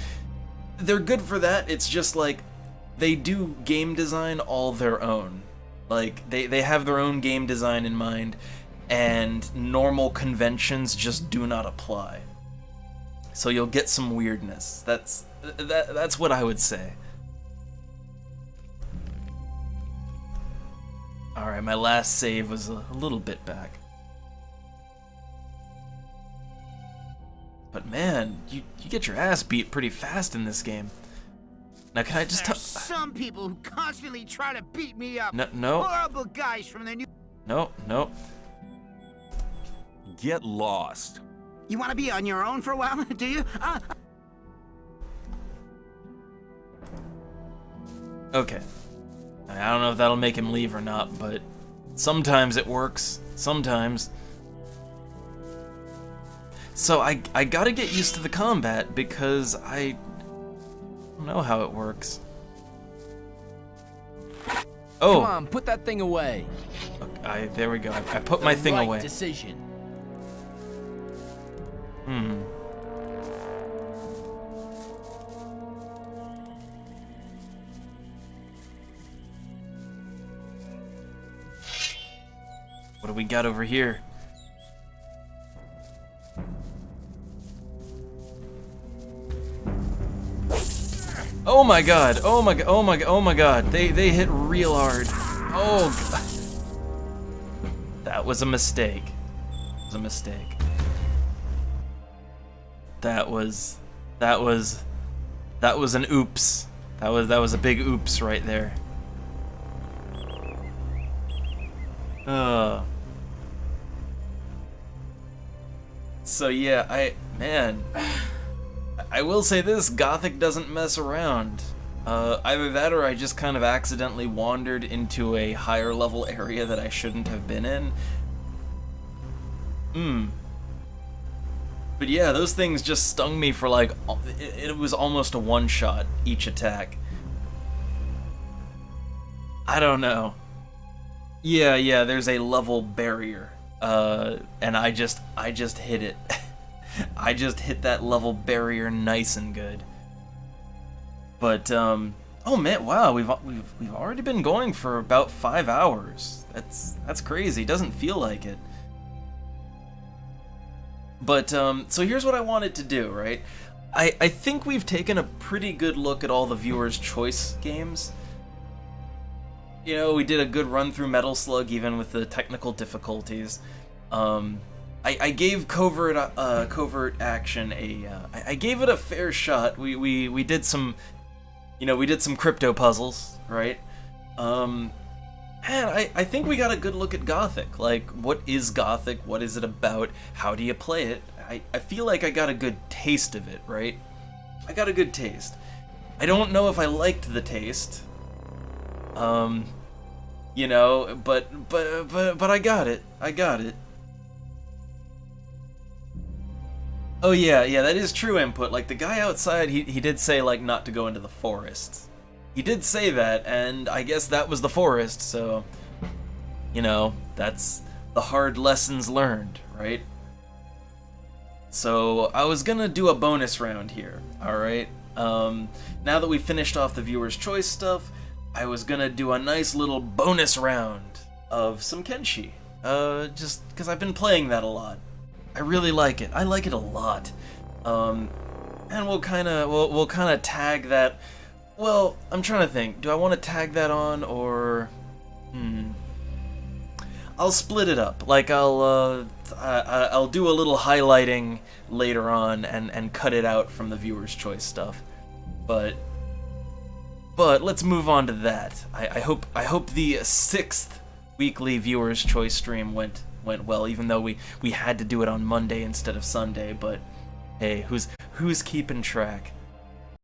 [SPEAKER 1] They're good for that. It's just like, they do game design all their own. Like, they have their own game design in mind, and normal conventions just do not apply. So you'll get some weirdness. That's what I would say. Alright, my last save was a little bit back. But man, you get your ass beat pretty fast in this game. Now can I just tell...
[SPEAKER 18] Some people who constantly try to beat me up.
[SPEAKER 1] No.
[SPEAKER 18] Horrible guys from the new...
[SPEAKER 1] No.
[SPEAKER 9] Get lost.
[SPEAKER 18] You want to be on your own for a while, do you?
[SPEAKER 1] Okay. I don't know if that'll make him leave or not, but sometimes it works. Sometimes. So I gotta get used to the combat because I don't know how it works. Oh.
[SPEAKER 3] Come on, put that thing away.
[SPEAKER 1] Okay, there we go. I put my thing away.
[SPEAKER 3] Decision.
[SPEAKER 1] do we got over here? Oh my god, oh my god, oh my god, oh my god. They hit real hard. Oh god. That was a mistake. It was a mistake. That was an oops. That was a big oops right there. So yeah, I will say this, Gothic doesn't mess around. Either that or I just kind of accidentally wandered into a higher level area that I shouldn't have been in. But yeah, those things just stung me for like, it was almost a one-shot each attack. I don't know. Yeah, there's a level barrier. And I just hit it. I just hit that level barrier nice and good. But oh man, wow, we've already been going for about 5 hours. That's crazy. Doesn't feel like it. But so here's what I wanted to do, right? I think we've taken a pretty good look at all the viewers' choice games. You know, we did a good run through Metal Slug, even with the technical difficulties. I gave Covert Action I gave it a fair shot. We did some, you know, we did some crypto puzzles, right? And I think we got a good look at Gothic. Like, what is Gothic? What is it about? How do you play it? I feel like I got a good taste of it, right? I got a good taste. I don't know if I liked the taste. You know, but I got it. I got it. Oh yeah, that is true input. Like, the guy outside, he did say, like, not to go into the forest. He did say that, and I guess that was the forest, so, you know, that's the hard lessons learned, right? So, I was gonna do a bonus round here, alright? Now that we finished off the viewer's choice stuff, I was gonna do a nice little bonus round of some Kenshi. Just because I've been playing that a lot. I really like it. I like it a lot. And we'll kind of tag that. Well, I'm trying to think. Do I want to tag that on or? I'll split it up. Like I'll do a little highlighting later on and cut it out from the viewer's choice stuff. But let's move on to that. I hope the 6th weekly viewers choice stream went well, even though we had to do it on Monday instead of Sunday. But hey, who's keeping track?